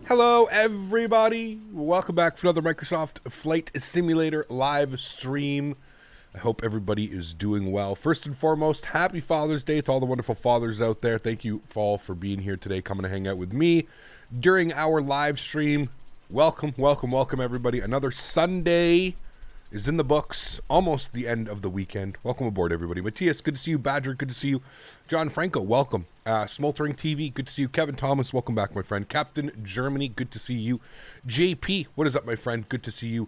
Hello, everybody. Welcome back for another Microsoft Flight Simulator live stream. I hope everybody is doing well. First and foremost, happy Father's Day to all the wonderful fathers out there. Thank you all for being here today, coming to hang out with me during our live stream. Welcome, welcome, welcome, everybody. Another Sunday is in the books. Almost the end of the weekend. Welcome aboard, everybody. Matthias, good to see you. Badger, good to see you. John Franco, welcome. Smoldering TV, good to see you. Kevin Thomas, welcome back, my friend. Captain Germany, good to see you. JP, what is up, my friend? Good to see you.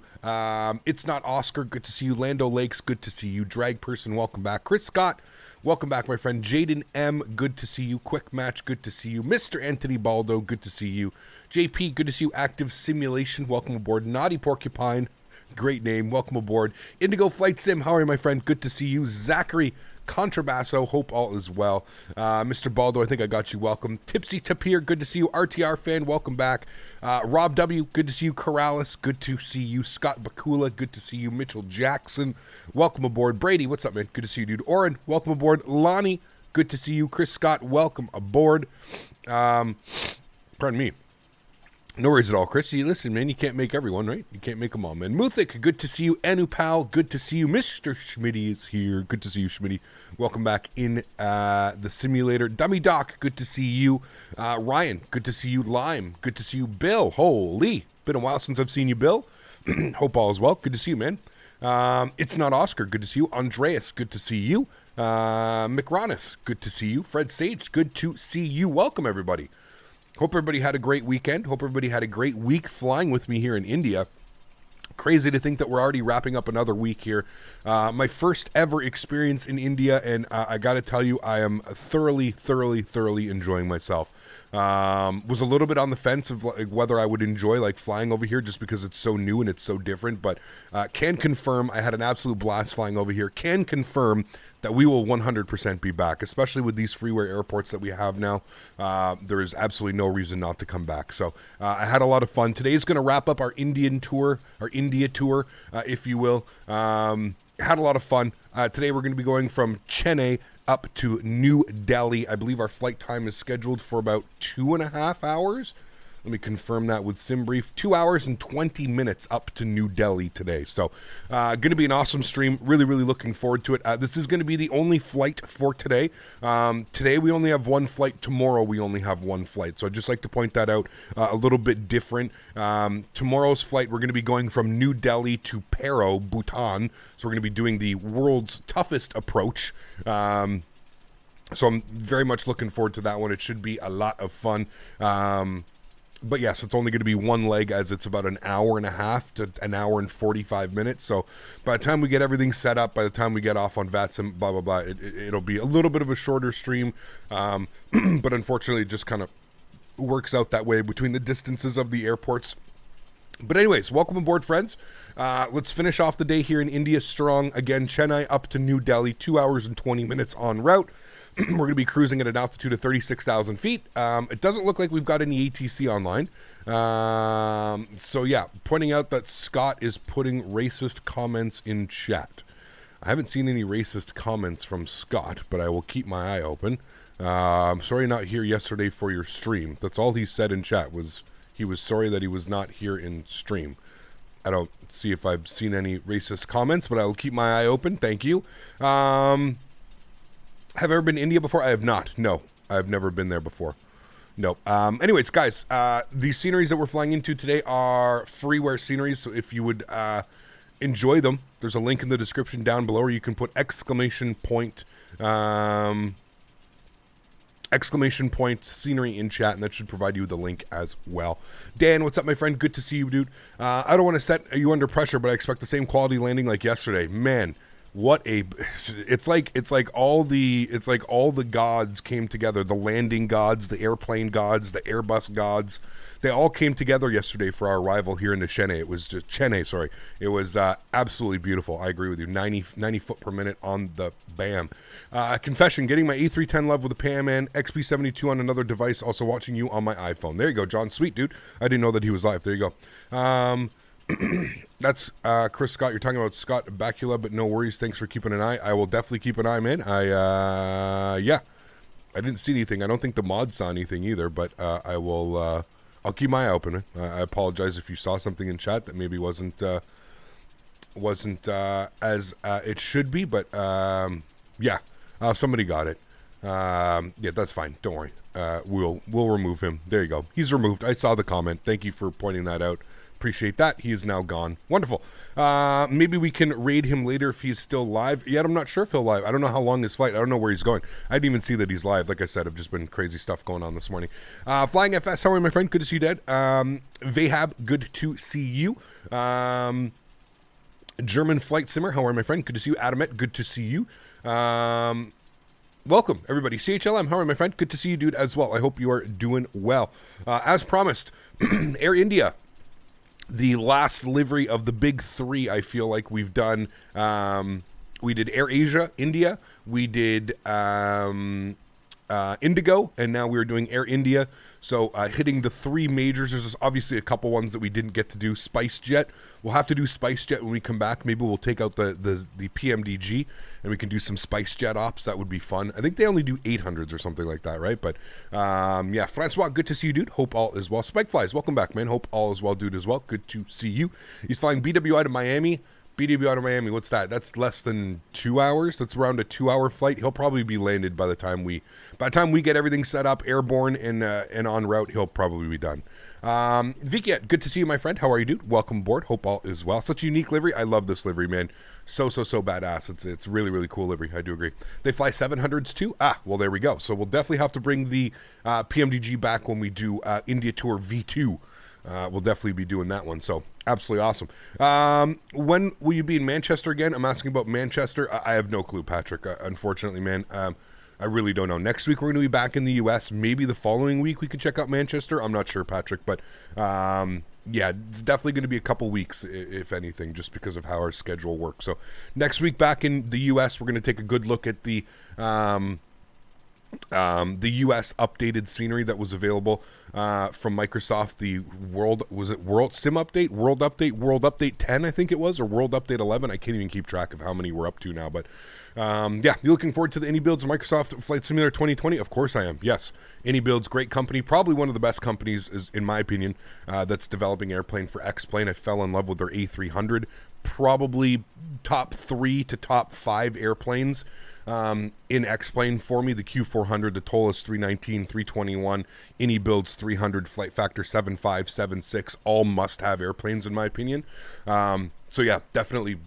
It's Not Oscar, good to see you. Lando Lakes, good to see you. Drag Person, welcome back. Chris Scott, welcome back, my friend. Jaden M, good to see you. Quick Match, good to see you. Mr. Anthony Baldo, good to see you. JP, good to see you. Active Simulation, welcome aboard. Naughty Porcupine, great name, welcome aboard. Indigo Flight Sim, how are you, my friend? Good to see you. Zachary Contrabasso, hope all is well. Mr. Baldo, I think I got you, welcome. Tipsy Tapir, good to see you. RTR fan, welcome back. Rob W, good to see you. Corrales, good to see you. Scott Bakula, good to see you. Mitchell Jackson, welcome aboard. Brady, what's up, man? Good to see you, dude. Oren, welcome aboard. Lonnie, good to see you. Chris Scott, welcome aboard. Pardon me. No worries at all, Chris. You listen, man, you can't make everyone, right? You can't make them all, man. Muthic, good to see you. Anupal, good to see you. Mr. Smitty is here. Good to see you, Smitty. Welcome back in the simulator. Dummy Doc, good to see you. Ryan, good to see you. Lime, good to see you. Bill, holy, been a while since I've seen you, Bill. Hope all is well. Good to see you, man. It's Not Oscar, good to see you. Andreas, good to see you. McRonis, good to see you. Fred Sage, good to see you. Welcome, everybody. Hope everybody had a great weekend. Hope everybody had a great week flying with me here in India. Crazy to think that we're already wrapping up another week here. My first ever experience in India, and I got to tell you, I am thoroughly enjoying myself. Was a little bit on the fence of like, whether I would enjoy like flying over here just because it's so new and it's so different, but can confirm I had an absolute blast flying over here. Can confirm that we will 100% be back, especially with these freeware airports that we have now. There is absolutely no reason not to come back. So I had a lot of fun. Today is going to wrap up our India tour, if you will. Had a lot of fun. Today we're going to be going from Chennai up to New Delhi. I believe our flight time is scheduled for about 2.5 hours. Let me confirm that with SimBrief. 2 hours and 20 minutes up to New Delhi today. So going to be an awesome stream. Really looking forward to it. This is going to be the only flight for today. Today we only have one flight. Tomorrow we only have one flight. So I'd just like to point that out a little bit different. Tomorrow's flight, we're going to be going from New Delhi to Paro, Bhutan. So we're going to be doing the world's toughest approach. So I'm very much looking forward to that one. It should be a lot of fun. But yes, it's only going to be one leg as it's about an hour and a half to an hour and 45 minutes. So by the time we get everything set up, by the time we get off on VATSIM, blah, blah, blah, it'll be a little bit of a shorter stream. But unfortunately, it just kind of works out that way between the distances of the airports. But anyways, welcome aboard, friends. Let's finish off the day here in India strong. Again, Chennai up to New Delhi, 2 hours and 20 minutes en route. We're going to be cruising at an altitude of 36,000 feet. It doesn't look like we've got any ATC online. So yeah, pointing out that Scott is putting racist comments in chat. I haven't seen any racist comments from Scott, but I will keep my eye open. I'm sorry not here yesterday for your stream. That's all he said in chat was he was sorry that he was not here in stream. I don't see if I've seen any racist comments, but I will keep my eye open. Thank you. Have I ever been to India before? I have not. No, I have never been there before. No. Anyways, guys, the sceneries that we're flying into today are freeware sceneries. So if you would enjoy them, there's a link in the description down below where you can put exclamation point scenery in chat, and that should provide you with a link as well. Dan, what's up, my friend? Good to see you, dude. I don't want to set you under pressure, but I expect the same quality landing like yesterday. Man. What a it's like all the gods came together, the landing gods, the airplane gods, the Airbus gods. They all came together yesterday for our arrival here into Chennai. It was just Chennai, It was absolutely beautiful. I agree with you. 90 foot per minute on the BAM. Confession, getting my A310 love with a PAMN XP72 on another device, also watching you on my iPhone. There you go, John. Sweet, dude. I didn't know that he was live. There you go. That's Chris Scott. You're talking about Scott Bakula, but no worries. Thanks for keeping an eye. I will definitely keep an eye, man. Yeah, I didn't see anything. I don't think the mod saw anything either, but I will I'll keep my eye open. I apologize if you saw something in chat that maybe wasn't as it should be, but yeah, somebody got it. Yeah, that's fine. Don't worry. We'll remove him. There you go. He's removed. I saw the comment. Thank you for pointing that out. Appreciate that. He is now gone. Wonderful. Maybe we can raid him later if he's still live. Yet I'm not sure if he'll live. I don't know how long his flight. I don't know where he's going. I didn't even see that he's live. Like I said, I've just been crazy stuff going on this morning. Flying FS, how are you, my friend? Good to see you, Dad. Vahab, good to see you. German Flight Simmer, how are you, my friend? Good to see you. Adamet, good to see you. Welcome, everybody. CHLM, how are you, my friend? Good to see you, dude, as well. I hope you are doing well. As promised, Air India. The last livery of the big three, I feel like we've done. We did Air Asia, India. We did Indigo, and now we're doing Air India. So hitting the three majors. There's obviously a couple ones that we didn't get to do. SpiceJet. We'll have to do SpiceJet when we come back. Maybe we'll take out the PMDG and we can do some SpiceJet ops. That would be fun. I think they only do 800s or something like that, right? But yeah, Francois, good to see you, dude. Hope all is well. Spike Flies, welcome back, man. Hope all is well, dude, as well. Good to see you. He's flying BWI to Miami. BWI to Miami, what's that? That's less than 2 hours. That's around a 2-hour flight. He'll probably be landed by the time we get everything set up, airborne and en route. He'll probably be done. Vikiet, good to see you, my friend. How are you, dude? Welcome aboard. Hope all is well. Such a unique livery. I love this livery, man. So badass. It's really, really cool livery. I do agree. They fly 700s too. Well, there we go. So we'll definitely have to bring the PMDG back when we do India Tour V2. We'll definitely be doing that one. So absolutely awesome. When will you be in Manchester again? I'm asking about Manchester. I have no clue, Patrick. Unfortunately, man. I really don't know. Next week we're going to be back in the U.S. Maybe the following week we could check out Manchester. I'm not sure, Patrick, but yeah, it's definitely going to be a couple weeks, if anything, just because of how our schedule works. So next week back in the U.S. we're going to take a good look at the U.S. updated scenery that was available from Microsoft. The World Sim Update? World Update 10, I think it was, or World Update 11. I can't even keep track of how many we're up to now, but yeah, you looking forward to the AnyBuilds Microsoft Flight Simulator 2020? Of course I am, yes. AnyBuilds, great company, probably one of the best companies, in my opinion, that's developing airplane for X-Plane. I fell in love with their A300, probably top 3 to top 5 airplanes in X-Plane for me. The Q400, the Tolis 319, 321, AnyBuilds 300, Flight Factor 75, 76, all must-have airplanes in my opinion. So yeah, definitely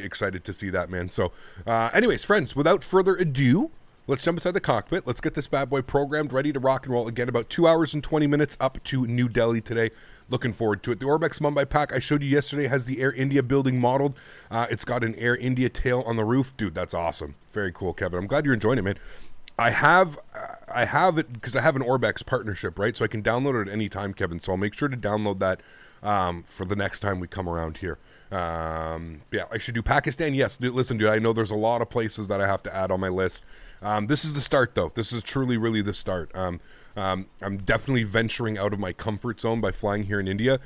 excited to see that, man. So anyways, friends, without further ado, let's jump inside the cockpit. Let's get this bad boy programmed, ready to rock and roll. Again, about 2 hours and 20 minutes up to New Delhi today. Looking forward to it. The Orbex Mumbai pack I showed you yesterday has the Air India building modeled. It's got an Air India tail on the roof. Dude, that's awesome. Very cool, Kevin. I'm glad you're enjoying it, man. I have it because I have an Orbex partnership, right? So I can download it at any time, Kevin. So I'll make sure to download that for the next time we come around here. Yeah, I should do Pakistan. Yes, dude, listen, dude, I know there's a lot of places that I have to add on my list. This is the start, though. This is truly, really the start. I'm definitely venturing out of my comfort zone by flying here in India.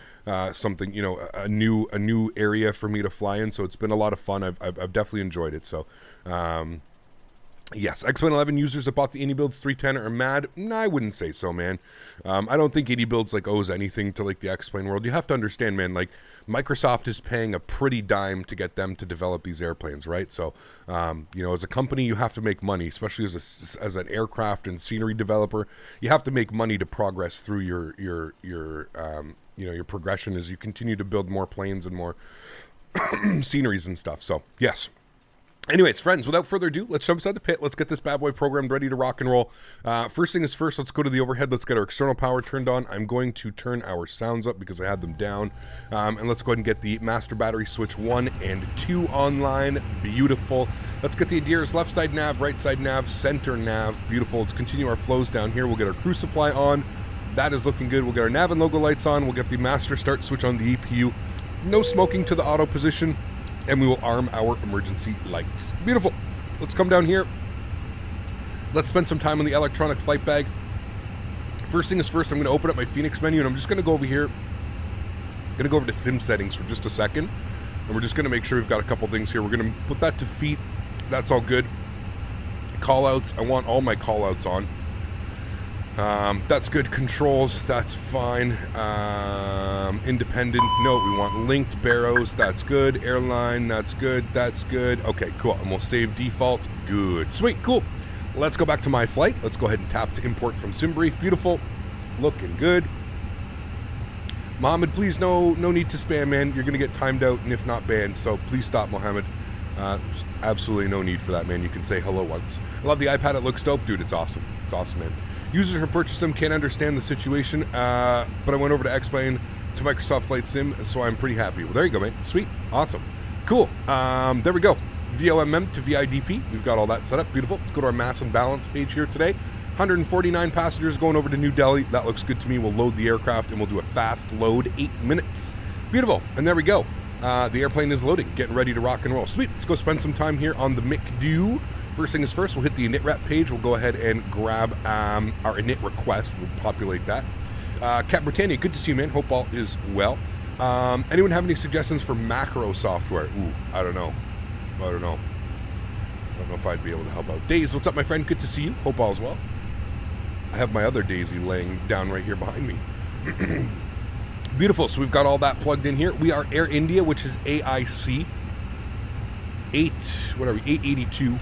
Something, you know, a new area for me to fly in. So it's been a lot of fun. I've definitely enjoyed it. So, yes, X-Men 11 users that bought the AnyBuilds 310 are mad. No, I wouldn't say so, man. I don't think AnyBuilds like owes anything to like the X-Plane world. You have to understand, man, like Microsoft is paying a pretty dime to get them to develop these airplanes, right? So, you know, as a company, you have to make money, especially as an aircraft and scenery developer. You have to make money to progress through your you know, your progression as you continue to build more planes and more sceneries and stuff. So, yes. Anyways, friends, without further ado, let's jump inside the pit. Let's get this bad boy programmed, ready to rock and roll. First thing is first, let's go to the overhead. Let's get our external power turned on. I'm going to turn our sounds up because I had them down. And let's go ahead and get the master battery switch 1 and 2 online. Beautiful. Let's get the Adir's left side nav, right side nav, center nav. Beautiful. Let's continue our flows down here. We'll get our crew supply on. That is looking good. We'll get our nav and logo lights on. We'll get the master start switch on the EPU. No smoking to the auto position. And we will arm our emergency lights. Beautiful. Let's come down here. Let's spend some time on the electronic flight bag. First thing is first, I'm going to open up my Phoenix menu, and I'm just going to go over here. I'm going to go over to sim settings for just a second. And we're just going to make sure we've got a couple things here. We're going to put that to feet. That's all good. Callouts. I want all my callouts on. That's good. Controls, that's fine. Independent, no, we want linked barrows, that's good. Airline, that's good, that's good. Okay, cool, and we'll save default, good. Sweet, cool. Let's go back to my flight. Let's go ahead and tap to import from SimBrief, beautiful. Looking good. Mohammed, please, no need to spam, man. You're gonna get timed out and if not banned, so please stop, Mohammed. Absolutely no need for that, man. You can say hello once. I love the iPad, it looks dope, dude. It's awesome. It's awesome, man. Users who purchase them can't understand the situation, but I went over to explain to Microsoft Flight Sim, so I'm pretty happy. Well, there you go, man. Sweet. Awesome. Cool. There we go. VOMM to VIDP. We've got all that set up. Beautiful. Let's go to our mass and balance page here today. 149 passengers going over to New Delhi. That looks good to me. We'll load the aircraft and we'll do a fast load, 8 minutes. Beautiful. And there we go. The airplane is loading, getting ready to rock and roll. Sweet. Let's go spend some time here on the McDo. First thing is first, we'll hit the init ref page. We'll go ahead and grab our init request. We'll populate that. Cat Britannia, good to see you, man. Hope all is well. Anyone have any suggestions for macro software? Ooh, I don't know. I don't know if I'd be able to help out. Days, what's up, my friend? Good to see you. Hope all is well. I have my other Daisy laying down right here behind me. Beautiful. So we've got all that plugged in here. We are Air India, which is AIC 882.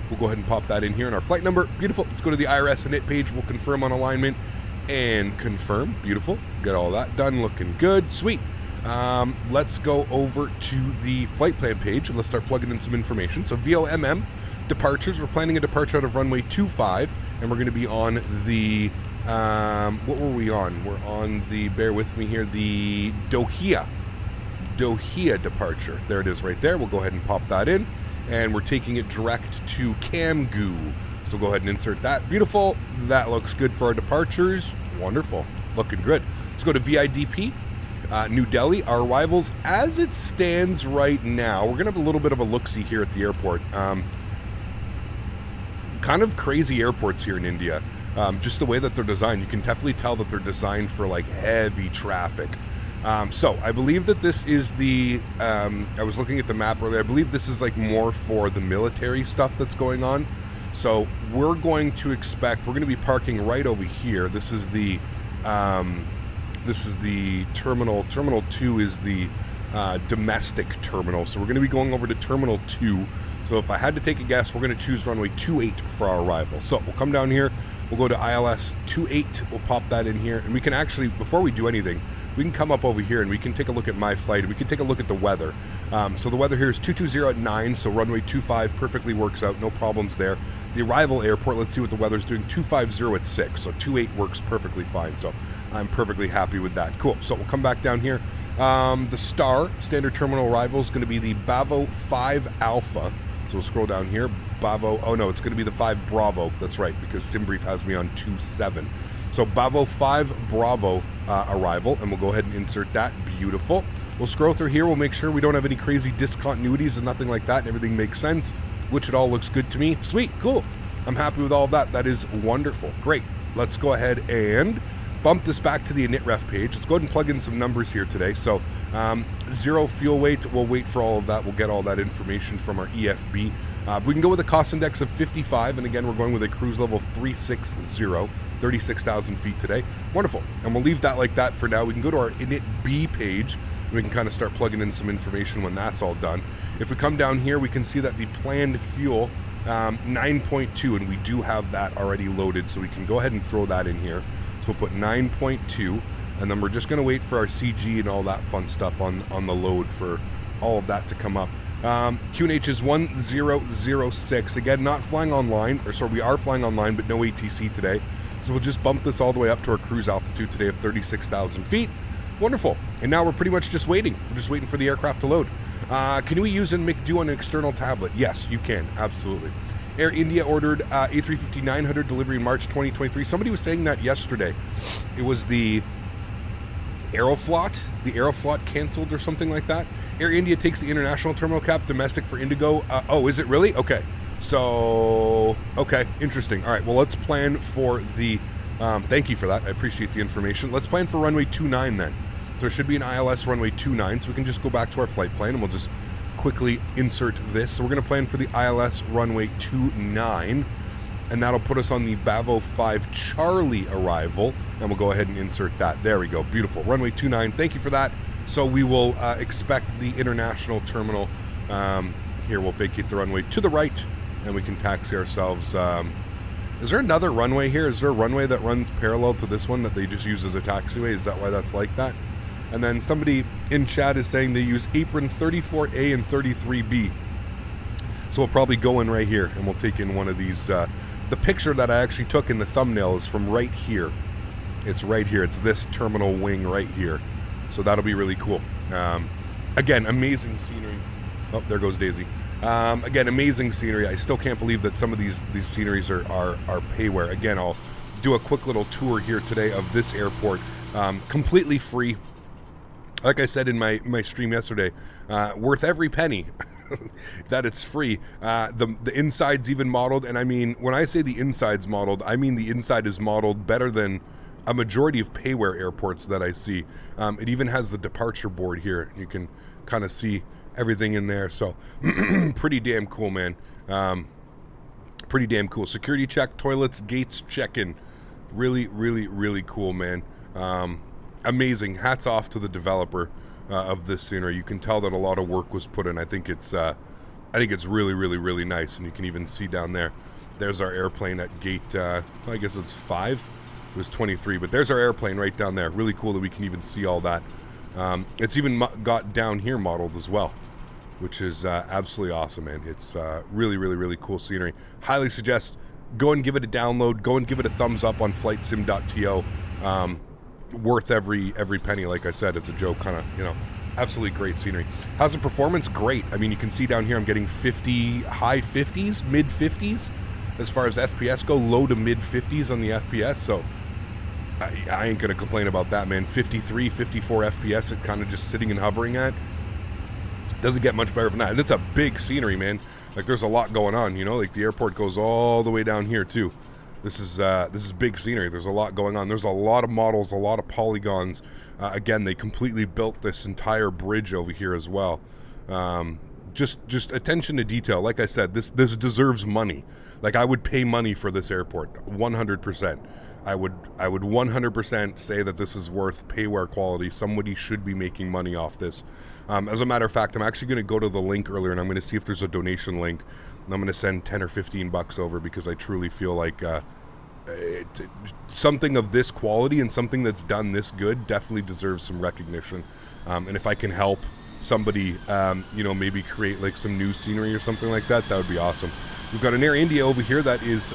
We'll go ahead and pop that in here in our flight number. Beautiful. Let's go to the IRS init page. We'll confirm on alignment and confirm. Beautiful. Get all that done. Looking good. Sweet. Let's go over to the flight plan page and let's start plugging in some information. So VOMM departures. We're planning a departure out of runway 25 and we're going to be on the what were we on? We're on the, bear with me here, the Dohia departure. There it is right there. We'll go ahead and pop that in. And we're taking it direct to Kamgu. So go ahead and insert that. Beautiful. That looks good for our departures. Wonderful. Looking good. Let's go to VIDP. New Delhi. Our arrivals, as it stands right now, we're going to have a little bit of a look-see here at the airport. Kind of crazy airports here in India. Just the way that they're designed. You can definitely tell that they're designed for like heavy traffic. So I believe that this is the, I was looking at the map earlier, I believe this is like more for the military stuff that's going on. So we're going to expect, we're going to be parking right over here. This is the terminal. Terminal 2 is the domestic terminal. So we're going to be going over to Terminal 2. So if I had to take a guess, we're going to choose runway 28 for our arrival. So we'll come down here, we'll go to ILS 28, we'll pop that in here, and we can actually, before we do anything, we can come up over here and we can take a look at my flight and we can take a look at the weather. So the weather here is 220 at 9, so runway 25 perfectly works out, no problems there. The arrival airport, let's see what the weather's doing, 250 at 6, so 28 works perfectly fine, so I'm perfectly happy with that. Cool, so we'll come back down here. The star, standard terminal arrival, is going to be the Bavo 5 Alpha. So we'll scroll down here, Bavo, oh no, it's going to be the 5 Bravo, that's right, because SimBrief has me on 27. So Bavo 5 Bravo arrival, and we'll go ahead and insert that. Beautiful. We'll scroll through here. We'll make sure we don't have any crazy discontinuities and nothing like that, and everything makes sense, which it all looks good to me. Sweet, cool. I'm happy with all of that. That is wonderful. Great. Let's go ahead and bump this back to the init ref page. Let's go ahead and plug in some numbers here today. So 0 fuel weight. We'll wait for all of that. We'll get all that information from our EFB. We can go with a cost index of 55, and again, we're going with a cruise level 360, 36,000 feet today. Wonderful. And we'll leave that like that for now. We can go to our init B page, and we can kind of start plugging in some information when that's all done. If we come down here, we can see that the planned fuel, 9.2, and we do have that already loaded, so we can go ahead and throw that in here. So we'll put 9.2, and then we're just going to wait for our CG and all that fun stuff on the load for all of that to come up. QNH is 1006. Again, not flying online, or sorry, we are flying online, but no ATC today. So we'll just bump this all the way up to our cruise altitude today of 36,000 feet. Wonderful. And now we're pretty much just waiting. We're just waiting for the aircraft to load. Can we use in McDo on an external tablet? Yes, you can. Absolutely. Air India ordered A350-900 delivery in March 2023. Somebody was saying that yesterday. It was the Aeroflot. The Aeroflot canceled or something like that. Air India takes the international terminal cap, domestic for Indigo. Oh, is it really? Okay. So, okay, interesting. All right, well, let's plan for the, thank you for that. I appreciate the information. Let's plan for runway 29 then. So there should be an ILS runway 29, so we can just go back to our flight plan and we'll just quickly insert this. So we're going to plan for the ILS runway 29. and that'll put us on the Bravo 5 Charlie arrival, and we'll go ahead and insert that. There we go. Beautiful. Runway 29. Thank you for that. So we will expect the international terminal. Here we'll vacate the runway to the right, and we can taxi ourselves. Is there another runway here? Is there a runway that runs parallel to this one that they just use as a taxiway? Is that why that's like that? And then somebody in chat is saying they use apron 34A and 33B. So we'll probably go in right here, and we'll take in one of these. The picture that I actually took in the thumbnail is from right here. It's right here. It's this terminal wing right here. So that'll be really cool. Again, amazing scenery. Oh, there goes Daisy. Again, amazing scenery. I still can't believe that some of these sceneries are payware. Again, I'll do a quick little tour here today of this airport. Completely free. Like I said in my stream yesterday, worth every penny. That it's free. The inside's even modeled, and I mean, when I say the inside's modeled, I mean the inside is modeled better than a majority of payware airports that I see. It even has the departure board here. You can kind of see everything in there, so pretty damn cool, man. Pretty damn cool. Security check, toilets, gates, check-in. Really, really, really cool, man. Amazing. Hats off to the developer of this scenery. You can tell that a lot of work was put in. I think it's really, really, really nice, and you can even see down there. There's our airplane at gate. I guess it's 5. It was 23, but there's our airplane right down there. Really cool that we can even see all that. It's even got down here modeled as well, which is absolutely awesome, man. It's really, really, really cool scenery. Highly suggest go and give it a download. Go and give it a thumbs up on flightsim.to. Worth every penny, like I said, as a joke, kind of, you know, absolutely great scenery. How's the performance? Great. I mean, you can see down here I'm getting 50, high 50s, mid 50s as far as FPS go, low to mid 50s on the FPS, so I ain't gonna complain about that, man. 53, 54 FPS, it kind of just sitting and hovering at. Doesn't get much better than that. And it's a big scenery, man. Like, there's a lot going on, you know, like the airport goes all the way down here too. This is big scenery. There's a lot going on. There's a lot of models, a lot of polygons. Again, they completely built this entire bridge over here as well. Just attention to detail. Like I said, this deserves money. Like, I would pay money for this airport, 100%. I would 100% say that this is worth payware quality. Somebody should be making money off this. As a matter of fact, I'm actually going to go to the link earlier, and I'm going to see if there's a donation link. And I'm going to send 10 or 15 bucks over, because I truly feel like something of this quality and something that's done this good definitely deserves some recognition. And if I can help somebody, you know, maybe create like some new scenery or something like that, that would be awesome. We've got an Air India over here that is,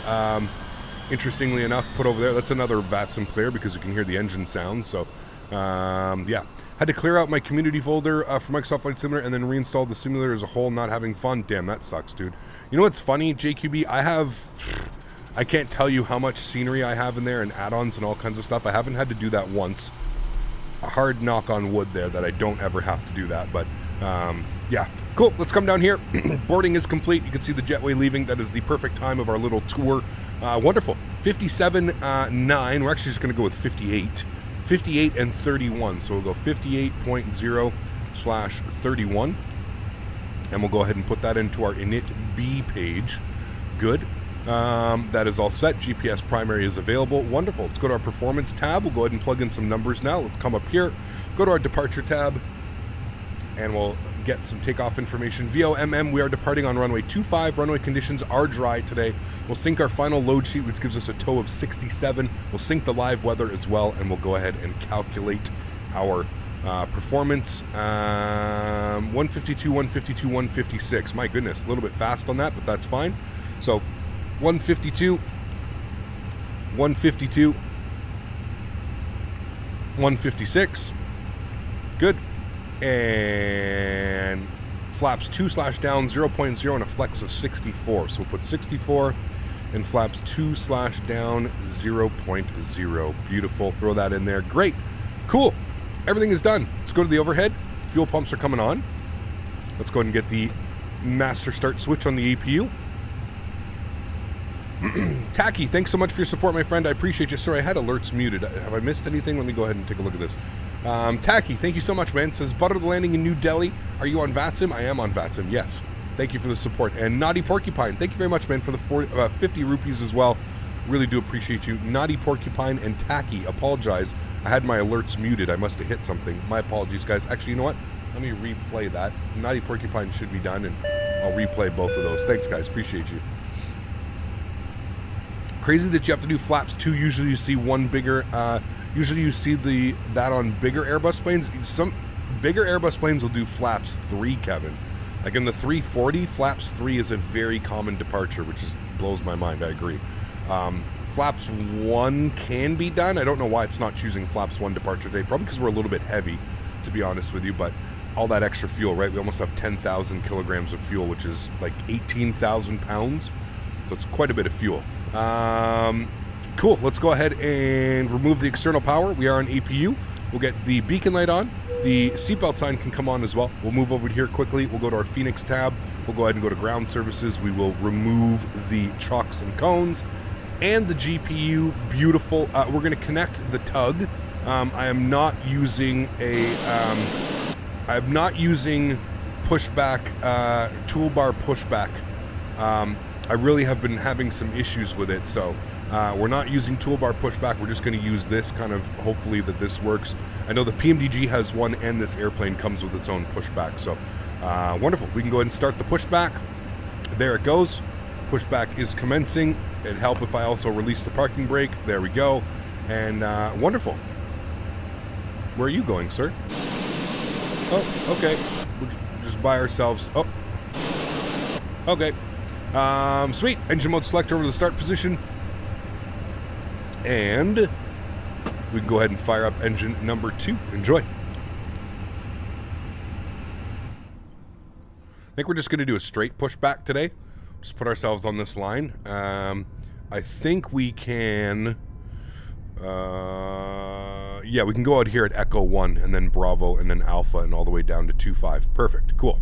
interestingly enough, put over there. That's another VATSIM player, because you can hear the engine sounds. So, yeah. Had to clear out my community folder for Microsoft Flight Simulator and then reinstall the simulator as a whole, not having fun. Damn, that sucks, dude. You know what's funny, JQB? I can't tell you how much scenery I have in there and add-ons and all kinds of stuff. I haven't had to do that once. A hard knock on wood there that I don't ever have to do that. But, yeah. Cool, let's come down here. Boarding is complete. You can see the jetway leaving. That is the perfect time of our little tour. Wonderful. 57.9. We're actually just going to go with 58. 58 and 31. So we'll go 58.0/31. And we'll go ahead and put that into our init B page. Good. That is all set. GPS primary is available. Wonderful. Let's go to our performance tab. We'll go ahead and plug in some numbers now. Let's come up here, go to our departure tab, and we'll get some takeoff information. VOMM, we are departing on runway 25. Runway conditions are dry today. We'll sync our final load sheet, which gives us a tow of 67. We'll sync the live weather as well, and we'll go ahead and calculate our performance. 152, 152, 156. My goodness, a little bit fast on that, but that's fine. So 152, 152, 156. Good. And flaps 2/down 0.0 and a flex of 64. So we'll put 64 and flaps 2/down 0.0. Beautiful. Throw that in there. Great. Cool. Everything is done. Let's go to the overhead. Fuel pumps are coming on. Let's go ahead and get the master start switch on the APU. Tacky, thanks so much for your support, my friend. I appreciate you. Sorry, I had alerts muted. Have I missed anything? Let me go ahead and take a look at this. Tacky, thank you so much, man. It says, butter the landing in New Delhi. Are you on VATSIM? I am on VATSIM, yes. Thank you for the support. And Naughty Porcupine, thank you very much, man, for the 50 rupees as well. Really do appreciate you. Naughty Porcupine and Tacky, apologize. I had my alerts muted. I must have hit something. My apologies, guys. Actually, you know what? Let me replay that. Naughty Porcupine should be done, and I'll replay both of those. Thanks, guys. Appreciate you. Crazy that you have to do flaps 2. Usually you see one bigger. Usually you see that on bigger Airbus planes. Some bigger Airbus planes will do flaps 3, Kevin. Like in the 340, flaps 3 is a very common departure, which blows my mind. I agree. Flaps 1 can be done. I don't know why it's not choosing flaps 1 departure date. Probably because we're a little bit heavy, to be honest with you. But all that extra fuel, right? We almost have 10,000 kilograms of fuel, which is like 18,000 pounds. So it's quite a bit of fuel. Cool. Let's go ahead and remove the external power. We are on APU. We'll get the beacon light on. The seatbelt sign can come on as well. We'll move over here quickly. We'll go to our Phoenix tab. We'll go ahead and go to ground services. We will remove the chocks and cones and the GPU. Beautiful. We're going to connect the tug. I am not using pushback, toolbar pushback. I really have been having some issues with it, so we're not using toolbar pushback. We're just going to use this kind of, hopefully that this works. I know the PMDG has one, and this airplane comes with its own pushback, so wonderful. We can go ahead and start the pushback. There it goes. Pushback is commencing. It'd help if I also release the parking brake. There we go. And wonderful. Where are you going, sir? Oh, okay. We'll just by ourselves. Oh, okay. Sweet. Engine mode select over to the start position. And we can go ahead and fire up engine number 2. Enjoy. I think we're just going to do a straight pushback today. Just put ourselves on this line. I think we can... yeah, we can go out here at Echo 1 and then Bravo and then Alpha and all the way down to 2-5. Perfect. Cool.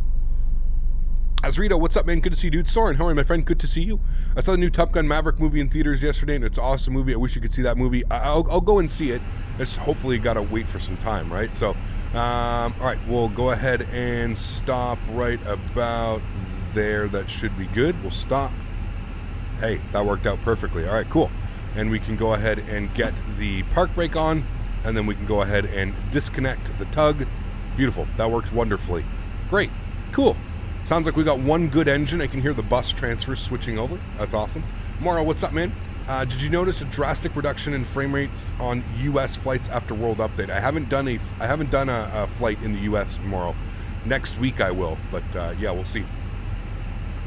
Azrito, what's up, man? Good to see you, dude. Soren, how are you, my friend? Good to see you. I saw the new Top Gun Maverick movie in theaters yesterday, and it's an awesome movie. I wish you could see that movie. I'll go and see it. It's hopefully got to wait for some time, right? So, all right, we'll go ahead and stop right about there. That should be good. We'll stop. Hey, that worked out perfectly. All right, cool. And we can go ahead and get the park brake on, and then we can go ahead and disconnect the tug. Beautiful. That worked wonderfully. Great. Cool. Sounds like we got one good engine. I can hear the bus transfer switching over. That's awesome. Mara, what's up, man? Did you notice a drastic reduction in frame rates on U.S. flights after World Update? I haven't done a flight in the U.S. tomorrow. Next week I will, but yeah, we'll see.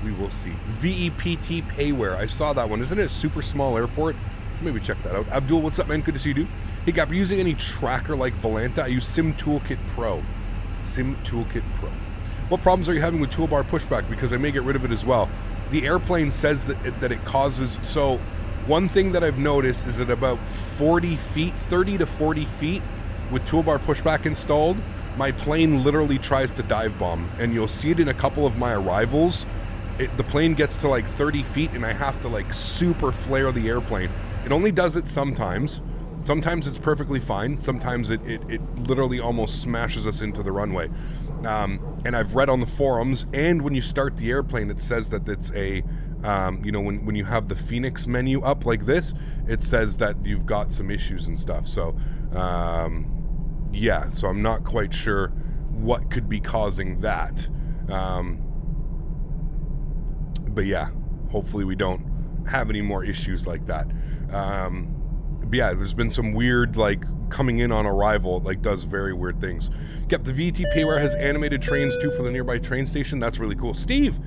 We will see. VEPT Payware. I saw that one. Isn't it a super small airport? Maybe check that out. Abdul, what's up, man? Good to see you, dude. Hey, Gap, are you using any tracker like Volanta? I use Sim Toolkit Pro. Sim Toolkit Pro. What problems are you having with toolbar pushback? Because I may get rid of it as well. The airplane says that it causes... So one thing that I've noticed is at about 40 feet, 30 to 40 feet, with toolbar pushback installed, my plane literally tries to dive bomb. And you'll see it in a couple of my arrivals. The plane gets to like 30 feet and I have to like super flare the airplane. It only does it sometimes. Sometimes it's perfectly fine. Sometimes it literally almost smashes us into the runway. And I've read on the forums, and when you start the airplane, it says that it's a, you know, when you have the Phoenix menu up like this, it says that you've got some issues and stuff. So, yeah, so I'm not quite sure what could be causing that. But yeah, hopefully we don't have any more issues like that. But yeah, there's been some weird, like, coming in on arrival, like, does very weird things. Yep, the VT Payware has animated trains, too, for the nearby train station. That's really cool. Steve,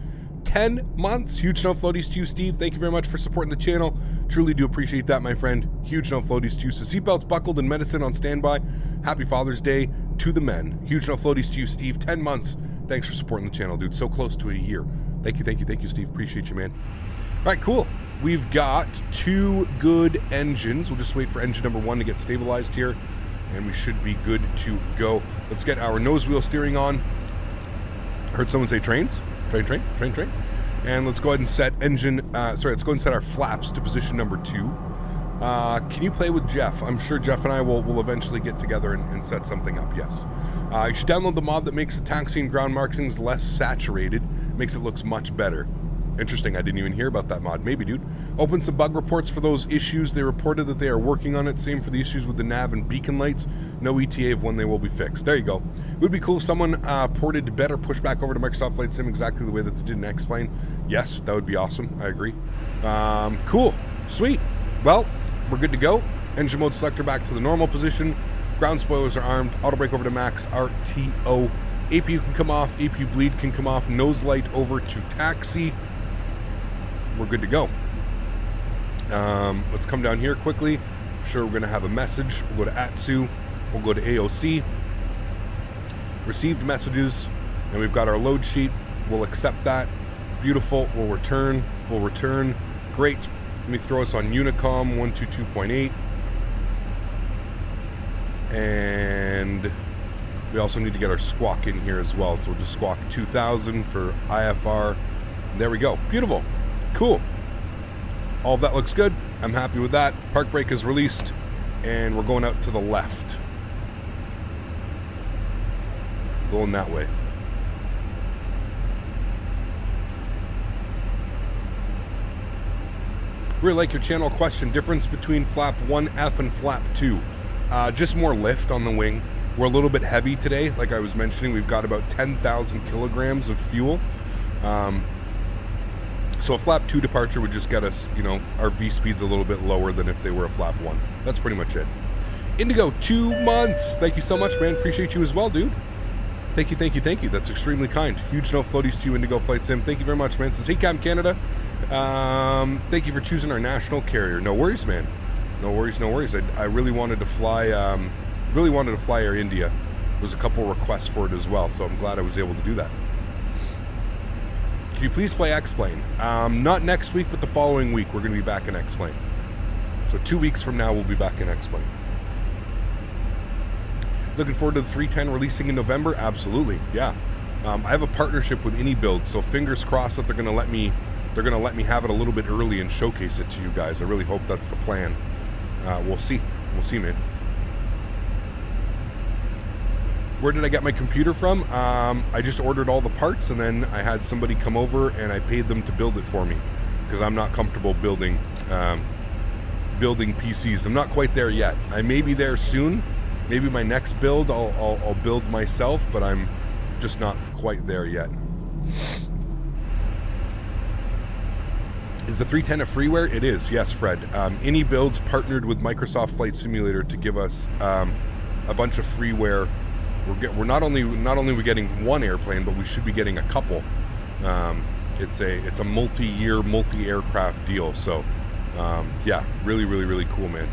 10 months. Huge no floaties to you, Steve. Thank you very much for supporting the channel. Truly do appreciate that, my friend. Huge no floaties to you. So seatbelts buckled and medicine on standby. Happy Father's Day to the men. Huge no floaties to you, Steve. 10 months. Thanks for supporting the channel, dude. So close to a year. Thank you, Steve. Appreciate you, man. All right, cool. We've got 2 good engines. We'll just wait for engine number 1 to get stabilized here, and we should be good to go. Let's get our nose wheel steering on. Heard someone say trains. Train. And let's go ahead and set engine, let's go ahead and set our flaps to position number 2. Can you play with Jeff? I'm sure Jeff and I will eventually get together and set something up, yes. You should download the mod that makes the taxi and ground markings less saturated. Makes it look much better. Interesting, I didn't even hear about that mod. Maybe, dude. Open some bug reports for those issues. They reported that they are working on it. Same for the issues with the nav and beacon lights. No ETA of when they will be fixed. There you go. It would be cool if someone ported better push back over to Microsoft Flight Sim exactly the way that they did in X-Plane. Yes, that would be awesome. I agree. Cool. Sweet. Well, we're good to go. Engine mode selector back to the normal position. Ground spoilers are armed. Auto brake over to max RTO. APU can come off. APU bleed can come off. Nose light over to taxi. We're good to go. Let's come down here quickly. I'm sure we're going to have a message. We'll go to AlexSiu. We'll go to AOC. Received messages. And we've got our load sheet. We'll accept that. Beautiful. We'll return. We'll return. Great. Let me throw us on Unicom 122.8. And we also need to get our squawk in here as well. So we'll just squawk 2000 for IFR. There we go. Beautiful. Cool. All of that looks good. I'm happy with that. Park brake is released, and we're going out to the left. Going that way. Really like your channel question. Difference between flap 1F and flap 2. Just more lift on the wing. We're a little bit heavy today. Like I was mentioning, we've got about 10,000 kilograms of fuel. So a flap 2 departure would just get us, you know, our V speed's a little bit lower than if they were a flap 1. That's pretty much it. Indigo, 2 months. Thank you so much, man. Appreciate you as well, dude. Thank you, thank you, thank you. That's extremely kind. Huge no floaties to you, Indigo Flight Sim. Thank you very much, man. Says, hey, Cam Canada. Thank you for choosing our national carrier. No worries, man. No worries, no worries. I really wanted to fly, Air India. There was a couple requests for it as well, so I'm glad I was able to do that. Can you please play X-Plane? Not next week, but the following week we're going to be back in X-Plane. So 2 weeks from now we'll be back in X-Plane. Looking forward to the 310 releasing in November? Absolutely, yeah. I have a partnership with AnyBuild, so fingers crossed that they're going to let me have it a little bit early and showcase it to you guys. I really hope that's the plan. We'll see. We'll see, man. Where did I get my computer from? I just ordered all the parts, and then I had somebody come over and I paid them to build it for me because I'm not comfortable building PCs. I'm not quite there yet. I may be there soon. Maybe my next build I'll build myself, but I'm just not quite there yet. Is the 310 a freeware? It is, yes, Fred. AnyBuild's partnered with Microsoft Flight Simulator to give us a bunch of freeware. We're not only we getting one airplane, but we should be getting a couple. It's a multi-year, multi-aircraft deal. So, yeah, really cool, man.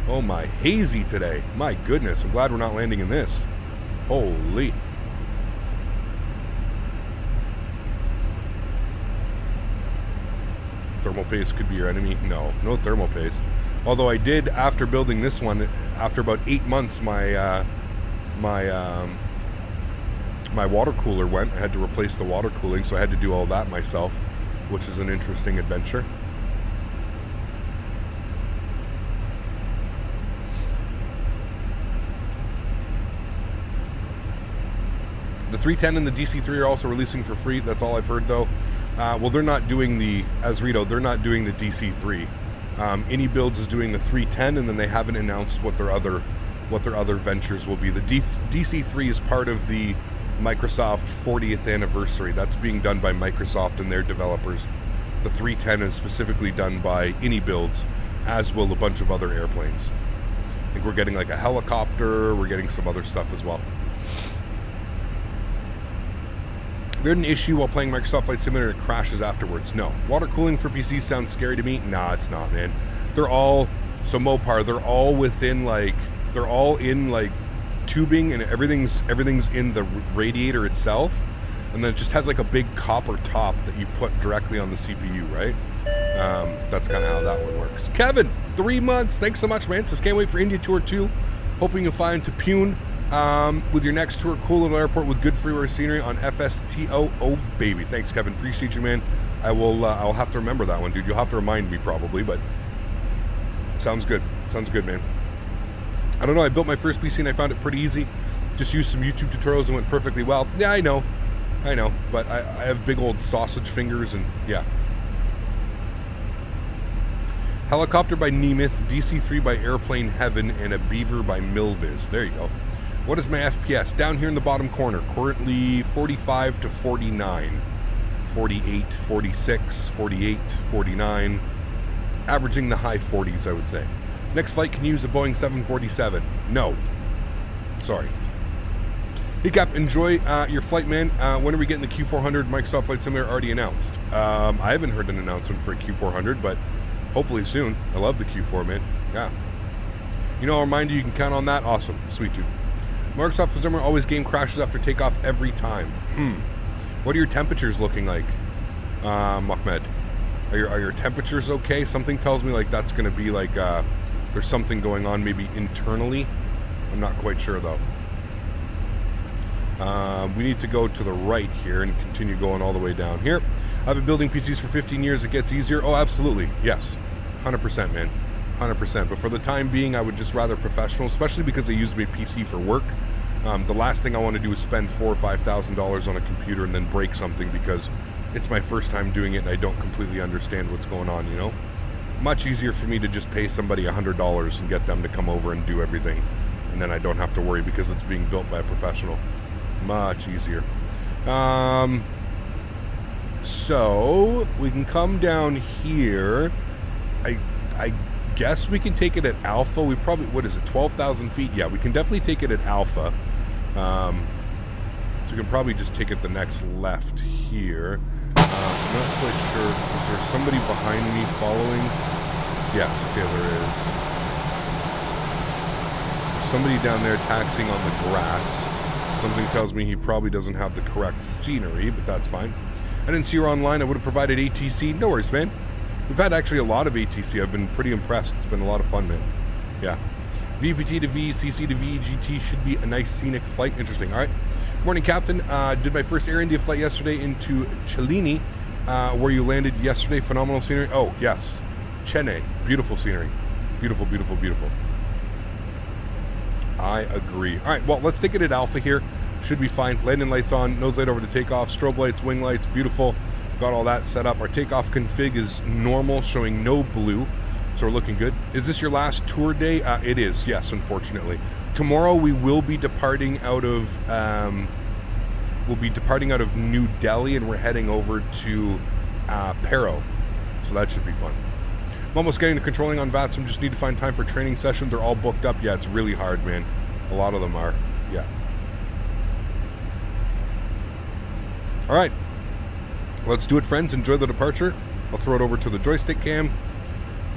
Oh my, hazy today. My goodness, I'm glad we're not landing in this. Holy. Thermal paste could be your enemy. No thermal paste. Although I did, after building this one, after about 8 months, my water cooler went. I had to replace the water cooling, so I had to do all that myself, which is an interesting adventure. The 310 and the DC-3 are also releasing for free. That's all I've heard, though. Well, they're not doing the, as Rito, they're not doing the DC-3. AnyBuilds is doing the 310, and then they haven't announced what their other ventures will be. The DC-3 is part of the Microsoft 40th anniversary. That's being done by Microsoft and their developers. The 310 is specifically done by AnyBuilds, as will a bunch of other airplanes. I think we're getting like a helicopter. We're getting some other stuff as well. We had an issue while playing Microsoft Flight Simulator and it crashes afterwards. No. Water cooling for PCs sounds scary to me. Nah, it's not, man. They're all, so Mopar, they're all within like, they're all in like tubing, and everything's in the radiator itself, and then it just has like a big copper top that you put directly on the CPU, right? That's kind of how that one works. Kevin, 3 months. Thanks so much, man. Says, can't wait for India Tour 2. Hoping you'll fly into Pune with your next tour. Cool little airport with good freeware scenery on FSTO. Oh, baby. Thanks, Kevin. Appreciate you, man. I'll have to remember that one, dude. You'll have to remind me probably, but sounds good. Sounds good, man. I don't know. I built my first PC and I found it pretty easy. Just used some YouTube tutorials and went perfectly well. Yeah, I know. I know, but I have big old sausage fingers, and yeah. Helicopter by Nemeth, DC-3 by Airplane Heaven, and a Beaver by Milviz. There you go. What is my FPS? Down here in the bottom corner. Currently 45 to 49. 48, 46, 48, 49. Averaging the high 40s, I would say. Next flight can use a Boeing 747. No. Sorry. Hey Cap, enjoy your flight, man. When are we getting the Q400 Microsoft Flight Simulator already announced? I haven't heard an announcement for a Q400, but hopefully soon. I love the Q4, man. Yeah. You know, I'll remind you, you can count on that. Awesome. Sweet, dude. Microsoft Flight Simulator always game crashes after takeoff every time. What are your temperatures looking like, Mahmed? Are your temperatures okay? Something tells me like that's going to be like there's something going on maybe internally. I'm not quite sure though. We need to go to the right here and continue going all the way down here. I've been building PCs for 15 years. It gets easier. Oh, absolutely. Yes. 100%, man. 100%. But for the time being, I would just rather professional, especially because I use my PC for work. The last thing I want to do is spend $4,000 or $5,000 on a computer and then break something because it's my first time doing it and I don't completely understand what's going on, you know? Much easier for me to just pay somebody $100 and get them to come over and do everything. And then I don't have to worry because it's being built by a professional. Much easier. So we can come down here. I guess we can take it at Alpha. We probably, what is it, 12,000 feet? Yeah, we can definitely take it at Alpha. So we can probably just take it the next left here. I'm not quite sure. Is there somebody behind me following? Yes, okay, there is. There's somebody down there taxiing on the grass. Something tells me he probably doesn't have the correct scenery, but that's fine. I didn't see her online. I would have provided ATC. No worries, man. We've had actually a lot of ATC. I've been pretty impressed. It's been a lot of fun, man. Yeah. VPT to V, CC to V, GT should be a nice scenic flight. Interesting. All right. Good morning, Captain. Did my first Air India flight yesterday into Chelini, where you landed yesterday. Phenomenal scenery. Oh, yes. Chennai. Beautiful scenery. Beautiful, beautiful, beautiful. I agree. All right, well, let's take it at Alpha here. Should be fine. Landing lights on, nose light over to takeoff, strobe lights, wing lights, beautiful. Got all that set up. Our takeoff config is normal, showing no blue, so we're looking good. Is this your last tour day? It is, yes, unfortunately. Tomorrow we will be departing out of New Delhi, and we're heading over to Paro, so that should be fun. I'm almost getting to controlling on VATSIM, just need to find time for training session. They're all booked up. Yeah, it's really hard, man. A lot of them are. Yeah. All right. Let's do it, friends. Enjoy the departure. I'll throw it over to the joystick cam.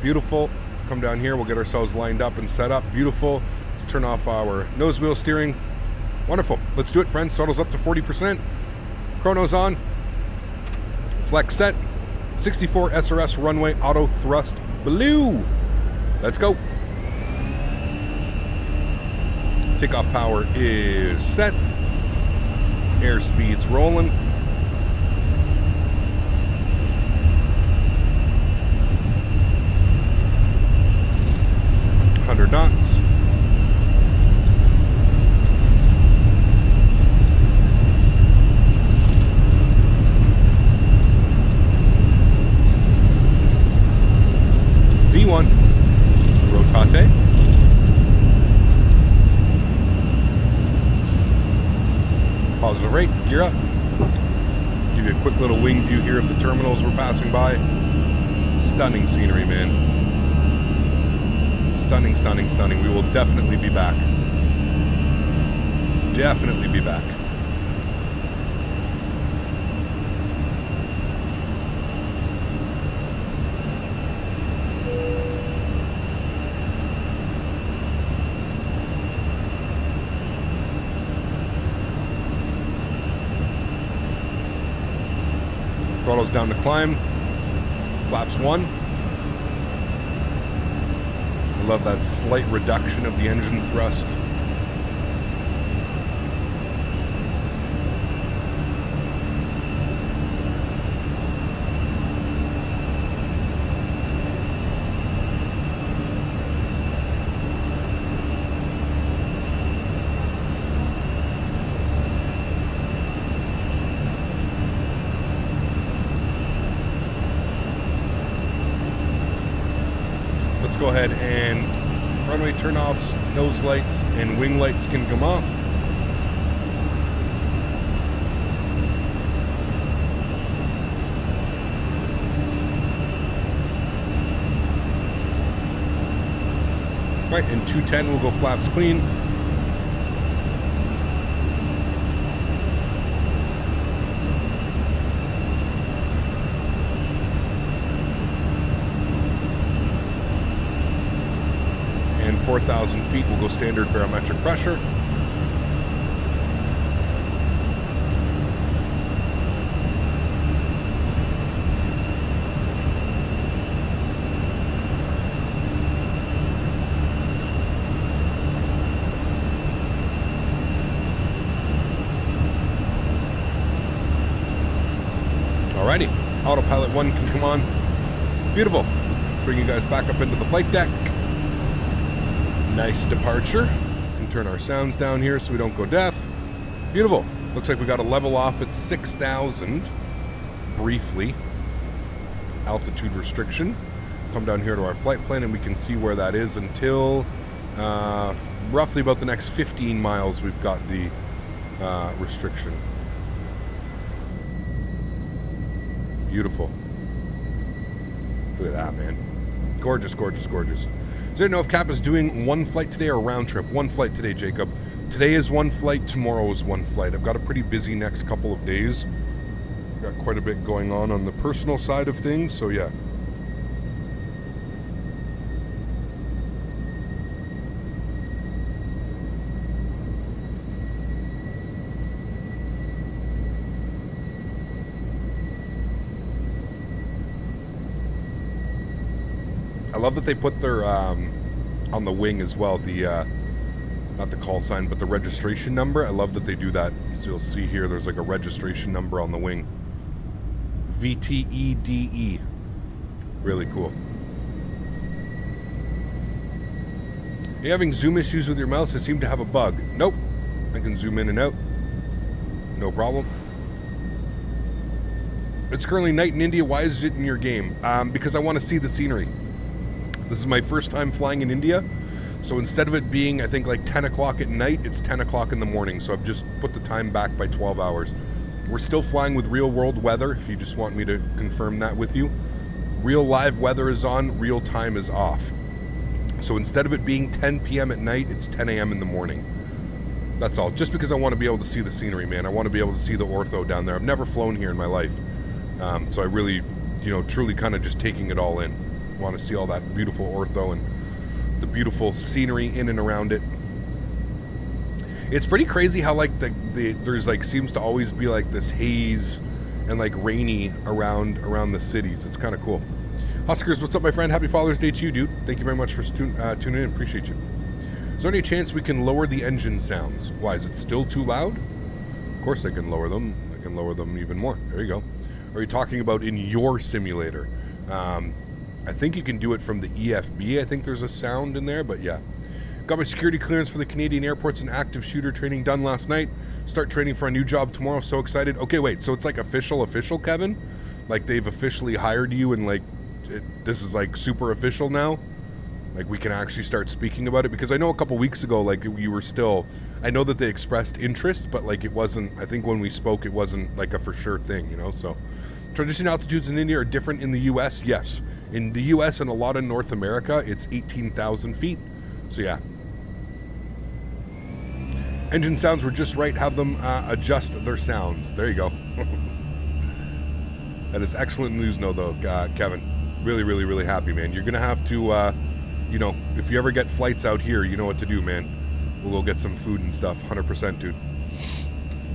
Beautiful. Let's come down here. We'll get ourselves lined up and set up. Beautiful. Let's turn off our nose wheel steering. Wonderful. Let's do it, friends. Throttle's up to 40%. Chrono's on. Flex set. 64 SRS runway auto thrust blue. Let's go. Takeoff power is set. Airspeed's rolling. 100 knots. V1. Rotate. Positive rate. Gear up. Give you a quick little wing view here of the terminals we're passing by. Stunning scenery, man. Stunning, stunning, stunning. We will definitely be back. Definitely be back. Throttle's down to climb. Flaps 1. I love that slight reduction of the engine thrust. go ahead and runway turnoffs, nose lights, and wing lights can come off. Right, and 210 will go flaps clean. And 4,000 feet will go standard barometric pressure. Alrighty, autopilot 1 can come on. Beautiful. Bring you guys back up into the flight deck. Nice departure. And turn our sounds down here so we don't go deaf. Beautiful. Looks like we got a level off at 6,000. Briefly. Altitude restriction. Come down here to our flight plan and we can see where that is until roughly about the next 15 miles we've got the restriction. Beautiful. Look at that, man. Gorgeous, gorgeous, gorgeous. Does anyone know if Cap is doing one flight today or round trip? One flight today, Jacob. Today is one flight, tomorrow is one flight. I've got a pretty busy next couple of days. Got quite a bit going on the personal side of things, so yeah. I love that they put their, on the wing as well, the, not the call sign, but the registration number. I love that they do that. So you'll see here, there's like a registration number on the wing. VTEDE. Really cool. Are you having zoom issues with your mouse? I seem to have a bug. Nope. I can zoom in and out. No problem. It's currently night in India. Why is it in your game? Because I want to see the scenery. This is my first time flying in India, so instead of it being, I think, like 10 o'clock at night, it's 10 o'clock in the morning, so I've just put the time back by 12 hours. We're still flying with real-world weather, if you just want me to confirm that with you. Real live weather is on, real time is off. So instead of it being 10 p.m. at night, it's 10 a.m. in the morning. That's all, just because I want to be able to see the scenery, man. I want to be able to see the ortho down there. I've never flown here in my life, so I really, truly kind of just taking it all in. Want to see all that beautiful ortho and the beautiful scenery in and around it. It's pretty crazy how like there's like seems to always be like this haze and like rainy around the cities. It's kind of cool. Huskers, what's up, my friend? Happy Father's Day to you, dude. Thank you very much for tuning in. Appreciate you. Is there any chance we can lower the engine sounds? Why, is it still too loud? Of course I can lower them. I can lower them even more. There you go. Are you talking about in your simulator? I think you can do it from the EFB. I think there's a sound in there, but yeah. Got my security clearance for the Canadian airports and active shooter training done last night. Start training for a new job tomorrow. So excited. Okay, wait. So it's like official, Kevin? Like they've officially hired you and like this is like super official now? Like we can actually start speaking about it? Because I know a couple weeks ago, like you were still, I know that they expressed interest, but like it wasn't, I think when we spoke, it wasn't like a for sure thing, So transition altitudes in India are different in the US? Yes. In the US and a lot of North America, it's 18,000 feet. So yeah. Engine sounds were just right. Have them adjust their sounds. There you go. That is excellent news, though, Kevin. Really, really, really happy, man. You're going to have to, if you ever get flights out here, you know what to do, man. We'll go get some food and stuff. 100%, dude.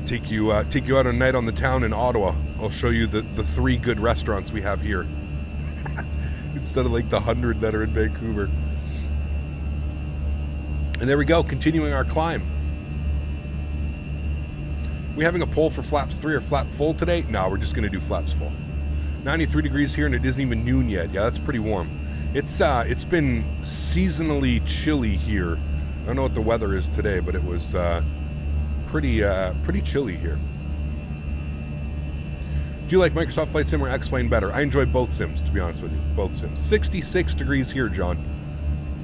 Take you out a night on the town in Ottawa. I'll show you the 3 good restaurants we have here. Instead of like the 100 that are in Vancouver. And there we go, continuing our climb. We having a poll for flaps 3 or flap full today? No, we're just going to do flaps full. 93 degrees here and it isn't even noon yet. Yeah, that's pretty warm. It's been seasonally chilly here. I don't know what the weather is today, but it was pretty chilly here. Do you like Microsoft Flight Sim or X-Plane better? I enjoy both sims, to be honest with you. Both sims. 66 degrees here, John.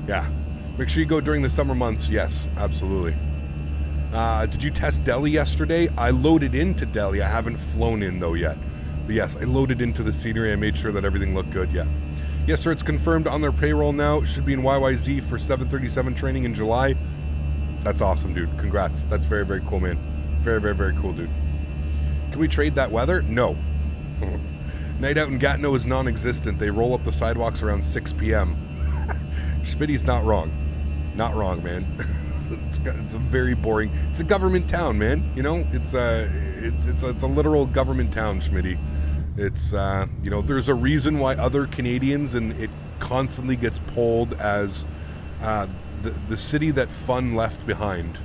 Yeah. Make sure you go during the summer months. Yes, absolutely. Did you test Delhi yesterday? I loaded into Delhi. I haven't flown in, though, yet. But yes, I loaded into the scenery. I made sure that everything looked good, yeah. Yes, sir, it's confirmed on their payroll now. It should be in YYZ for 737 training in July. That's awesome, dude. Congrats. That's very, very cool, man. Very, very, very cool, dude. Can we trade that weather? No. Night out in Gatineau is non-existent. They roll up the sidewalks around 6 p.m. Smitty's not wrong. Not wrong, man. It's a very boring... It's a government town, man. You know? It's a literal government town, Smitty. It's, you know, there's a reason why other Canadians, and it constantly gets polled as the city that fun left behind.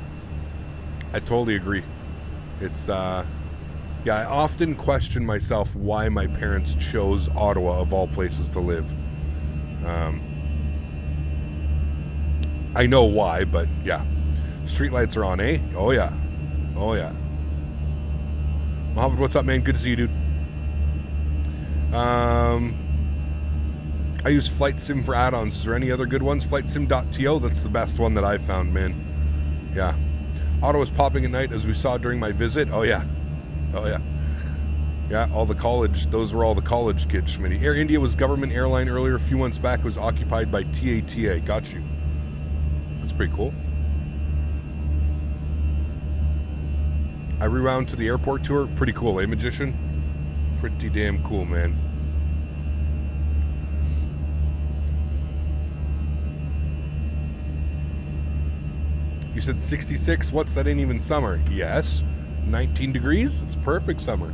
I totally agree. It's, yeah, I often question myself why my parents chose Ottawa of all places to live. I know why, but yeah. Streetlights are on, eh? Oh, yeah. Oh, yeah. Mohammed, what's up, man? Good to see you, dude. I use Flight Sim for add-ons. Is there any other good ones? FlightSim.to, that's the best one that I've found, man. Yeah. Ottawa's popping at night, as we saw during my visit. Oh, yeah. Oh, yeah. Yeah, all the college. Those were all the college kids, Smitty. Air India was government airline earlier. A few months back, it was occupied by TATA. Got you. That's pretty cool. I rewound to the airport tour. Pretty cool, eh, Magician? Pretty damn cool, man. You said 66? What's that? Ain't even summer. Yes. 19 degrees? It's perfect summer.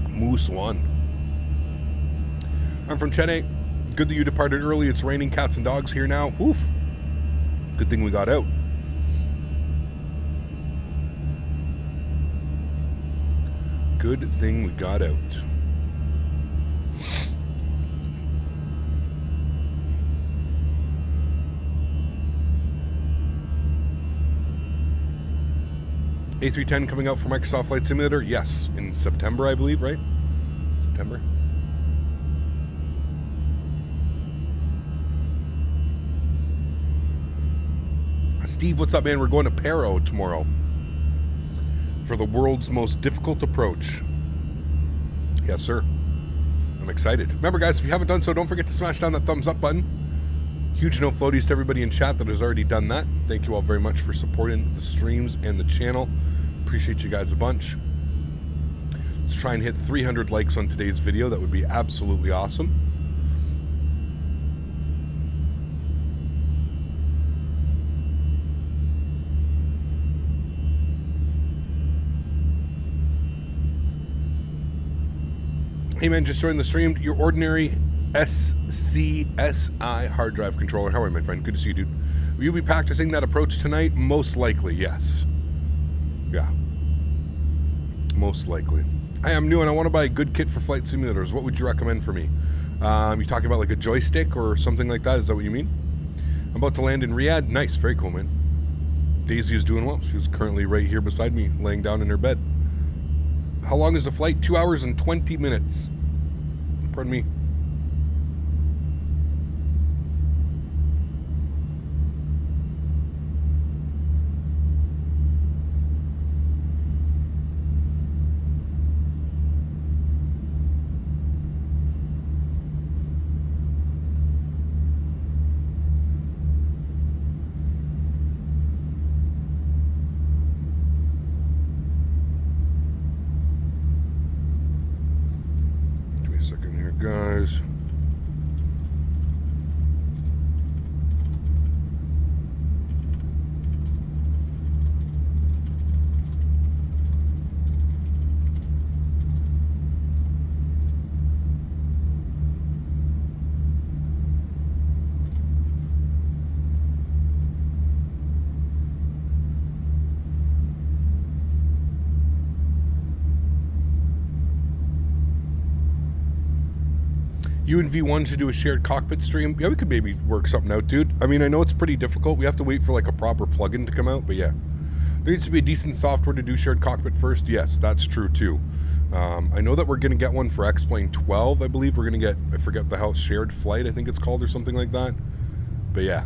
Moose 1. I'm from Chennai. Good that you departed early. It's raining cats and dogs here now. Woof. Good thing we got out. Good thing we got out. A310 coming out for Microsoft Flight Simulator? Yes, in September, I believe, right? September. Steve, what's up, man? We're going to Pero tomorrow for the world's most difficult approach. Yes, sir. I'm excited. Remember, guys, if you haven't done so, don't forget to smash down that thumbs up button. Huge no floaties to everybody in chat that has already done that. Thank you all very much for supporting the streams and the channel. Appreciate you guys a bunch. Let's try and hit 300 likes on today's video. That would be absolutely awesome. Hey man, just joined the stream. Your ordinary SCSI hard drive controller. How are you, my friend? Good to see you, dude. Will you be practicing that approach tonight? Most likely, yes. Yeah. Most likely. Hi, I'm new and I want to buy a good kit for flight simulators. What would you recommend for me? You talking about like a joystick or something like that? Is that what you mean? I'm about to land in Riyadh. Nice, very cool, man. Daisy is doing well. She's currently right here beside me, laying down in her bed. How long is the flight? 2 hours and 20 minutes. Pardon me. Guys. You and V1 should do a shared cockpit stream. Yeah, we could maybe work something out, dude. I mean, I know it's pretty difficult. We have to wait for like a proper plugin to come out, but yeah. There needs to be a decent software to do shared cockpit first. Yes, that's true too. I know that we're going to get one for X-Plane 12, I believe. We're going to get, I forget the hell, shared flight, I think it's called, or something like that. But yeah.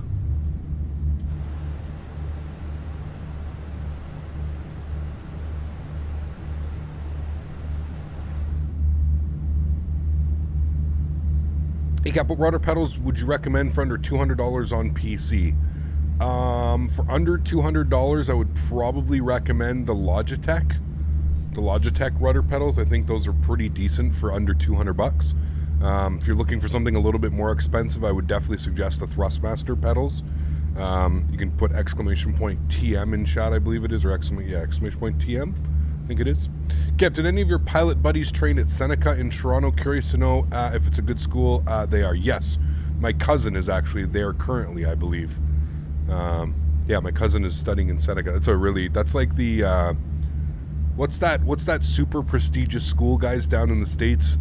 Hey, Cap, what rudder pedals would you recommend for under $200 on PC? For under $200, I would probably recommend the Logitech. The Logitech rudder pedals, I think those are pretty decent for under 200 bucks. If you're looking for something a little bit more expensive, I would definitely suggest the Thrustmaster pedals. You can put exclamation point TM in chat, I believe it is, or exclamation point TM, I think it is. Cap, did any of your pilot buddies train at Seneca in Toronto? Curious to know if it's a good school. They are, yes. My cousin is actually there currently, I believe. Yeah, my cousin is studying in Seneca. That's like the, what's that super prestigious school, guys, down in the States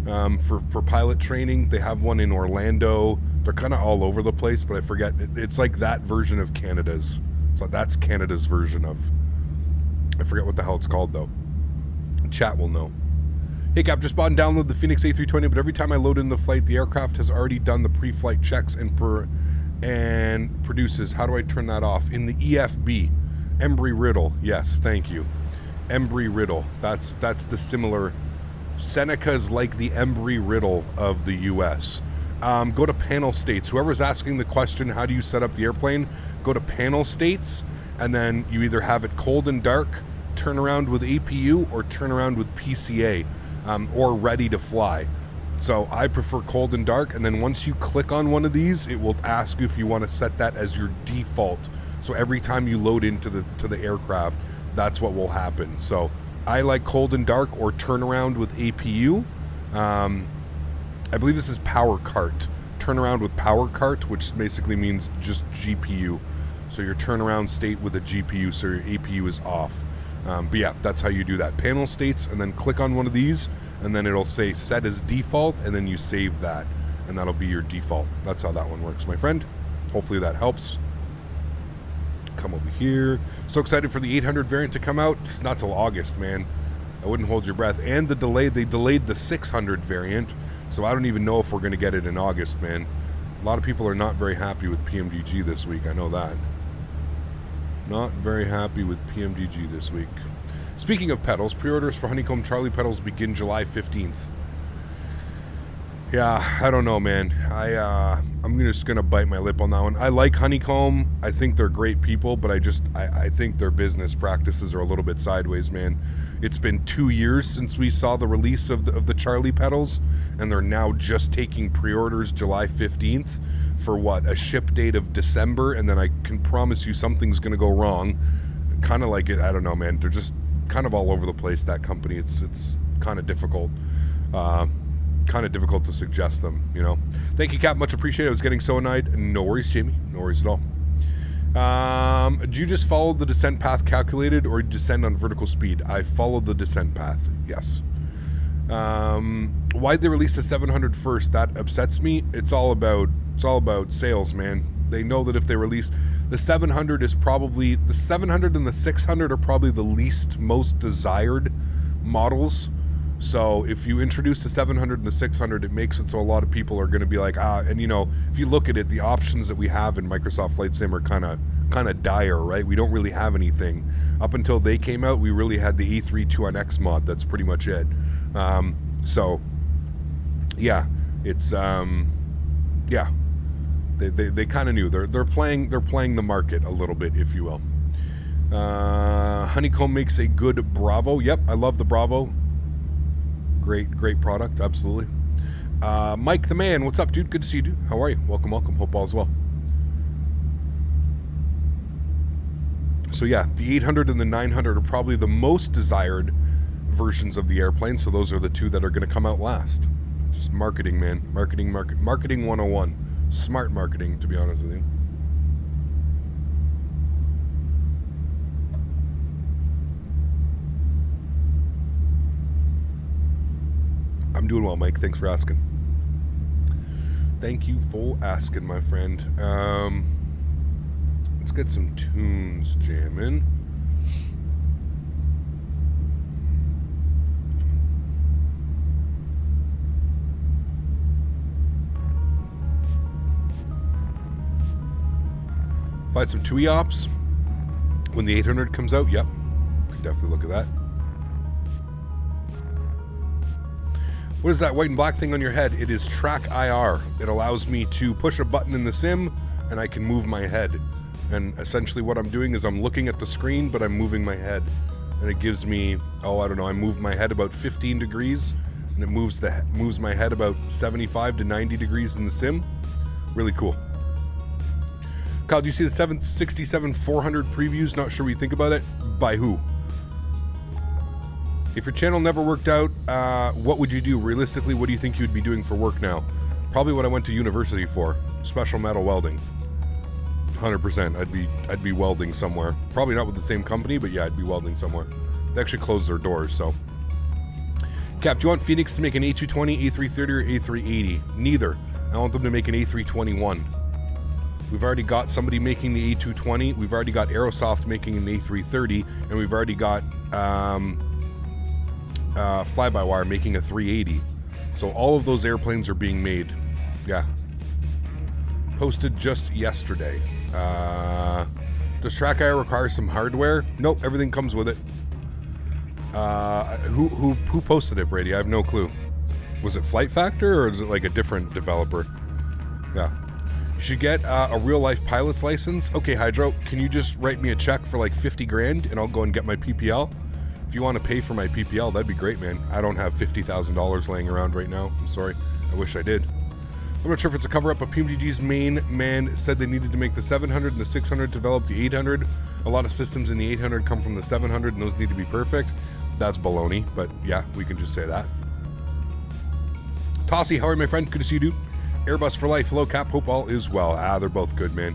for pilot training? They have one in Orlando. They're kind of all over the place, but I forget. It's like that version of Canada's. So that's Canada's version of, I forget what the hell it's called, though. Chat will know. Hey, Cap, just bought and downloaded the Phoenix A320, but every time I load in the flight, the aircraft has already done the pre-flight checks and produces. How do I turn that off? In the EFB. Embry-Riddle. Yes, thank you. Embry-Riddle. That's the similar. Seneca's like the Embry-Riddle of the U.S. Go to panel states. Whoever's asking the question, how do you set up the airplane? Go to panel states, and then you either have it cold and dark, turn around with APU, or turn around with PCA, or ready to fly. So I prefer cold and dark, and then once you click on one of these, it will ask you if you want to set that as your default. So every time you load into the aircraft, that's what will happen. So I like cold and dark or turn around with APU. I believe this is power cart. Turn around with power cart, which basically means just GPU. So your turnaround state with a GPU, so your APU is off. But yeah, that's how you do that. Panel states, and then click on one of these, and then it'll say set as default, and then you save that, and that'll be your default. That's how that one works, my friend. Hopefully that helps. Come over here. So excited for the 800 variant to come out. It's not till August, man. I wouldn't hold your breath. And the delay, they delayed the 600 variant, so I don't even know if we're going to get it in August, man. A lot of people are not very happy with PMDG this week. I know that. Not very happy with PMDG this week. Speaking of pedals, pre-orders for Honeycomb Charlie pedals begin July 15th. Yeah, I don't know, man. I'm just gonna bite my lip on that one. I like Honeycomb. I think they're great people, but I think their business practices are a little bit sideways, man. It's been 2 years since we saw the release of the Charlie pedals, and they're now just taking pre-orders July 15th for what, a ship date of December, and then I can promise you something's gonna go wrong. Kind of like it. I don't know, man. They're just kind of all over the place, that company. It's kind of difficult. Kind of difficult to suggest them, you know. Thank you, Cap. Much appreciated. I was getting so annoyed. No worries, Jamie. No worries at all. Did you just follow the descent path calculated, or descend on vertical speed? I followed the descent path, yes. Why'd they release the 700 first? That upsets me. It's all about sales, man. They know that if they release the 700 is probably, the 700 and the 600 are probably the least most desired models. So if you introduce the 700 and the 600, it makes it so a lot of people are going to be like, and you know, if you look at it, the options that we have in Microsoft Flight Sim are kind of dire, right? We don't really have anything. Up until they came out, we really had the A320X mod. That's pretty much it. So yeah, it's yeah. They kind of knew. They're playing the market a little bit, if you will. Honeycomb makes a good Bravo. Yep, I love the Bravo. Great product, absolutely. Mike the man, what's up, dude? Good to see you, dude. How are you? Welcome. Hope all's well. So yeah, the 800 and the 900 are probably the most desired versions of the airplane. So those are the two that are going to come out last. Just marketing, man. Marketing 101. Smart marketing, to be honest with you. I'm doing well, Mike. Thanks for asking. Thank you for asking, my friend. Let's get some tunes jamming. Fly some TUI ops when the 800 comes out. Yep, could definitely look at that. What is that white and black thing on your head? It is Track IR. It allows me to push a button in the sim and I can move my head. And essentially what I'm doing is I'm looking at the screen, but I'm moving my head. And it gives me, oh, I don't know, I move my head about 15 degrees and it moves my head about 75 to 90 degrees in the sim. Really cool. Kyle, do you see the 767-400 previews? Not sure what you think about it. By who? If your channel never worked out, what would you do? Realistically, what do you think you would be doing for work now? Probably what I went to university for. Special metal welding. 100%. I'd be welding somewhere. Probably not with the same company, but yeah, I'd be welding somewhere. They actually closed their doors, so. Cap, do you want Phoenix to make an A220, A330, or A380? Neither. I want them to make an A321. We've already got somebody making the A220. We've already got Aerosoft making an A330, and we've already got Fly-by-Wire making a 380. So all of those airplanes are being made. Yeah. Posted just yesterday. Does Track IR require some hardware? Nope, everything comes with it. Who posted it, Brady? I have no clue. Was it Flight Factor or is it like a different developer? Yeah. You should get a real-life pilot's license. Okay, Hydro, can you just write me a check for like 50 grand and I'll go and get my PPL? If you want to pay for my PPL, that'd be great, man. I don't have $50,000 laying around right now. I'm sorry. I wish I did. I'm not sure if it's a cover-up, but PMDG's main man said they needed to make the 700 and the 600 develop the 800. A lot of systems in the 800 come from the 700, and those need to be perfect. That's baloney, but yeah, we can just say that. Tossie, how are you, my friend? Good to see you, dude. Airbus for life. Hello, Cap. Hope all is well. They're both good, man.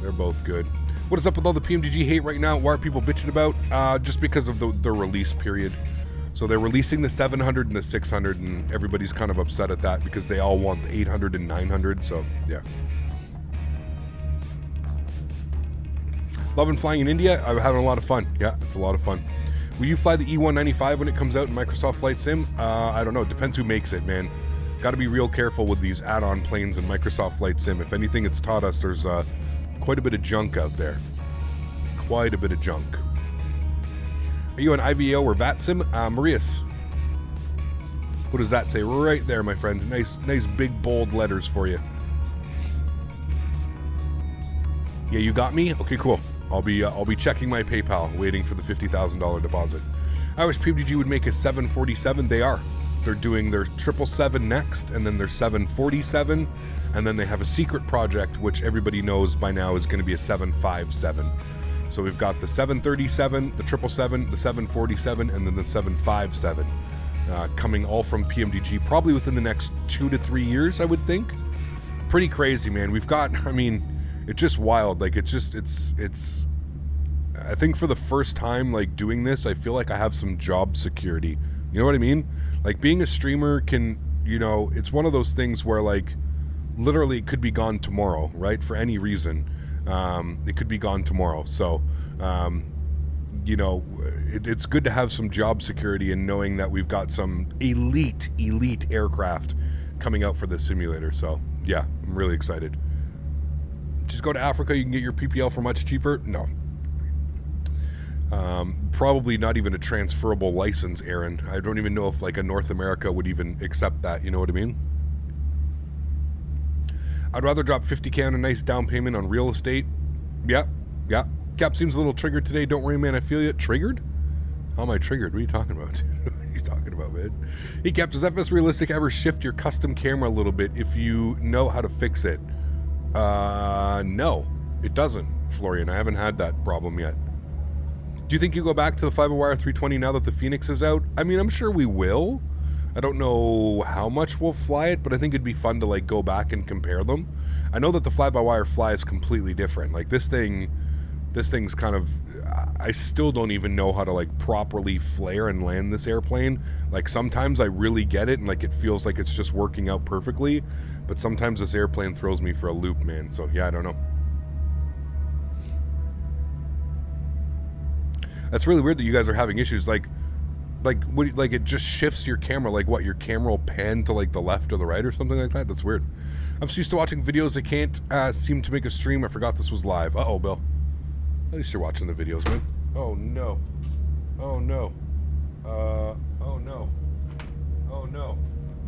They're both good. What is up with all the PMDG hate right now? Why are people bitching about? Just because of the release period. So they're releasing the 700 and the 600, and everybody's kind of upset at that because they all want the 800 and 900. So, yeah. Loving flying in India. I'm having a lot of fun. Yeah, it's a lot of fun. Will you fly the E195 when it comes out in Microsoft Flight Sim? I don't know. It depends who makes it, man. Got to be real careful with these add-on planes in Microsoft Flight Sim. If anything, it's taught us there's quite a bit of junk out there. Quite a bit of junk. Are you an IVO or VATSIM? Marius. What does that say? Right there, my friend. Nice big bold letters for you. Yeah, you got me? Okay, cool. I'll be checking my PayPal, waiting for the $50,000 deposit. I wish PMDG would make a 747. They are. They're doing their 777 next, and then their 747, and then they have a secret project, which everybody knows by now is going to be a 757. So we've got the 737, the 777, the 747, and then the 757 coming all from PMDG, probably within the next 2 to 3 years, I would think. Pretty crazy, man. We've got, I mean, it's just wild. Like, it's, I think for the first time, like, doing this, I feel like I have some job security. You know what I mean? Like, being a streamer can, you know, it's one of those things where, like, literally it could be gone tomorrow, right? For any reason. It could be gone tomorrow. So, you know, it's good to have some job security and knowing that we've got some elite aircraft coming out for this simulator. So, yeah, I'm really excited. Just go to Africa, you can get your PPL for much cheaper? No. Probably not even a transferable license, Erin. I don't even know if, like, a North America would even accept that, you know what I mean? I'd rather drop $50K on a nice down payment on real estate. Yeah. Cap seems a little triggered today. Don't worry, man. I feel you. Triggered? How am I triggered? What are you talking about? What are you talking about, man? Hey, Cap, does FS Realistic ever shift your custom camera a little bit if you know how to fix it? No, it doesn't, Florian. I haven't had that problem yet. Do you think you go back to the Fly-by-Wire 320 now that the Phoenix is out? I mean, I'm sure we will. I don't know how much we'll fly it, but I think it'd be fun to, like, go back and compare them. I know that the Fly-by-Wire fly is completely different. Like, this thing's kind of, I still don't even know how to, like, properly flare and land this airplane. Like, sometimes I really get it and, like, it feels like it's just working out perfectly, but sometimes this airplane throws me for a loop, man. So yeah, I don't know. That's really weird that you guys are having issues. Like it just shifts your camera. Like, what, your camera will pan to, like, the left or the right or something like that? That's weird. I'm so used to watching videos I can't seem to make a stream. I forgot this was live. Uh-oh, Bill. At least you're watching the videos, man. Oh, no. Oh, no. Oh, no. Oh, no.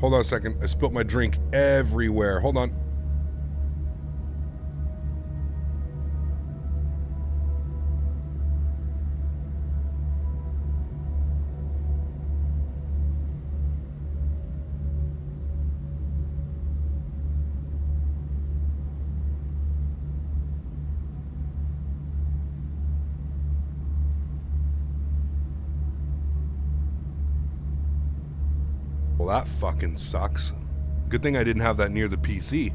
Hold on a second. I spilt my drink everywhere. Hold on. Well, that fucking sucks. Good thing I didn't have that near the PC.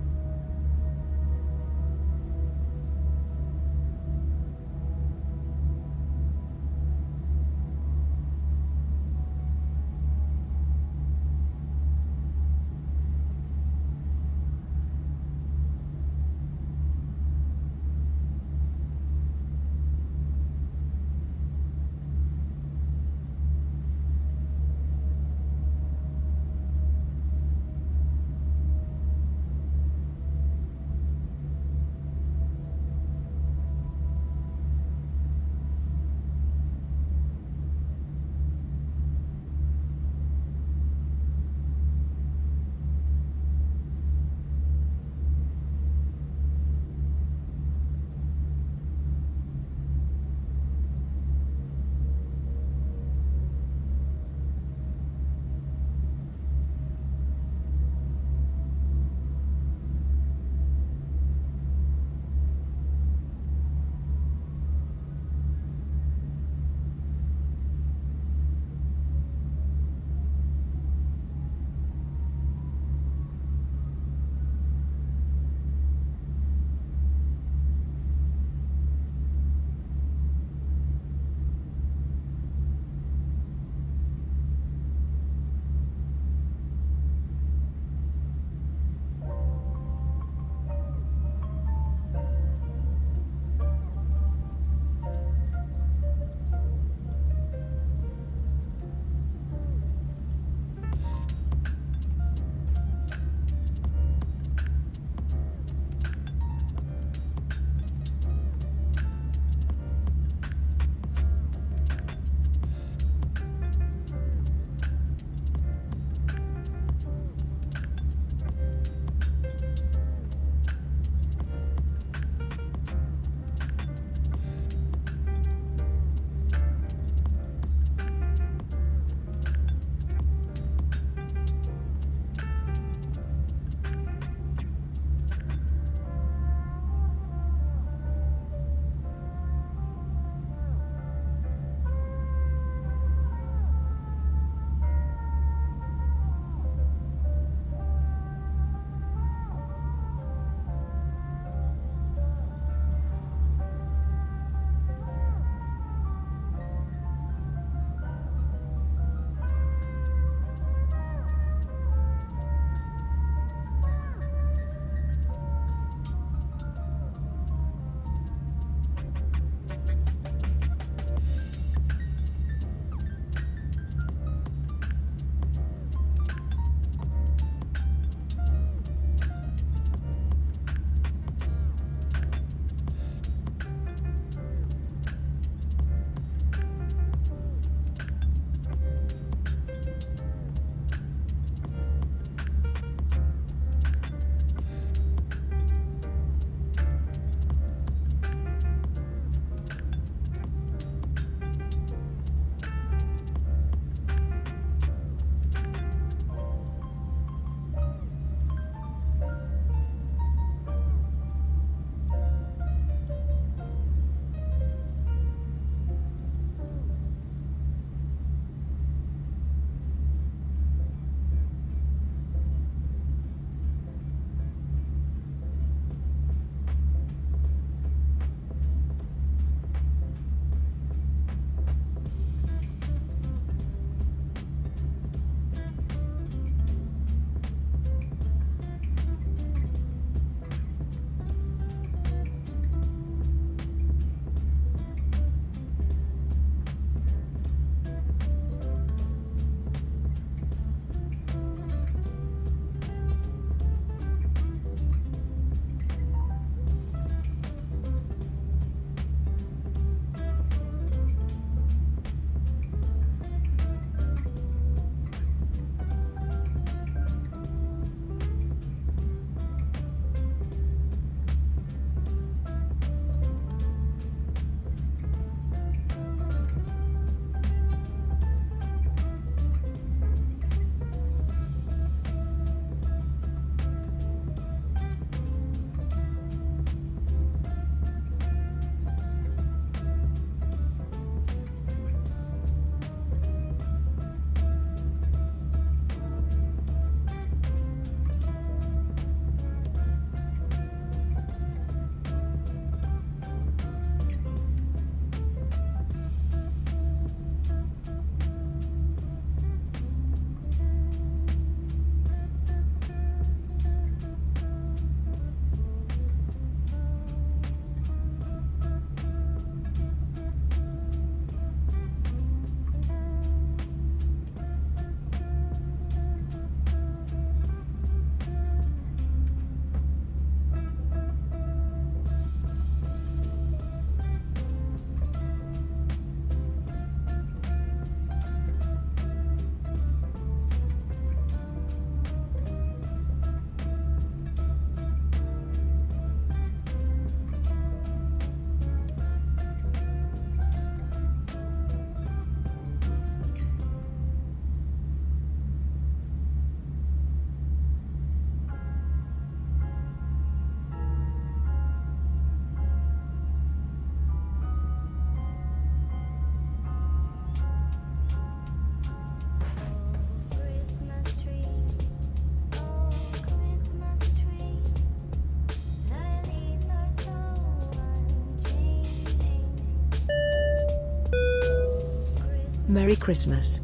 Merry Christmas.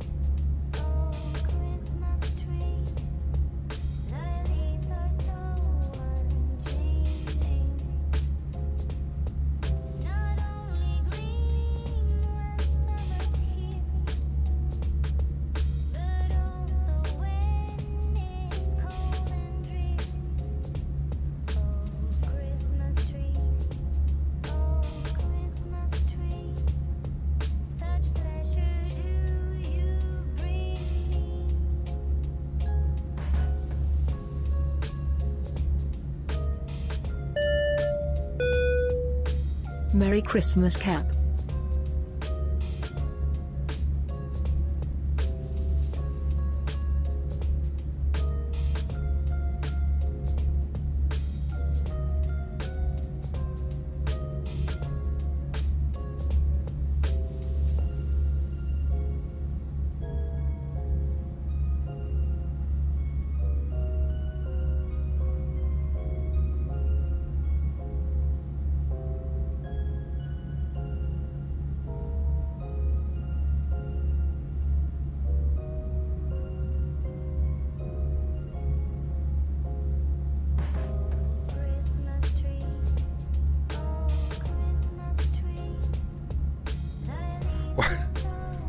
Merry Christmas, Cap.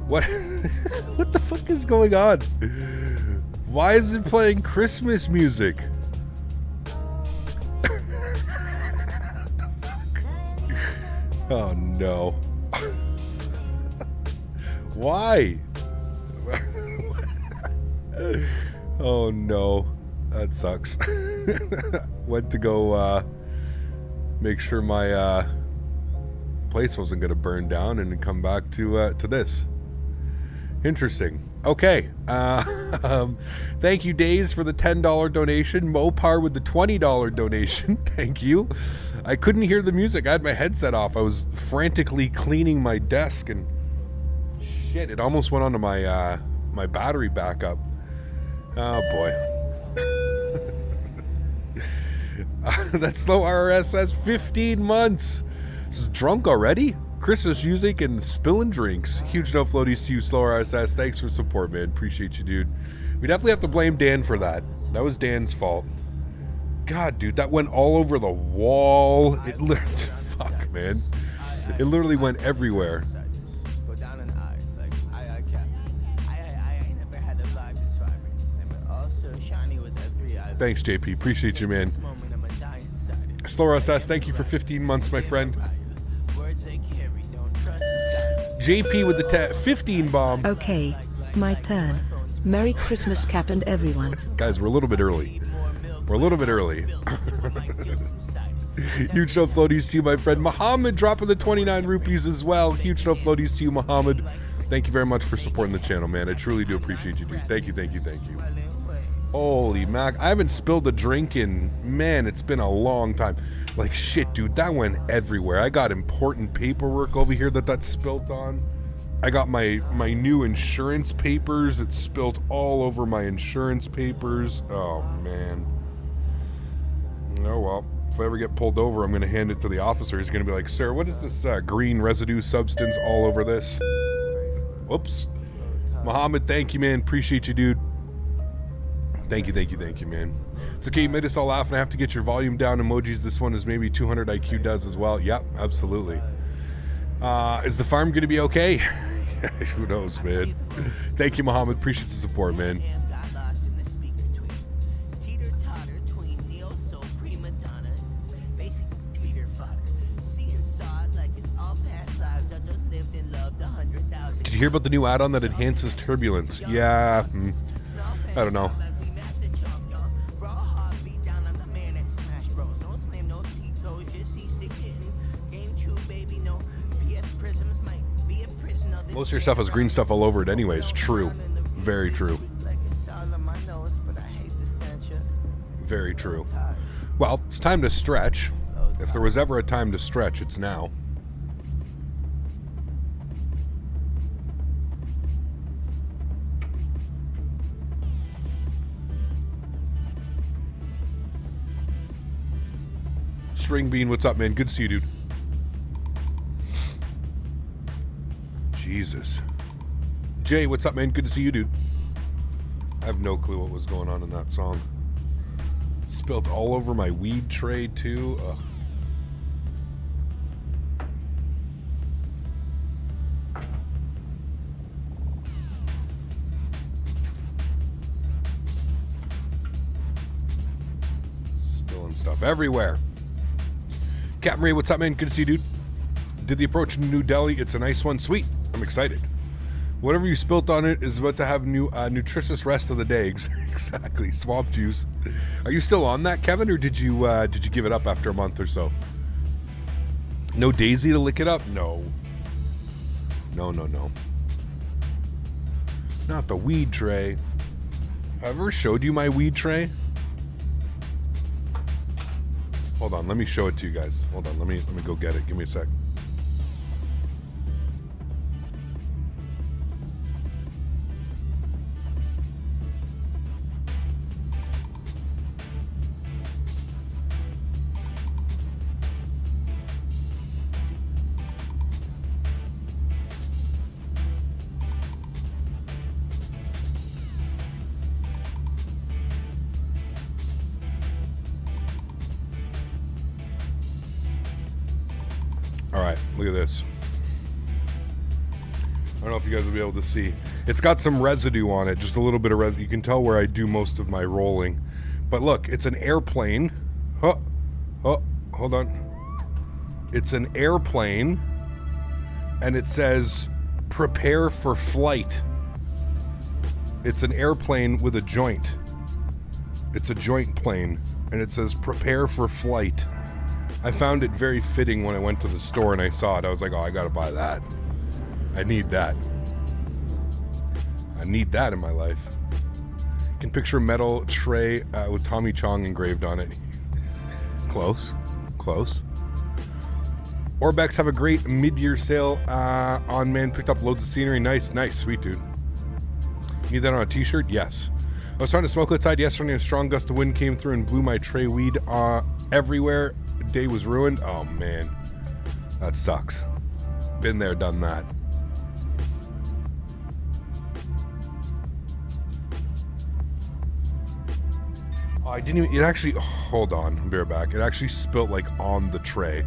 What? What the fuck is going on? Why is it playing Christmas music? What the fuck? Oh no. Why? Oh no. That sucks. Went to go make sure my place wasn't gonna burn down and come back to this. Interesting. Okay. Thank you, Days, for the $10 donation. Mopar with the $20 donation. Thank you. I couldn't hear the music. I had my headset off. I was frantically cleaning my desk and shit, it almost went onto my my battery backup. Oh boy. That slow RSS 15 months. This is drunk already? Christmas music and spilling drinks. Huge no floaties to you, Slow RSS. Thanks for support, man. Appreciate you, dude. We definitely have to blame Dan for that. That was Dan's fault. God, dude, that went all over the wall. It literally, fuck, man. It literally went everywhere. Thanks, JP. Appreciate you, man. Slow RSS, thank you for 15 months, my friend. JP with the 15 bomb. Okay, my turn. Merry Christmas, Cap, and everyone. Guys, we're a little bit early. We're a little bit early. Huge no floaties to you, my friend. Muhammad dropping the 29 rupees as well. Huge no floaties to you, Muhammad. Thank you very much for supporting the channel, man. I truly do appreciate you, dude. Thank you, thank you, thank you. Holy mac. I haven't spilled a drink in, man, it's been a long time. Like, shit, dude, that went everywhere. I got important paperwork over here that spilt on. I got my new insurance papers. It spilt all over my insurance papers. Oh, man. Oh, well. If I ever get pulled over, I'm going to hand it to the officer. He's going to be like, sir, what is this green residue substance all over this? Whoops. Muhammad, thank you, man. Appreciate you, dude. Thank you, thank you, thank you, man. It's okay, you made us all laugh, and I have to get your volume down emojis. This one is maybe 200 IQ does as well. Yep, absolutely. Is the farm going to be okay? Who knows, man. Thank you, Muhammad. Appreciate the support, man. Did you hear about the new add-on that enhances turbulence? Yeah, I don't know. Most of your stuff has green stuff all over it anyways. True. Very true. Very true. Well, it's time to stretch. If there was ever a time to stretch, it's now. String Bean, what's up, man? Good to see you, dude. Jesus. Jay, what's up, man? Good to see you, dude. I have no clue what was going on in that song. Spilt all over my weed tray, too. Ugh. Spilling stuff everywhere. Captain Ray, what's up, man? Good to see you, dude. Did the approach in New Delhi? It's a nice one. Sweet. I'm excited. Whatever you spilt on it is about to have nutritious rest of the day. Exactly. Swamp juice. Are you still on that, Kevin, or did you give it up after a month or so? No Daisy to lick it up? No. No. Not the weed tray. Have I ever showed you my weed tray? Hold on, let me show it to you guys. Hold on, let me go get it. Give me a sec. All right, look at this. I don't know if you guys will be able to see. It's got some residue on it, just a little bit of residue. You can tell where I do most of my rolling. But look, it's an airplane. Oh, hold on. It's an airplane, and it says, prepare for flight. It's an airplane with a joint. It's a joint plane, and it says, prepare for flight. I found it very fitting when I went to the store and I saw it. I was like, oh, I gotta buy that. I need that. I need that in my life. You can picture a metal tray with Tommy Chong engraved on it. Close. Orbex have a great mid-year sale on, man. Picked up loads of scenery. Nice, sweet dude. Need that on a t-shirt? Yes. I was trying to smoke outside yesterday. A strong gust of wind came through and blew my tray weed everywhere. Day was ruined. Oh man, that sucks. Been there, done that. Oh, I didn't even. It actually. Hold on, I'll be right back. It actually spilt like on the tray.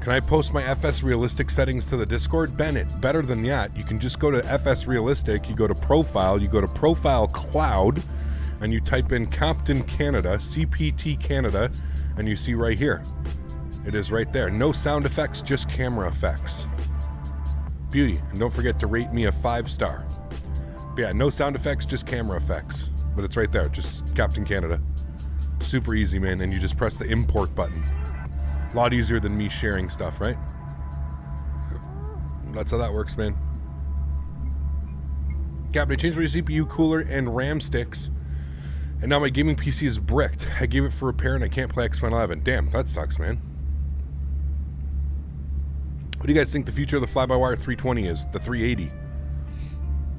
Can I post my FS Realistic settings to the Discord? Bennett, better than that. You can just go to FS Realistic, you go to Profile, you go to Profile Cloud, and you type in Captain Canada, CPT Canada, and you see right here. It is right there. No sound effects, just camera effects. Beauty. And don't forget to rate me a 5-star. But yeah, no sound effects, just camera effects. But it's right there, just Captain Canada. Super easy, man, and you just press the import button. A lot easier than me sharing stuff, right? That's how that works, man. Captain, I changed my CPU cooler and RAM sticks, and now my gaming PC is bricked. I gave it for repair and I can't play X-Men 11. Damn, that sucks, man. What do you guys think the future of the fly-by-wire 320 is? The 380.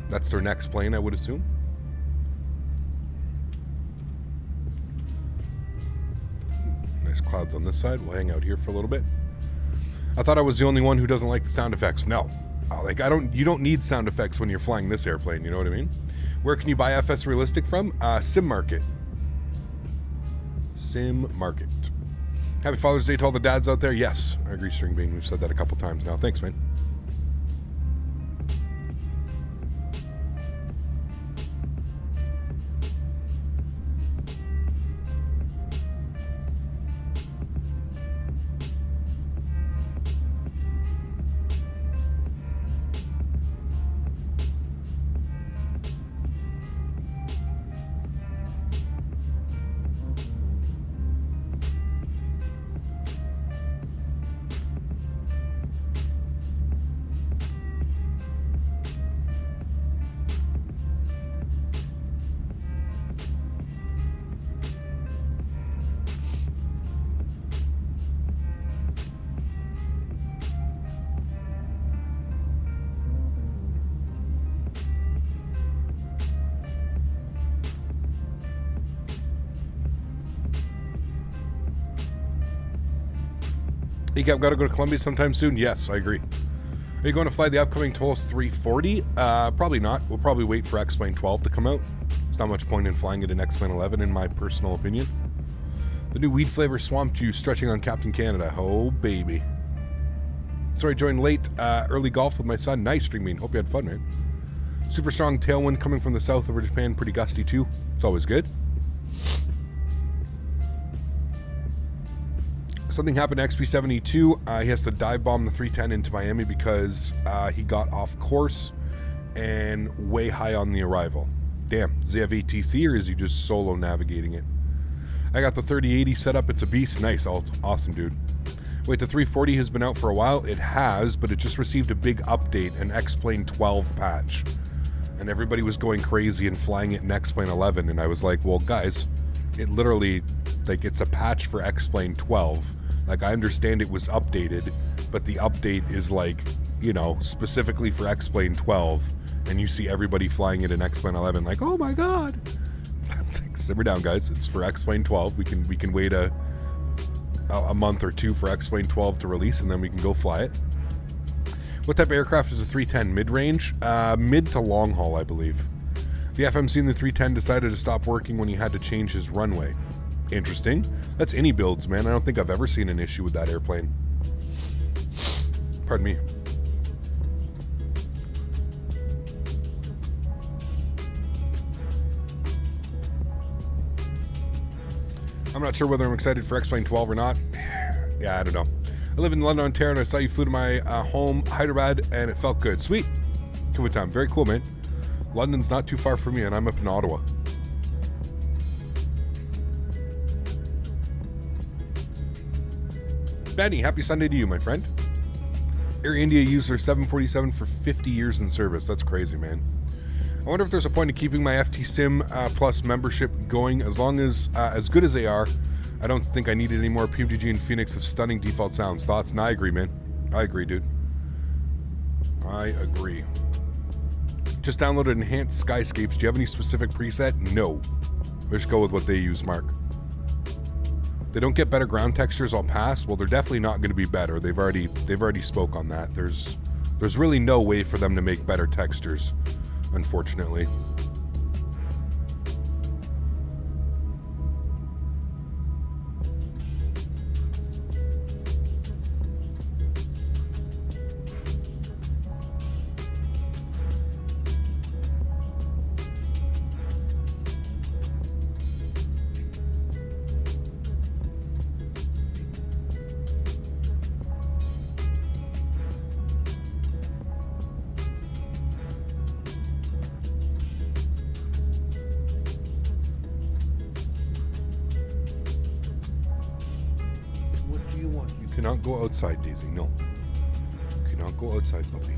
That's their next plane, I would assume. Nice clouds on this side. We'll hang out here for a little bit. I thought I was the only one who doesn't like the sound effects. No. You don't need sound effects when you're flying this airplane, you know what I mean? Where can you buy FS Realistic from? Sim Market. Sim Market. Happy Father's Day to all the dads out there. Yes, I agree, String Bean. We've said that a couple times now. Thanks, man. You got to go to Colombia sometime soon? Yes, I agree. Are you going to fly the upcoming TOLS 340? Probably not. We'll probably wait for X-Plane 12 to come out. There's not much point in flying it in X-Plane 11, in my personal opinion. The new weed flavor swamp juice stretching on Captain Canada. Oh, baby. Sorry, joined late. Early golf with my son. Nice streaming. Hope you had fun, man. Super strong tailwind coming from the south over Japan. Pretty gusty, too. It's always good. Something happened to XP72. He has to dive bomb the 310 into Miami because he got off course and way high on the arrival. Damn, does he have ATC or is he just solo navigating it? I got the 3080 set up. It's a beast. Nice. Awesome, dude. Wait, the 340 has been out for a while? It has, but it just received a big update, an X-Plane 12 patch. And everybody was going crazy and flying it in X-Plane 11. And I was like, well, guys, it literally, like, it's a patch for X-Plane 12. Like, I understand it was updated, but the update is like, you know, specifically for X-Plane 12. And you see everybody flying it in X-Plane 11 like, oh my god. Simmer down, guys. It's for X-Plane 12. We can wait a month or two for X-Plane 12 to release, and then we can go fly it. What type of aircraft is a 310? Mid-range? Mid to long haul, I believe. The FMC in the 310 decided to stop working when he had to change his runway. Interesting. That's any builds, man. I don't think I've ever seen an issue with that airplane. Pardon me. I'm not sure whether I'm excited for X-Plane 12 or not. Yeah, I don't know. I live in London, Ontario, and I saw you flew to my home, Hyderabad, and it felt good. Sweet. Good time. Very cool, man. London's not too far from me, and I'm up in Ottawa. Benny, happy Sunday to you, my friend. Air India used their 747 for 50 years in service. That's crazy, man. I wonder if there's a point of keeping my FT Sim Plus membership going as long as good as they are. I don't think I need any more. PMDG and Phoenix have stunning default sounds. Thoughts? And I agree, man. I agree, dude. I agree. Just downloaded Enhanced Skyscapes. Do you have any specific preset? No. Let's go with what they use, Mark. They don't get better ground textures, I'll pass. Well, they're definitely not going to be better. They've already spoke on that. There's really no way for them to make better textures, unfortunately. Cannot go outside, Daisy. No. Cannot go outside, puppy.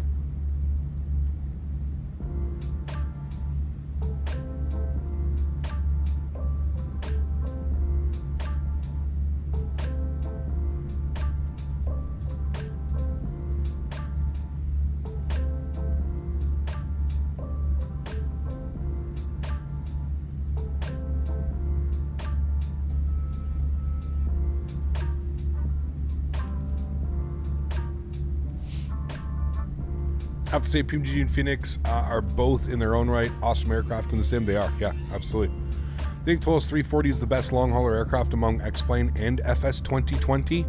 I have to say, PMG and Phoenix are both in their own right awesome aircraft in the sim. They are, yeah, absolutely. I think TOLS 340 is the best long hauler aircraft among X-Plane and FS 2020.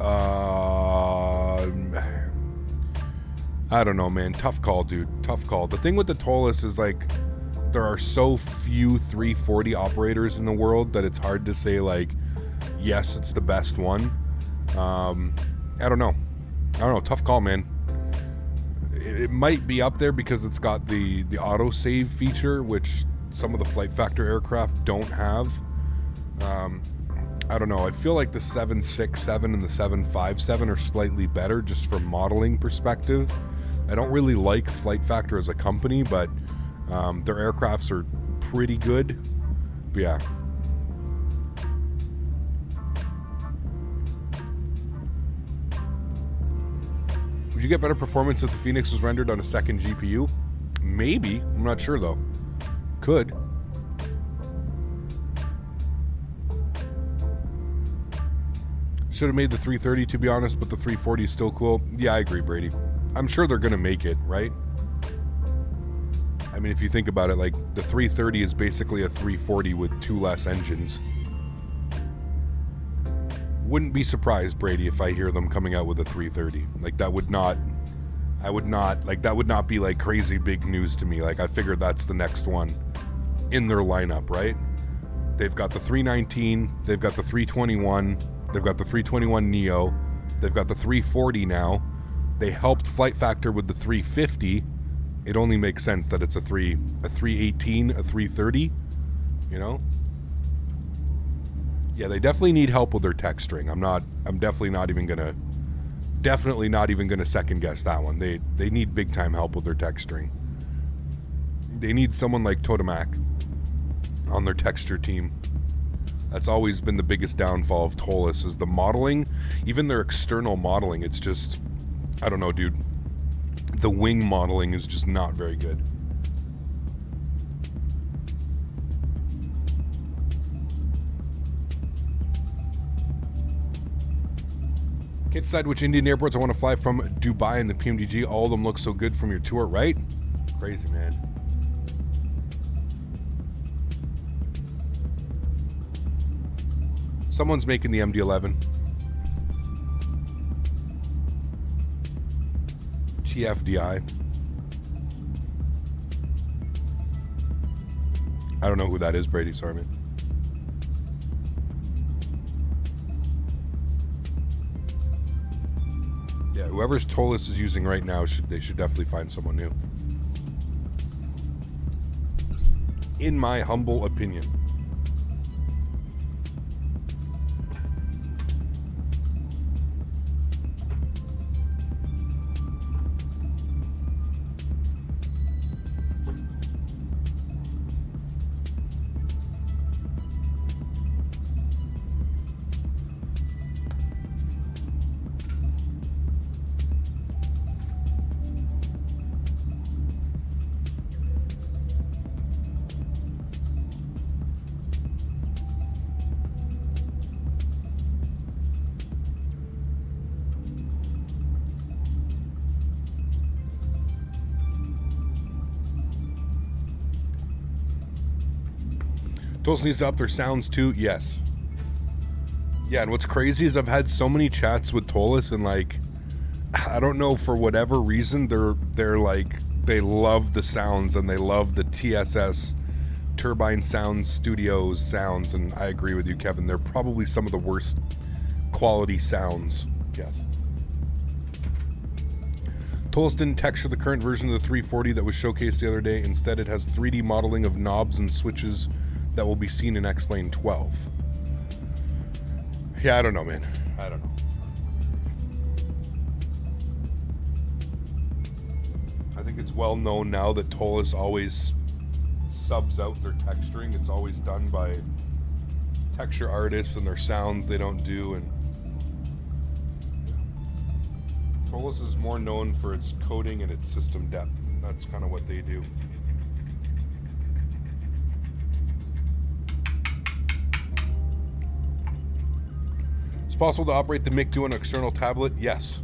I don't know, man. Tough call, dude. Tough call. The thing with the TOLS is, like, there are so few 340 operators in the world that it's hard to say, like, yes, it's the best one. I don't know. Tough call, man. It might be up there because it's got the auto save feature, which some of the Flight Factor aircraft don't have. I don't know. I feel like the 767 and the 757 are slightly better just from modeling perspective. I don't really like Flight Factor as a company, but their aircrafts are pretty good. But yeah. Would you get better performance if the Phoenix was rendered on a second GPU? Maybe. I'm not sure, though. Could. Should have made the 330 to be honest, but the 340 is still cool. Yeah, I agree, Brady. I'm sure they're going to make it, right? I mean, if you think about it, like the 330 is basically a 340 with 2 less engines. Wouldn't be surprised, Brady, if I hear them coming out with a 330. Like that would not be like crazy big news to me. Like I figured that's the next one in their lineup, right? They've got the 319, they've got the 321, they've got the 321 Neo, they've got the 340 now. They helped Flight Factor with the 350. It only makes sense that it's a 318, a 330, you know? Yeah, they definitely need help with their tech string. I'm definitely not even gonna second guess that one. They need big time help with their tech string. They need someone like Totomac on their texture team. That's always been the biggest downfall of Tolis is the modeling, even their external modeling. It's just, I don't know, dude. The wing modeling is just not very good. Can't decide which Indian airports I want to fly from. Dubai and the PMDG. All of them look so good from your tour, right? Crazy, man. Someone's making the MD-11. TFDI. I don't know who that is, Brady. Sorry, man. Yeah, whoever's Tolis is using right now, they should definitely find someone new. In my humble opinion. Tolis needs to up their sounds too. Yes. Yeah, and what's crazy is I've had so many chats with Tolis, and like, I don't know, for whatever reason, they're like, they love the sounds and they love the TSS Turbine Sounds Studios sounds, and I agree with you, Kevin. They're probably some of the worst quality sounds. Yes. Tolis didn't texture the current version of the 340 that was showcased the other day. Instead, it has 3D modeling of knobs and switches that will be seen in X-Plane 12. Yeah, I don't know, man. I don't know. I think it's well known now that Tolis always subs out their texturing. It's always done by texture artists and their sounds they don't do. And Tolis is more known for its coding and its system depth. That's kind of what they do. It's possible to operate the MiG-2 on an external tablet? Yes.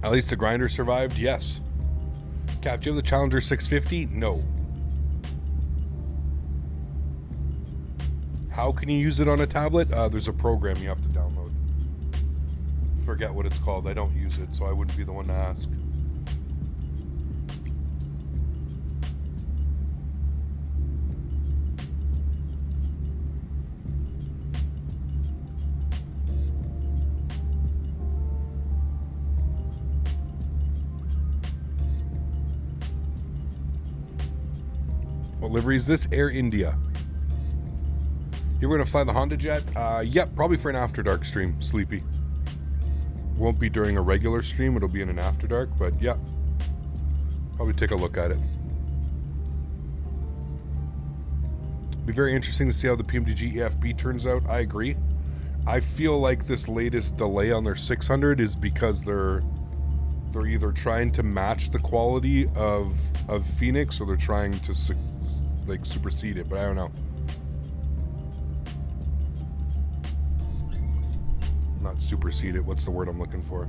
At least the grinder survived? Yes. Cap, do you have the Challenger 650? No. How can you use it on a tablet? There's a program you have to download. Forget what it's called. I don't use it, so I wouldn't be the one to ask. What livery is this? Air India. You're going to fly the Honda Jet? Yep, probably for an After Dark stream, Sleepy. Won't be during a regular stream, it'll be in an After Dark, but yeah. Probably take a look at it. Be very interesting to see how the PMDG EFB turns out. I agree. I feel like this latest delay on their 600 is because they're either trying to match the quality of Phoenix or they're trying to like supersede it, but I don't know. Not supersede it. What's the word I'm looking for?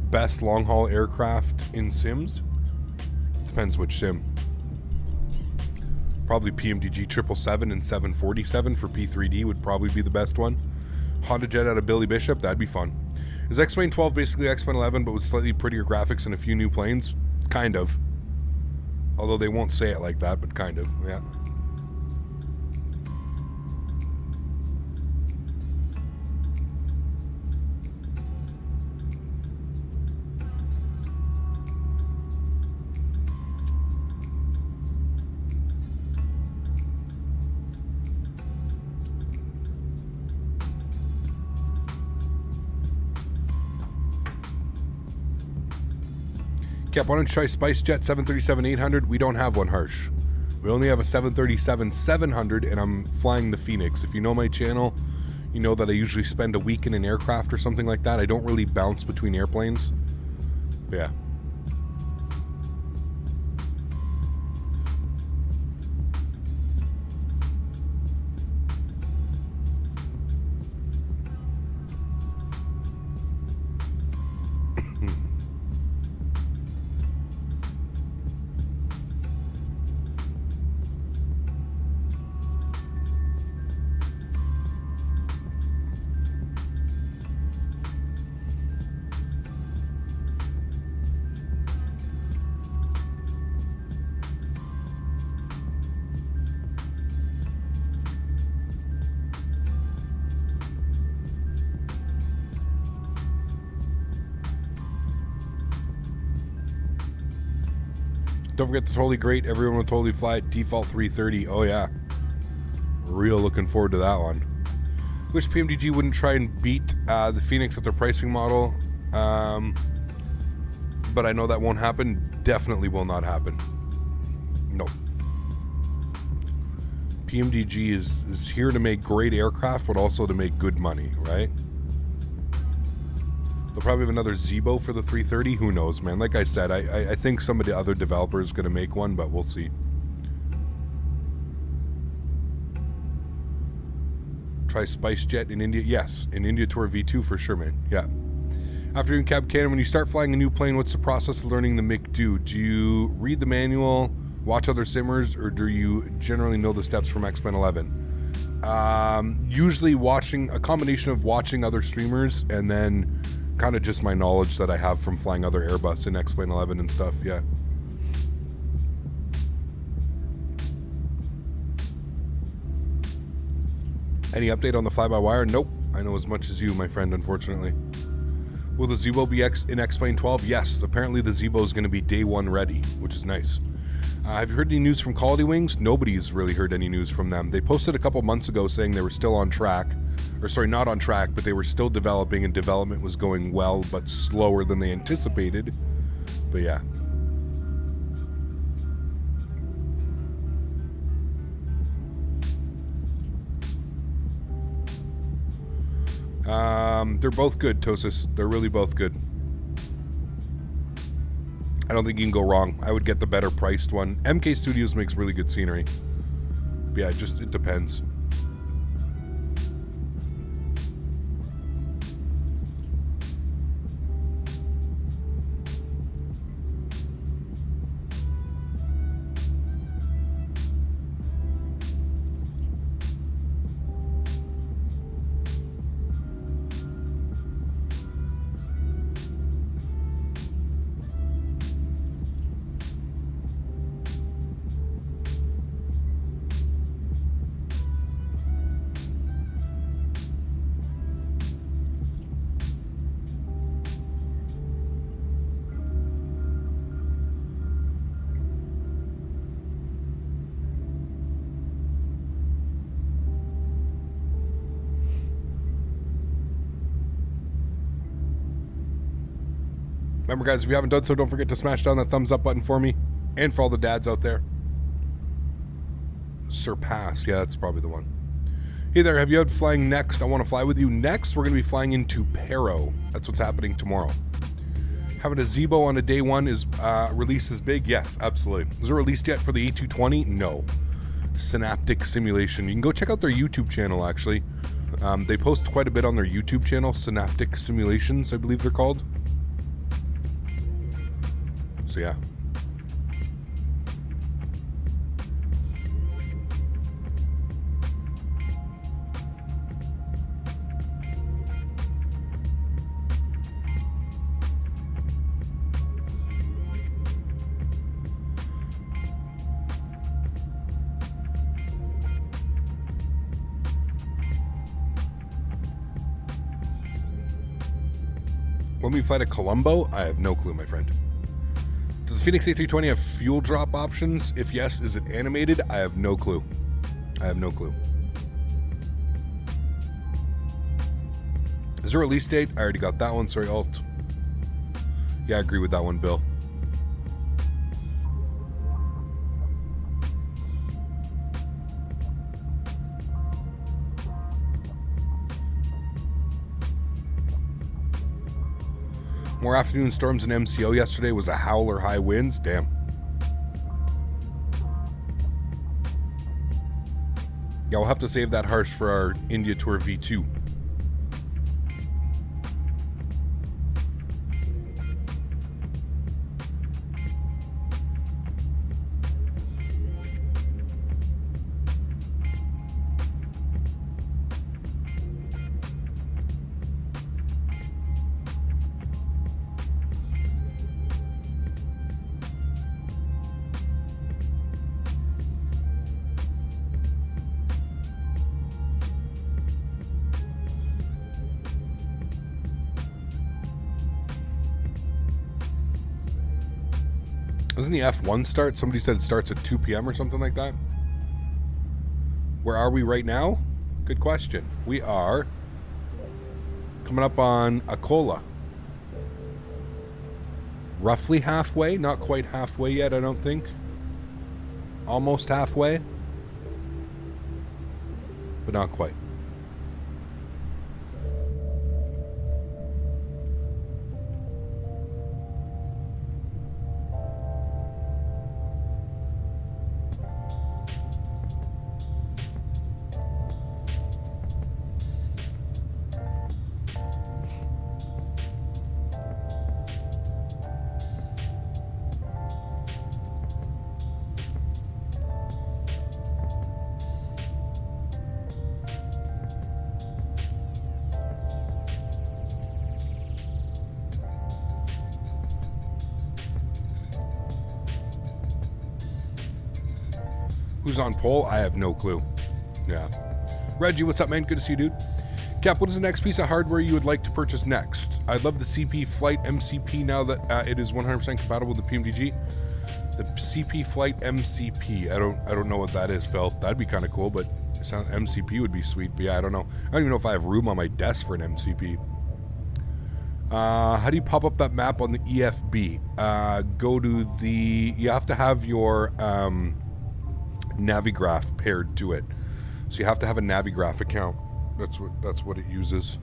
Best long haul aircraft in sims? Depends which sim. Probably PMDG 777 and 747 for P3D would probably be the best one. Honda Jet out of Billy Bishop, that'd be fun. Is X-Plane 12 basically X-Plane 11 but with slightly prettier graphics and a few new planes? Kind of. Although they won't say it like that, but kind of, yeah. Cap, why don't you try SpiceJet 737-800? We don't have one, Harsh. We only have a 737-700, and I'm flying the Phoenix. If you know my channel, you know that I usually spend a week in an aircraft or something like that. I don't really bounce between airplanes. But yeah. Don't forget the Totally Great. Everyone will totally fly it. Default 330. Oh, yeah. Real looking forward to that one. Wish PMDG wouldn't try and beat the Phoenix at their pricing model. But I know that won't happen. Definitely will not happen. No. PMDG is here to make great aircraft, but also to make good money, right? They'll probably have another Zebo for the 330. Who knows, man? Like I said, I think some of the other developers are going to make one, but we'll see. Try SpiceJet in India. Yes, in India Tour V2 for sure, man. Yeah. After doing Cab Canada, when you start flying a new plane, what's the process of learning the MIG do? Do you read the manual, watch other simmers, or do you generally know the steps from X-Men 11? Usually watching, a combination of watching other streamers and then kind of just my knowledge that I have from flying other Airbus in X-Plane 11 and stuff, yeah. Any update on the fly-by-wire? Nope. I know as much as you, my friend, unfortunately. Will the Zebo be in X-Plane 12? Yes. Apparently the Zebo is going to be day one ready, which is nice. Have you heard any news from Quality Wings? Nobody's really heard any news from them. They posted a couple months ago saying they were still on track. Or sorry, not on track, but they were still developing and development was going well, but slower than they anticipated. But yeah. They're both good, Tosis. They're really both good. I don't think you can go wrong. I would get the better priced one. MK Studios makes really good scenery. But yeah, it depends. Remember, guys, if you haven't done so, don't forget to smash down that thumbs up button for me and for all the dads out there. Surpass. Yeah, that's probably the one. Hey there, have you had flying next? I want to fly with you. Next, we're going to be flying into Pero. That's what's happening tomorrow. Having a Zebo on a day one is release is big? Yes, absolutely. Is it released yet for the A320? No. Synaptic Simulation. You can go check out their YouTube channel, actually. They post quite a bit on their YouTube channel. Synaptic Simulations, I believe they're called. So, yeah. When we fly to Colombo, I have no clue, my friend. Does the Phoenix A320 have fuel drop options? If yes, is it animated? I have no clue. I have no clue. Is there a release date? I already got that one. Sorry, Alt. Yeah, I agree with that one, Bill. More afternoon storms in MCO yesterday. Was a howler high winds. Damn. Yeah, we'll have to save that harsh for our India Tour V2. Doesn't the F1 start? Somebody said it starts at 2 p.m. or something like that. Where are we right now? Good question. We are coming up on Akola. Roughly halfway. Not quite halfway yet, I don't think. Almost halfway. But not quite. Who's on pole? I have no clue. Yeah. Reggie, what's up, man? Good to see you, dude. Cap, what is the next piece of hardware you would like to purchase next? I'd love the CP Flite MCP now that it is 100% compatible with the PMDG. The CP Flite MCP. I don't know what that is, Phil. That'd be kind of cool, but it sounds MCP would be sweet. But yeah, I don't know. I don't even know if I have room on my desk for an MCP. How do you pop up that map on the EFB? Go to the... You have to have your... Navigraph paired to it, so you have to have a Navigraph account. That's what it uses.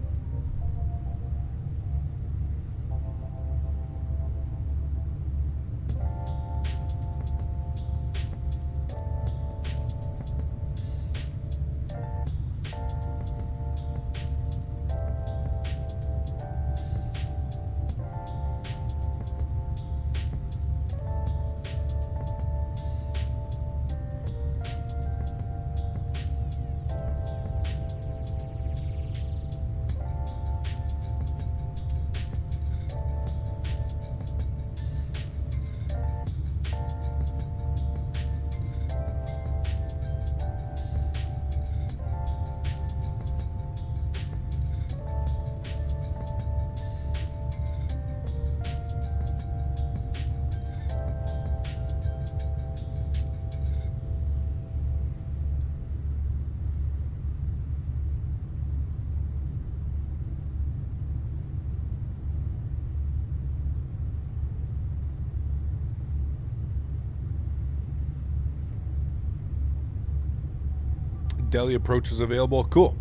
Delhi approach is available. Cool.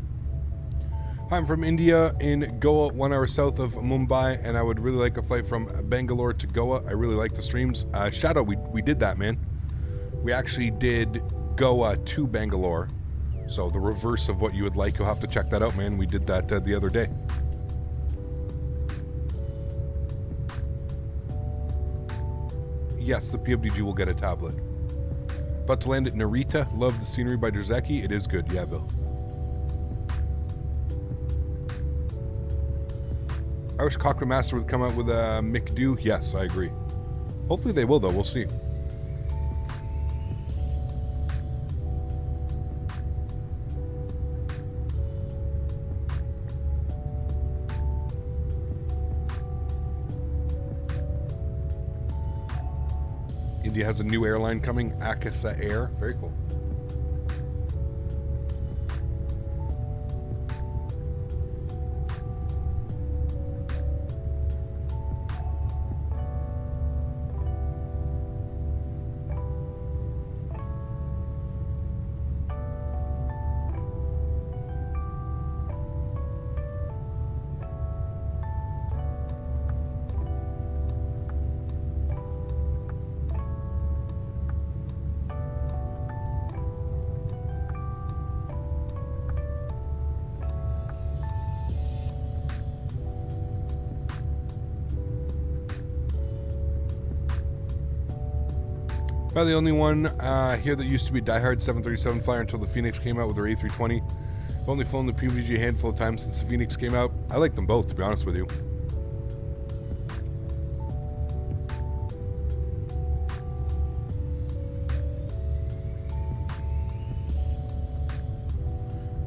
I'm from India in Goa, 1 hour south of Mumbai, and I would really like a flight from Bangalore to Goa. I really like the streams. Shadow, we did that, man. We actually did Goa to Bangalore. So the reverse of what you would like. You'll have to check that out, man. We did that the other day. Yes, the PWG will get a tablet. About to land at Narita. Love the scenery by Drzecki. It is good. Yeah, Bill. I wish Cochramaster would come out with a McDo. Yes, I agree. Hopefully they will, though. We'll see. India has a new airline coming, Akasa Air. Very cool. Am I the only one here that used to be a diehard 737 flyer until the Phoenix came out with their A320? I've only flown the PWG a handful of times since the Phoenix came out. I like them both, to be honest with you.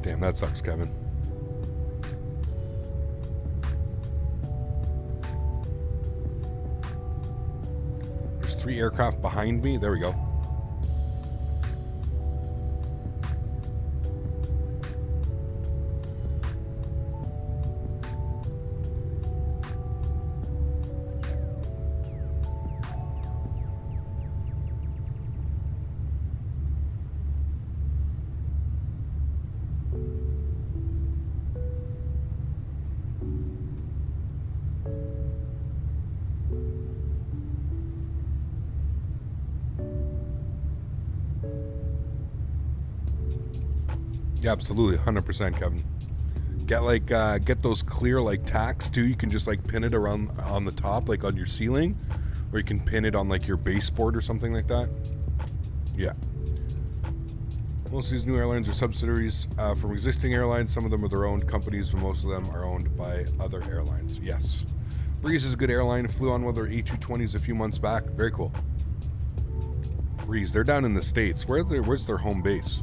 Damn, that sucks, Kevin. There's 3 aircraft behind me. There we go. Yeah, absolutely, 100%, Kevin. Get those clear like tacks too. You can just like pin it around on the top, like on your ceiling, or you can pin it on like your baseboard or something like that. Yeah. Most of these new airlines are subsidiaries from existing airlines. Some of them are their own companies, but most of them are owned by other airlines. Yes. Breeze is a good airline. Flew on one of their A220s a few months back. Very cool. Breeze, they're down in the States. Where's their home base?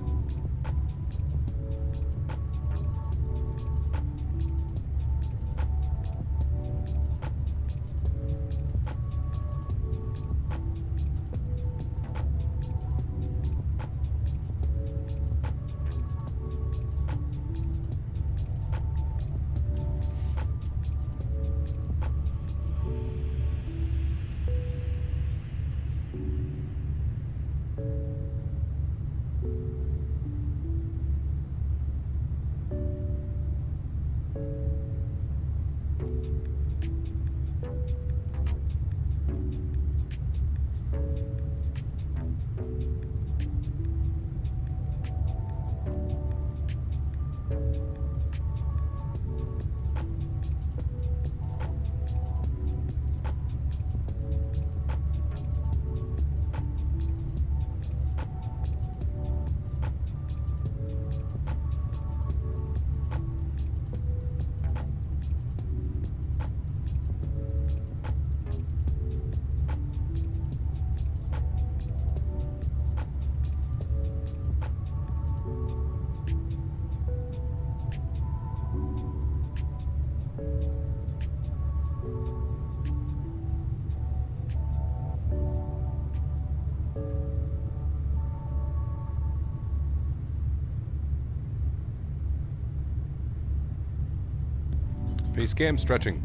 Base cam stretching.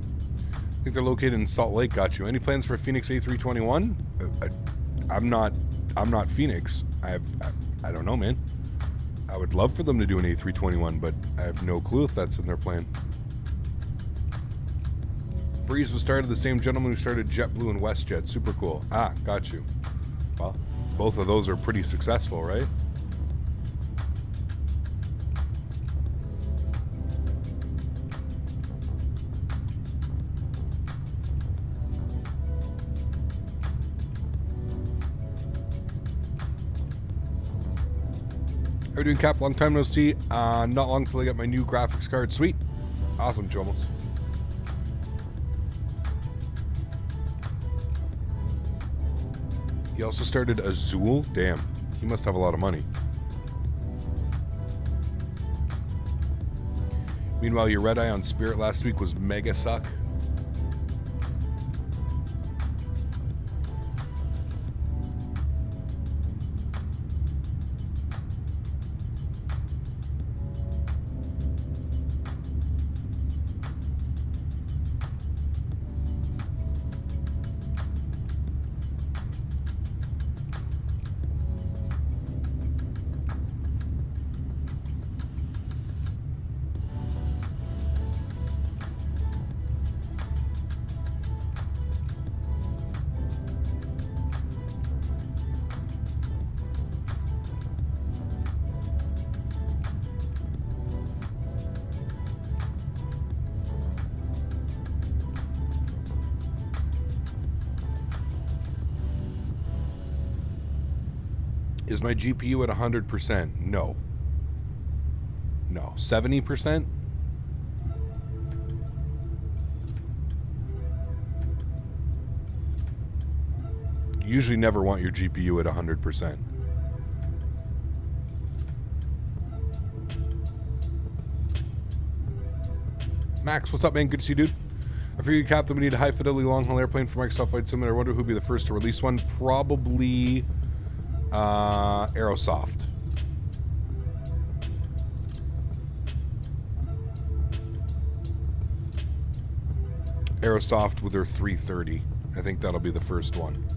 I think they're located in Salt Lake. Got you. Any plans for Phoenix A321? I'm not Phoenix. I don't know, man. I would love for them to do an A321, but I have no clue if that's in their plan. Breeze was started the same gentleman who started JetBlue and WestJet. Super cool. Ah, got you. Well, both of those are pretty successful, right? How are you doing, Cap? Long time no see. Not long till I get my new graphics card. Sweet. Awesome, Chomos. He also started Azul. Damn. He must have a lot of money. Meanwhile, your red eye on Spirit last week was mega suck. Is my GPU at 100%? No. No. 70%? You usually never want your GPU at 100%. Max, what's up, man? Good to see you, dude. I figured, Captain, we need a high-fidelity long-haul airplane for Microsoft Flight Simulator. I wonder who'd be the first to release one. Probably Aerosoft. Aerosoft with their 330. I think that'll be the first one.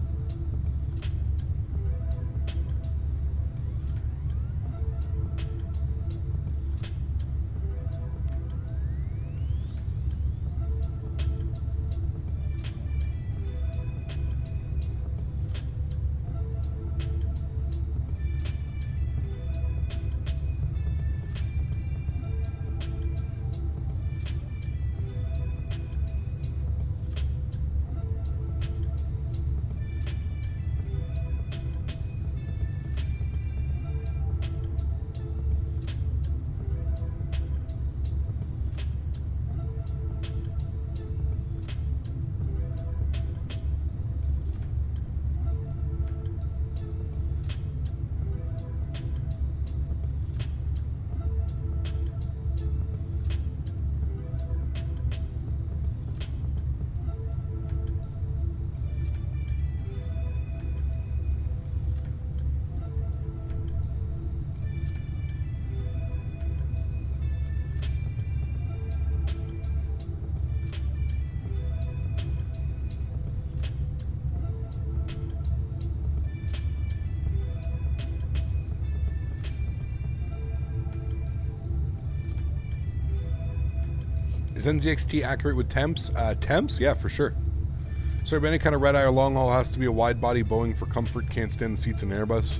Is NZXT accurate with temps? Temps? Yeah, for sure. Sorry, but any kind of red eye or long haul has to be a wide body Boeing for comfort. Can't stand the seats in Airbus.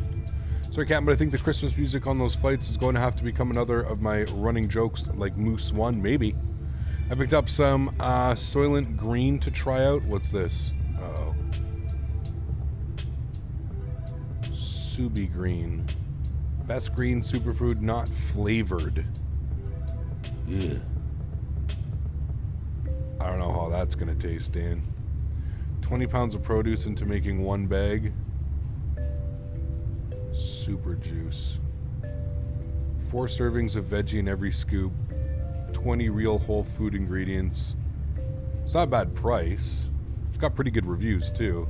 Sorry, Captain, but I think the Christmas music on those flights is going to have to become another of my running jokes like Moose 1. Maybe. I picked up some Soylent Green to try out. What's this? Uh-oh. Subi Green. Best green superfood not flavored. Yeah. I don't know how that's going to taste, Dan. 20 pounds of produce into making one bag. Super juice. 4 servings of veggie in every scoop. 20 real whole food ingredients. It's not a bad price. It's got pretty good reviews, too.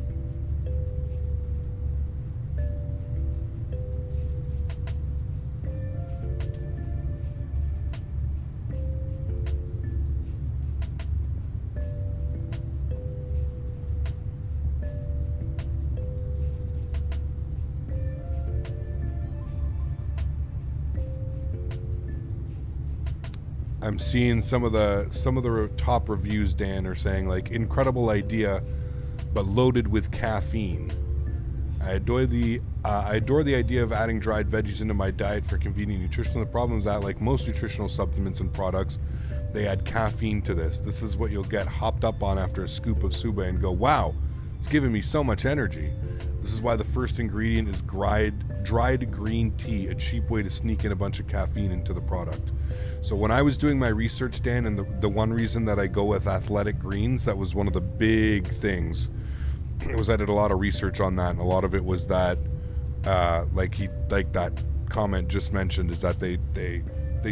I'm seeing some of the top reviews, Dan, are saying like incredible idea, but loaded with caffeine. I adore the idea of adding dried veggies into my diet for convenient nutrition. The problem is that, like most nutritional supplements and products, they add caffeine to this. This is what you'll get hopped up on after a scoop of suba and go, wow, it's giving me so much energy. This is why the first ingredient is dried green tea, a cheap way to sneak in a bunch of caffeine into the product. So when I was doing my research, Dan, and the one reason that I go with athletic greens, that was one of the big things. It was I did a lot of research on that, and a lot of it was that, like that comment just mentioned, is that they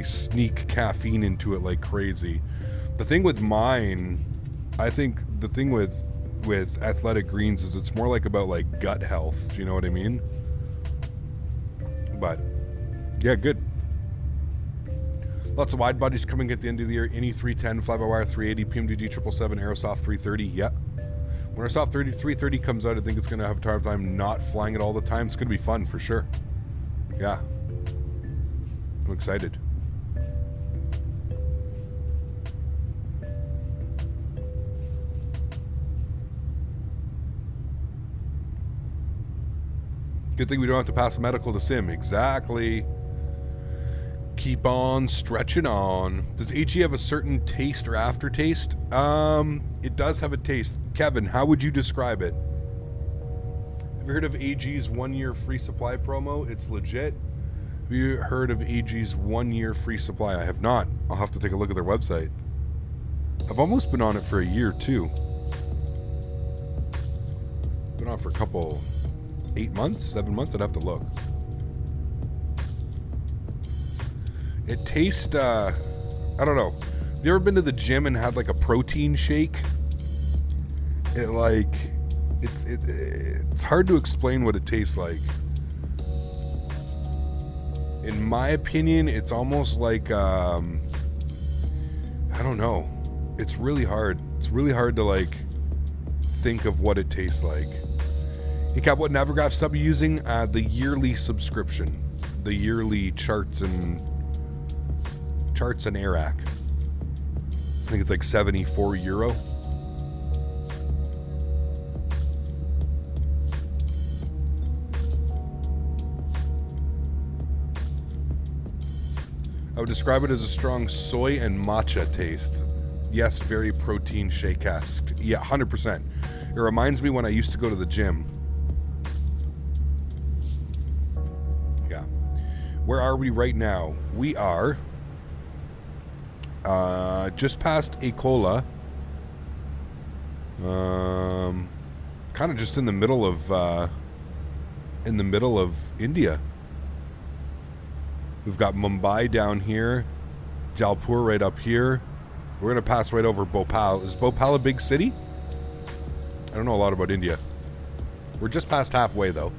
sneak caffeine into it like crazy. The thing with mine, I think the thing with athletic greens is it's more like about like gut health. Do you know what I mean? But yeah, good. Lots of wide bodies coming at the end of the year. Innie 310, fly-by-wire 380, PMDG 777, Aerosoft 330. Yeah. When Aerosoft 330 comes out, I think it's going to have a hard time not flying it all the time. It's going to be fun for sure. Yeah. I'm excited. Good thing we don't have to pass a medical to sim. Exactly. Keep on stretching on. Does AG have a certain taste or aftertaste? It does have a taste. Kevin, how would you describe it? Have you heard of AG's 1-year free supply promo? It's legit. Have you heard of AG's 1-year free supply? I have not. I'll have to take a look at their website. I've almost been on it for a year too. Been on for a couple, 8 months, 7 months. I'd have to look. It tastes, I don't know. Have you ever been to the gym and had like a protein shake? It's hard to explain what it tastes like. In my opinion, it's almost like, I don't know. It's really hard. It's really hard to like think of what it tastes like. Hey Cap, what Navigraph sub are you using? The yearly subscription. The yearly charts and Airac. I think it's like €74. I would describe it as a strong soy and matcha taste. Yes, very protein shake-esque. Yeah, 100%. It reminds me when I used to go to the gym. Yeah. Where are we right now? We are just past Akola. Kind of just in the middle of India. We've got Mumbai down here, Jaipur right up here. We're going to pass right over Bhopal. Is Bhopal a big city? I don't know a lot about India. We're just past halfway, though.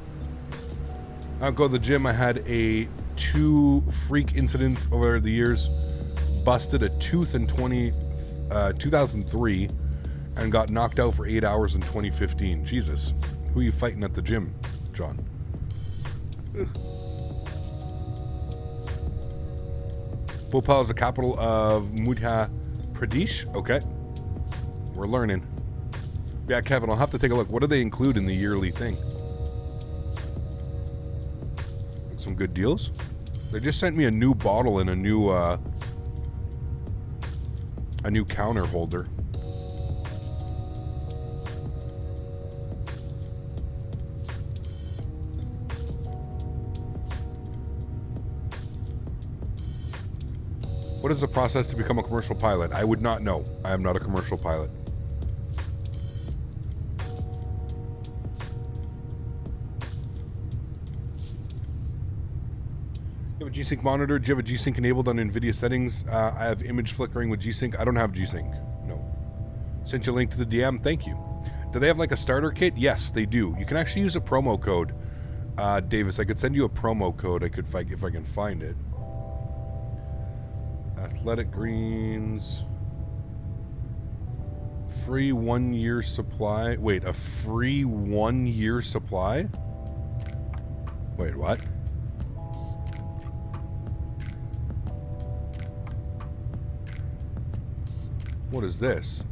I'll go to the gym. I had 2 freak incidents over the years. Busted a tooth in 2003 and got knocked out for 8 hours in 2015. Jesus. Who are you fighting at the gym, John? Bhopal is the capital of Madhya Pradesh. Okay. We're learning. Yeah, Kevin, I'll have to take a look. What do they include in the yearly thing? Some good deals? They just sent me a new bottle and a new counter holder. What is the process to become a commercial pilot? I would not know. I am not a commercial pilot. You have a G-Sync monitor? Do you have a G-Sync enabled on NVIDIA settings? I have image flickering with G-Sync. I don't have G-Sync. No. Sent you a link to the DM. Thank you. Do they have like a starter kit? Yes, they do. You can actually use a promo code. Davis, I could send you a promo code. If I can find it. Athletic greens. Free 1-year supply. Wait, a free 1-year supply? Wait, what? What is this?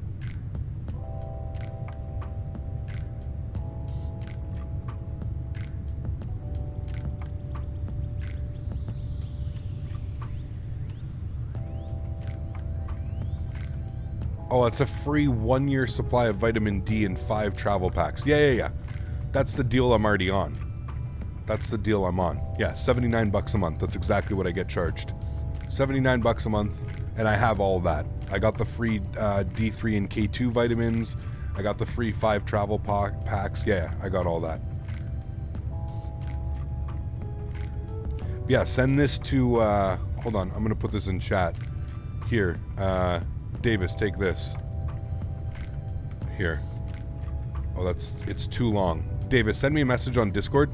Oh, it's a free 1-year supply of vitamin D and 5 travel packs. Yeah. That's the deal I'm already on. That's the deal I'm on. Yeah, 79 bucks a month. That's exactly what I get charged. 79 bucks a month, and I have all that. I got the free D3 and K2 vitamins. I got the free 5 travel packs. Yeah, I got all that. Yeah, send this to, hold on, I'm going to put this in chat. Here, Davis, take this. Here. Oh, it's too long. Davis, send me a message on Discord.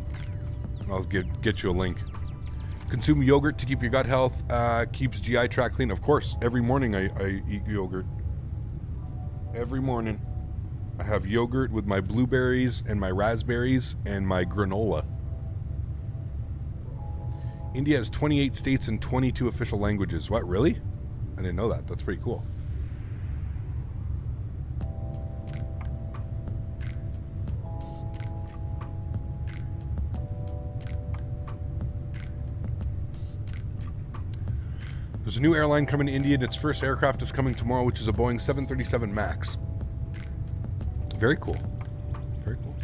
I'll get you a link. Consume yogurt to keep your gut health, keeps GI tract clean. Of course, every morning I eat yogurt. Every morning. I have yogurt with my blueberries and my raspberries and my granola. India has 28 states and 22 official languages. What, really? I didn't know that. That's pretty cool. There's a new airline coming to India, and its first aircraft is coming tomorrow, which is a Boeing 737 MAX. Very cool. Very cool.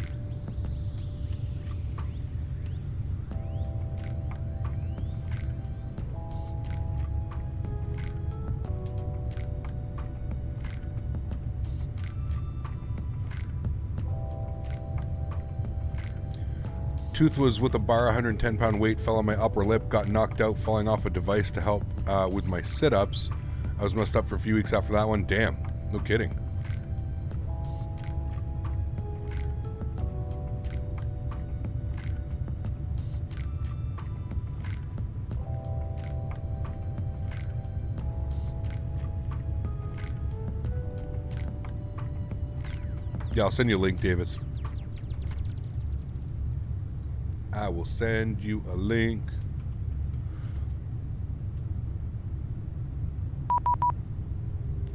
Tooth was with a bar, 110-pound weight, fell on my upper lip, got knocked out, falling off a device to help with my sit-ups. I was messed up for a few weeks after that one. Damn, no kidding. Yeah, I'll send you a link, Davis. I will send you a link.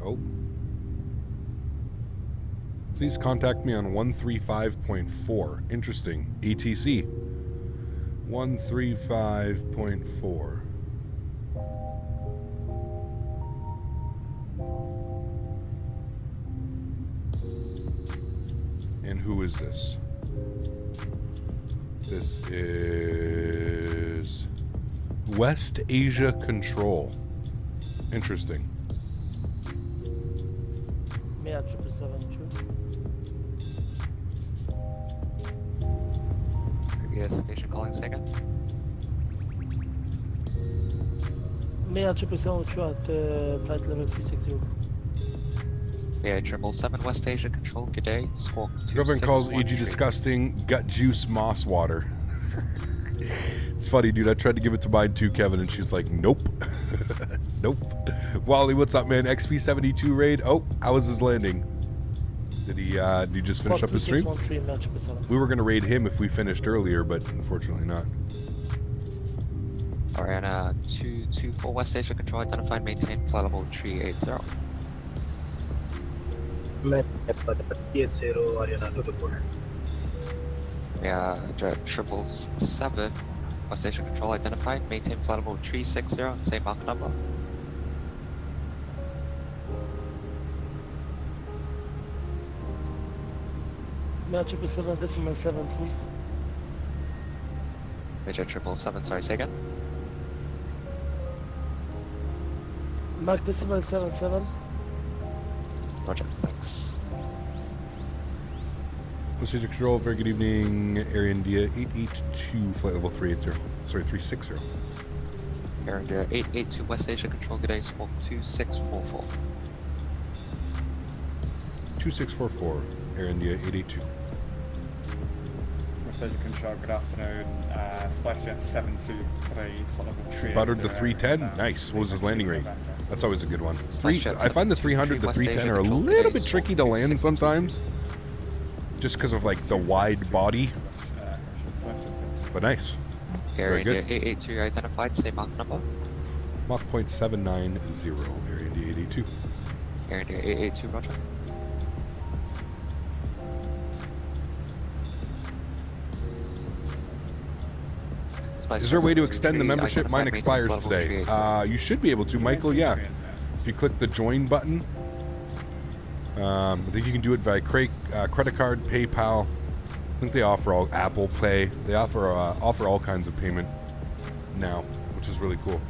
Oh. Please contact me on 135.4. Interesting. ATC. 135.4. And who is this? This is West Asia Control. Interesting. Yeah, 777 Yes, station calling second. Mea 777 at flight level 360. Yeah, 777 West Asia Control, good day. Squawk Government calls 2613. AG disgusting, gut juice, moss water. It's funny, dude. I tried to give it to mine too, Kevin, and she's like, nope. Nope. Wally, what's up, man? XP72 raid. Oh, how was his landing? Did he just finish up his stream? We were going to raid him if we finished earlier, but unfortunately not. Alright, 224 West Asia Control, identified, maintain flight level 380. Yeah, 777 West Asia Control, identified, maintain flight level 360, same mark number. Mea 777 decimal 72. Major 777, sorry, say again. Mark decimal 77. Roger, thanks. West Asia Control, very good evening. Area India 882, flight level 380. Sorry, 360. Air India 882 West Asia Control, good day, squawk 2644. 2644, Air India 882. West Asia Control, good afternoon. SpiceJet 723, flight level 380. Buttered the 310. Nice. What was his landing rate? That's always a good one. SpiceJet I find the 300 to 310 are a little bit tricky to land sometimes, just because of like the wide body. But nice. Air Very India good. 882 identified, same mark number. Mach .790, Area India 882. Air India 882, roger. Is there a way to extend the membership? Mine expires today. You should be able to, Michael. Yeah. If you click the join button, I think you can do it via credit card, PayPal. I think they offer all Apple Pay. They offer all kinds of payment now, which is really cool.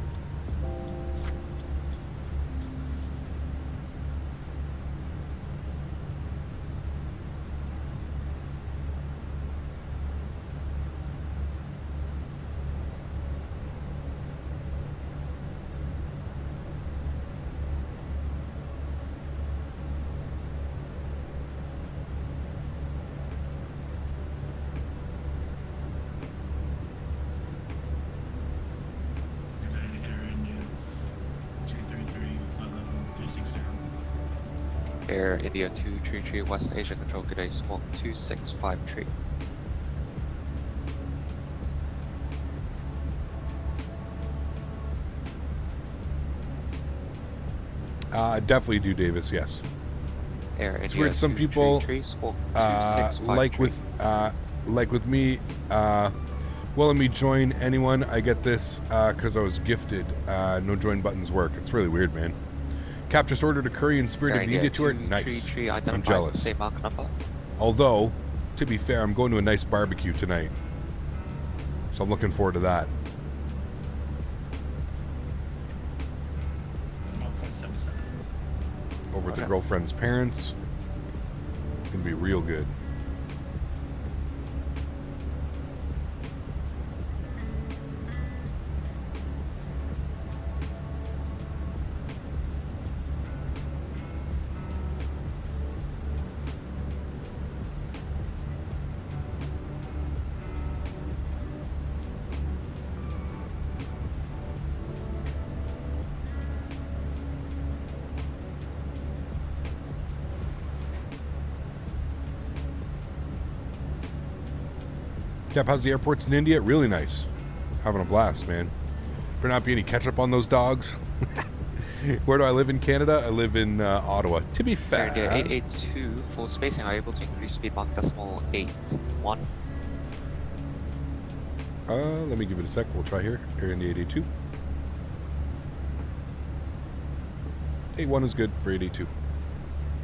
Air India 233 West Asia Control, good day, squawk 2653. Definitely do, Davis, yes. Air It's India weird, some people, 233, squawk 2653. like with me, well, let me join anyone. I get this because I was gifted. No join buttons work. It's really weird, man. Captures ordered a curry and Spirit of the India tour. Nice. I'm jealous. Same mark number. Although, to be fair, I'm going to a nice barbecue tonight. So I'm looking forward to that. 1.77. Over at the girlfriend's parents. It's going to be real good. Cap, how's the airports in India? Really nice. Having a blast, man. Better not be any ketchup on those dogs. Where do I live in Canada? I live in Ottawa. To be fair. Air India 882 for spacing, are you able to increase speed mark decimal 81? Let me give it a sec. We'll try here. Air India 882. 81 is good for 882. Air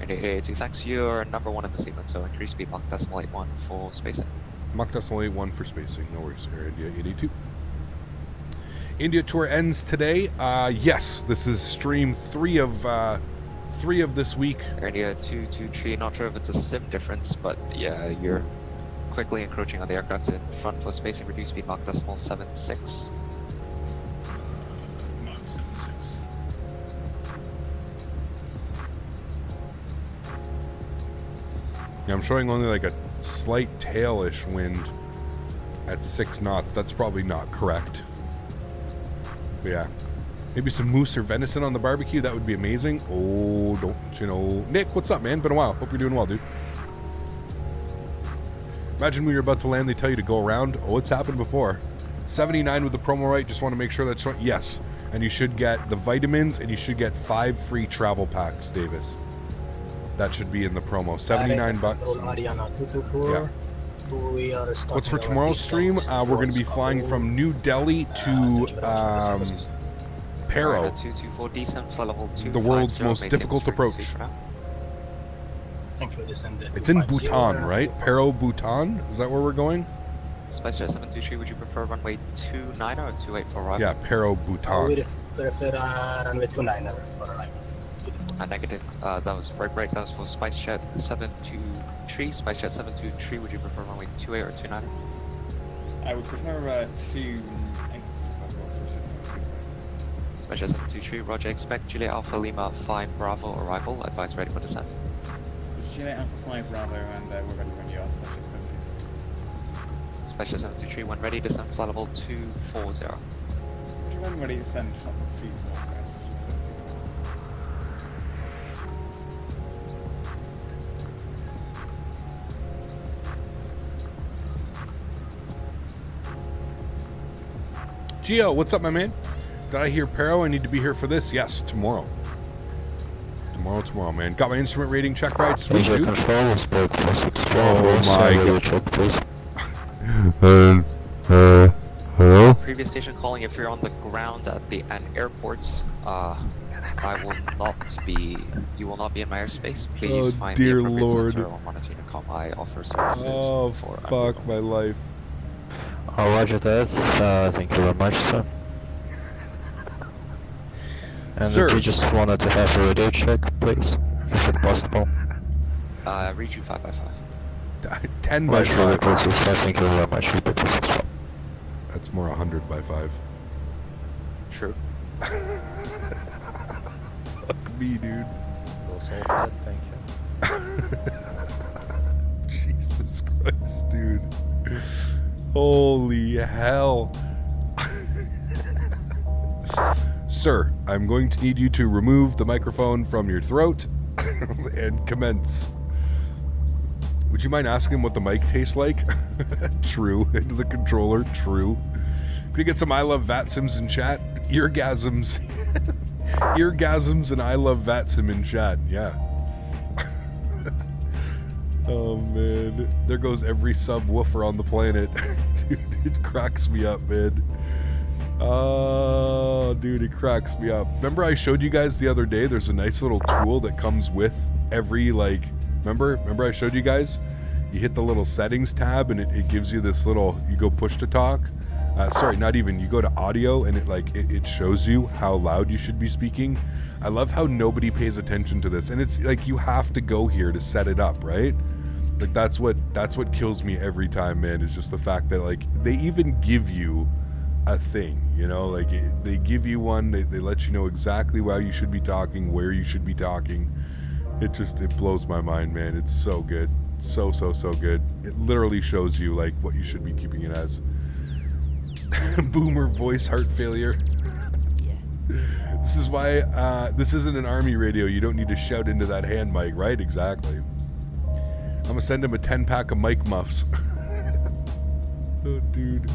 India 882, thanks. You're number one in the sequence, so increase speed mark decimal 81 for spacing. Mach decimal 81 for spacing. No worries. Air India 882. India tour ends today. Yes, this is stream 3 of this week. Air India 223, not sure if it's a sim difference, but yeah, you're quickly encroaching on the aircraft in front for spacing. Reduce speed mark decimal 76. Mark 76. Yeah, I'm showing only like a slight tailish wind at 6 knots. That's probably not correct. But yeah, maybe some moose or venison on the barbecue. That would be amazing. Oh, don't you know? Nick, what's up, man? Been a while. Hope you're doing well, dude. Imagine when you're about to land, they tell you to go around. Oh, it's happened before. 79 with the promo right. Just want to make sure that's yes. And you should get the vitamins, and you should get 5 free travel packs, Davis. That should be in the promo. 79 bucks. Yeah. What's for tomorrow's stream? We're going to be flying from New Delhi to Paro, 224 descent, flight level 250, the world's most difficult approach. It's in Bhutan, right? Paro, Bhutan? Is that where we're going? SpiceJet 723, would you prefer runway 29 or 28 for arrival? Yeah, Paro, Bhutan. We prefer runway 29 for arrival. Negative. That was right. That was for SpiceJet 723. SpiceJet 723, would you prefer runway 28 or 29? I would prefer 28 as well, so it's just 723. SpiceJet 723, roger. Expect Juliet Alpha Lima 5 Bravo arrival. Advise ready for descent. Juliet Alpha 5 Bravo, and we're ready when you are, SpiceJet 723. SpiceJet 723, when ready, descent flight level 240. When ready, descend from C4, SpiceJet 723. Gio, what's up, my man? Did I hear Paro? I need to be here for this? Yes, tomorrow. Tomorrow, man. Got my instrument rating check right. Sweet, Asia dude. control, spoke 464. Oh my god. Check, please. Hello? Previous station calling if you're on the ground at an airport. You will not be in my airspace. Please Oh, find dear the appropriate Lord. center or monitor and call. I offer services Oh, for fuck my life. Roger that. Thank you very much, sir. And Sir. we just wanted to have a radio check, please, if it's possible. Read you 5x5. 10 by Much really 5. please, thank you very much. Repeat this as well. That's more 100 by 5. True. Fuck me, dude. We'll solve that, thank you. Jesus Christ, dude. Holy hell. Sir, I'm going to need you to remove the microphone from your throat and commence. Would you mind asking what the mic tastes like? True. Into the controller. True. Could we get some I Love VATSIMs in chat? Eargasms. Eargasms and I Love VATSIM in chat. Yeah. Oh, man. There goes every subwoofer on the planet. Dude, it cracks me up, man. Oh, dude, it cracks me up. Remember I showed you guys the other day, there's a nice little tool that comes with every, like, remember I showed you guys? You hit the little settings tab and it gives you this little, you go push to talk. Sorry, not even, you go to audio and it shows you how loud you should be speaking. I love how nobody pays attention to this. And it's like, you have to go here to set it up, right? Like, that's what kills me every time, man, is just the fact that, like, they even give you a thing, you know, like they give you one, they let you know exactly why you should be talking, where you should be talking. It blows my mind, man. It's so good. So good. It literally shows you, like, what you should be keeping it as. Boomer voice heart failure. This is why this isn't an army radio. You don't need to shout into that hand mic, right? Exactly. I'm gonna send him a 10-pack of mic muffs. Oh, dude.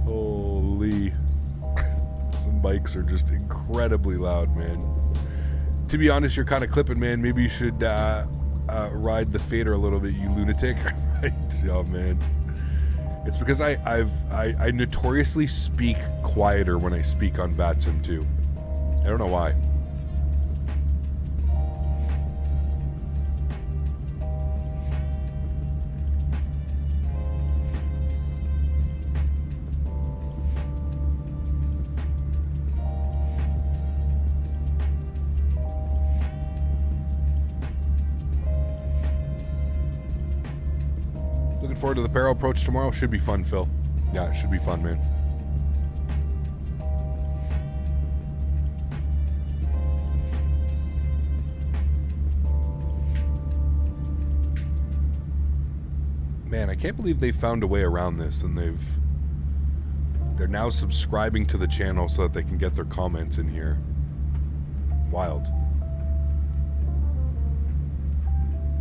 Holy. Some mics are just incredibly loud, man. To be honest, you're kind of clipping, man. Maybe you should ride the fader a little bit, you lunatic. Right? Oh, man. It's because I notoriously speak quieter when I speak on VATSIM too. I don't know why. Looking forward to the barrel approach tomorrow. Should be fun, Phil. Yeah, it should be fun, man. Man, I can't believe they found a way around this, and they're now subscribing to the channel so that they can get their comments in here. Wild.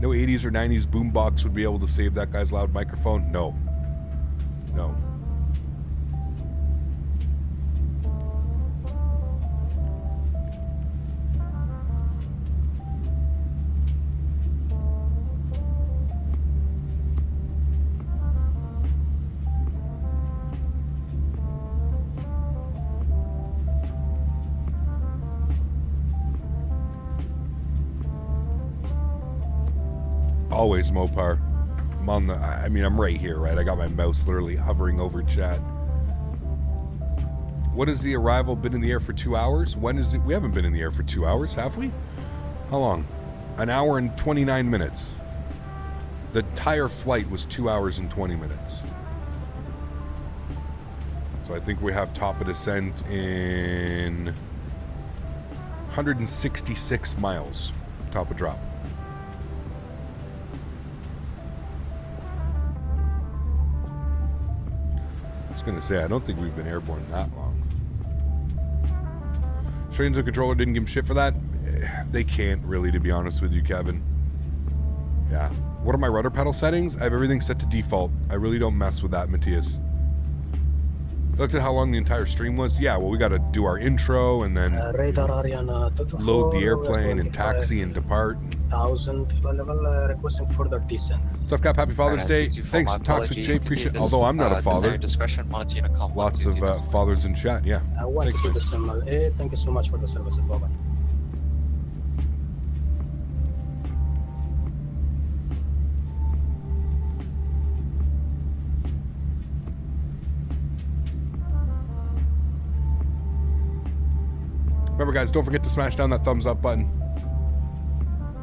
No 80s or 90s boombox would be able to save that guy's loud microphone? No. No. Always Mopar. I'm on the, I'm right here, right? I got my mouse literally hovering over chat. What is the arrival? Been in the air for 2 hours? When is it? We haven't been in the air for 2 hours, have we? How long? An hour and 29 minutes. The entire flight was 2 hours and 20 minutes. So I think we have top of descent in 166 miles. Top of drop. I was gonna say, I don't think we've been airborne that long. Trains and controller didn't give him shit for that. They can't really, to be honest with you, Kevin. Yeah. What are my rudder pedal settings? I have everything set to default. I really don't mess with that, Matthias. Looked at how long the entire stream was. Yeah, well, we got to do our intro and then Radar Ariana 224. load the airplane and taxi and depart. 1000 flight level, requesting further descent. What's up, Cap? Happy Father's Day. Thanks, Toxic J. Appreciate it. Although I'm not a father. Discretion, Lots of fathers in chat, yeah. 122 decimal 8. Thank you so much for the services. Bye-bye. Remember, guys, don't forget to smash down that thumbs up button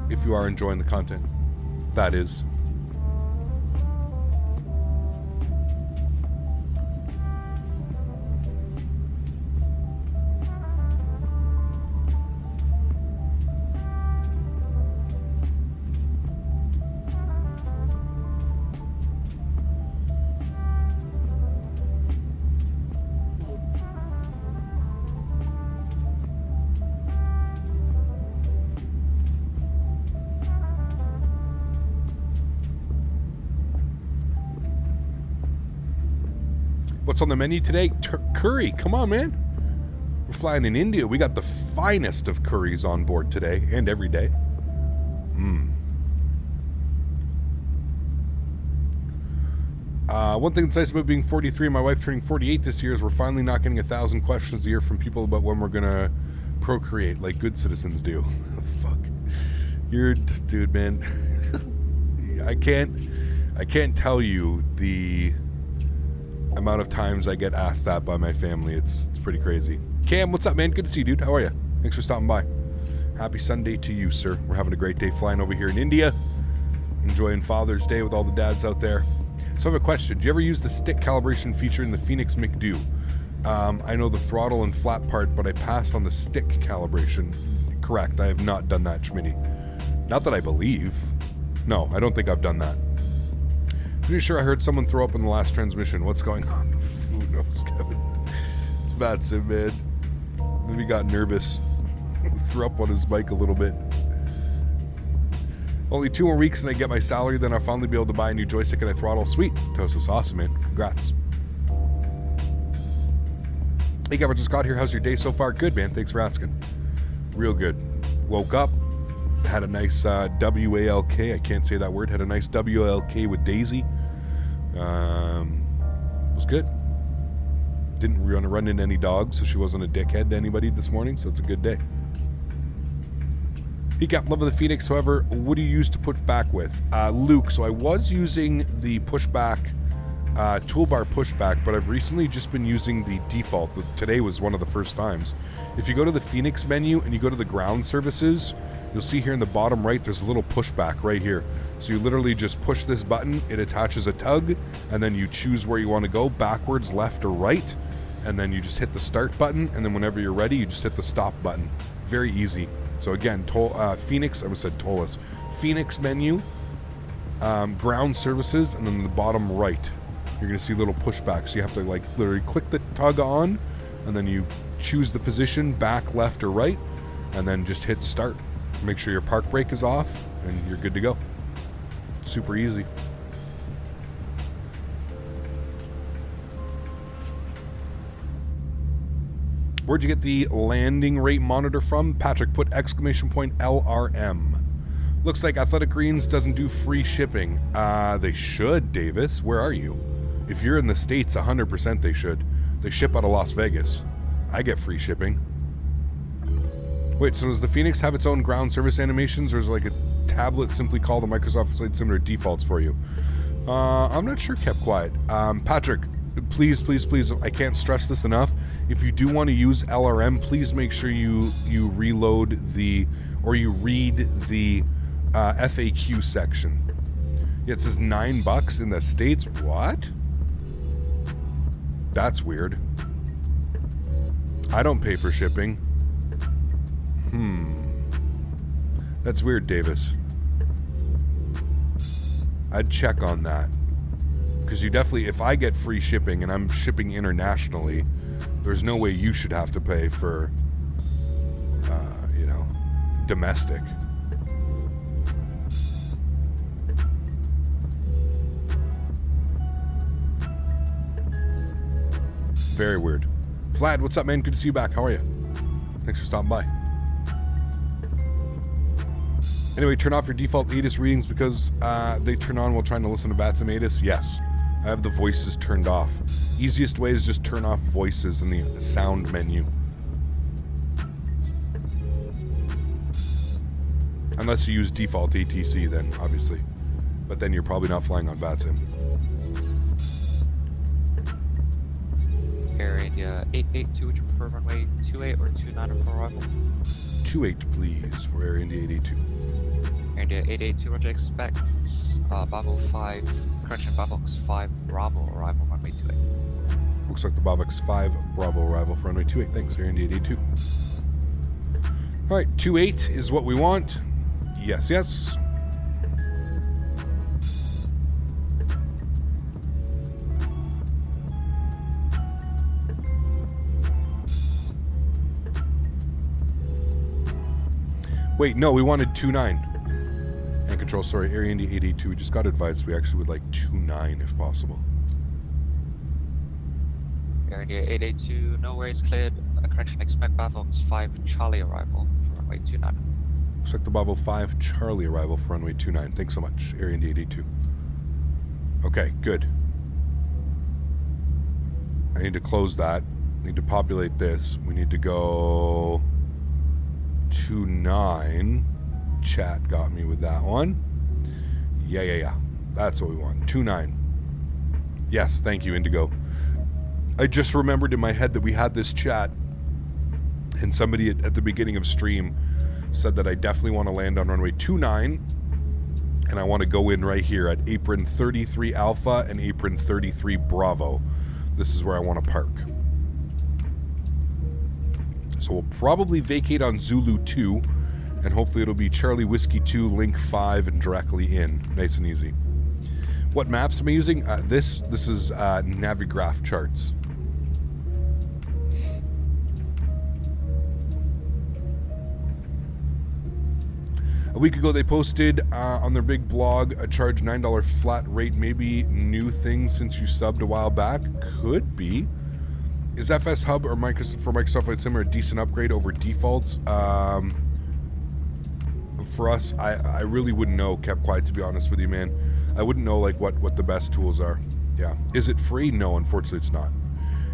if you are enjoying the content. That is. What's on the menu today? Curry. Come on, man. We're flying in India. We got the finest of curries on board today and every day. One thing that's nice about being 43 and my wife turning 48 this year is we're finally not getting 1,000 questions a year from people about when we're going to procreate like good citizens do. Fuck. You're... Dude, man. I can't tell you the amount of times I get asked that by my family. It's pretty crazy. Cam, what's up, man? Good to see you, dude. How are you? Thanks for stopping by. Happy Sunday to you, sir. We're having a great day flying over here in India. Enjoying Father's Day with all the dads out there. So I have a question. Do you ever use the stick calibration feature in the Phoenix McDo? I know the throttle and flap part, but I passed on the stick calibration. Correct. I have not done that, Smitty. Not that I believe. No, I don't think I've done that. Pretty sure I heard someone throw up in the last transmission. What's going on? Who knows, Kevin? It's Faten, man. Maybe he got nervous. Threw up on his bike a little bit. Only 2 more weeks and I get my salary, then I'll finally be able to buy a new joystick and a throttle. Sweet. Toast is awesome, man. Congrats. Hey, Gabber, just got here. How's your day so far? Good, man. Thanks for asking. Real good. Woke up. Had a nice WALK. I can't say that word. Had a nice WALK with Daisy. Was good. Didn't run into any dogs, so she wasn't a dickhead to anybody this morning, so it's a good day. He got love of the Phoenix. However, what do you use to push back with? Luke, so I was using the pushback, toolbar pushback, but I've recently just been using the default. Today was one of the first times. If you go to the Phoenix menu and you go to the ground services, you'll see here in the bottom right, there's a little pushback right here. So you literally just push this button, it attaches a tug, and then you choose where you want to go, backwards, left, or right, and then you just hit the start button, and then whenever you're ready, you just hit the stop button. Very easy. So again, Phoenix, I almost said Tolus. Phoenix menu, ground services, and then in the bottom right, you're going to see little pushbacks. So you have to like literally click the tug on, and then you choose the position, back, left, or right, and then just hit start. Make sure your park brake is off, and you're good to go. Super easy. Where'd you get the landing rate monitor from? Patrick put exclamation point LRM. Looks like Athletic Greens doesn't do free shipping. They should, Davis. Where are you? If you're in the States, 100% they should. They ship out of Las Vegas. I get free shipping. Wait, so does the Phoenix have its own ground service animations, or is it like a tablet simply called the Microsoft Flight Simulator defaults for you? I'm not sure, kept quiet. Patrick, please, I can't stress this enough. If you do want to use LRM, please make sure you reload or you read the FAQ section. Yeah, it says $9 in the States. What? That's weird. I don't pay for shipping. That's weird, Davis. I'd check on that. Because you definitely, if I get free shipping and I'm shipping internationally, there's no way you should have to pay for, domestic. Very weird. Vlad, what's up, man? Good to see you back. How are you? Thanks for stopping by. Anyway, turn off your default ATIS readings because they turn on while trying to listen to VATSIM ATIS. Yes, I have the voices turned off. Easiest way is just turn off voices in the sound menu. Unless you use default ATC, then obviously. But then you're probably not flying on VATSIM. Air India 882, would you prefer runway 28 or 29 for arrival? 28, please, for Air India 882. Air India 882, roger, expect Bravo 5, correction, Bravo 5, Bravo arrival, runway 28. Looks like the Bobix 5 Bravo arrival for runway 28. Thanks, Air India 882. All right, 28 is what we want. Yes, yes. Wait, no, we wanted 29. And control, sorry, Area India 882. We just got advised we actually would like 29 if possible. Air India 882, no worries, cleared. Correction, expect Bravo 5 Charlie arrival for runway 29. Looks like the Bravo 5 Charlie arrival for runway 29. Thanks so much, Area India 882. Okay, good. I need to close that. Need to populate this. We need to go 29. Chat got me with that one. Yeah. That's what we want. 29. Yes, thank you, Indigo. I just remembered in my head that we had this chat, and somebody at the beginning of stream said that I definitely want to land on runway 29, and I want to go in right here at apron 33 Alpha and apron 33 Bravo. This is where I want to park. So we'll probably vacate on Zulu 2, and hopefully it'll be Charlie Whiskey 2, Link 5, and directly in. Nice and easy. What maps am I using? This is Navigraph charts. A week ago, they posted on their big blog a charge $9 flat rate. Maybe new thing since you subbed a while back? Could be. Is FS Hub or Microsoft Flight Sim a decent upgrade over defaults? For us, I really wouldn't know. Kept quiet, to be honest with you, man. I wouldn't know like what the best tools are. Yeah. Is it free? No, unfortunately, it's not.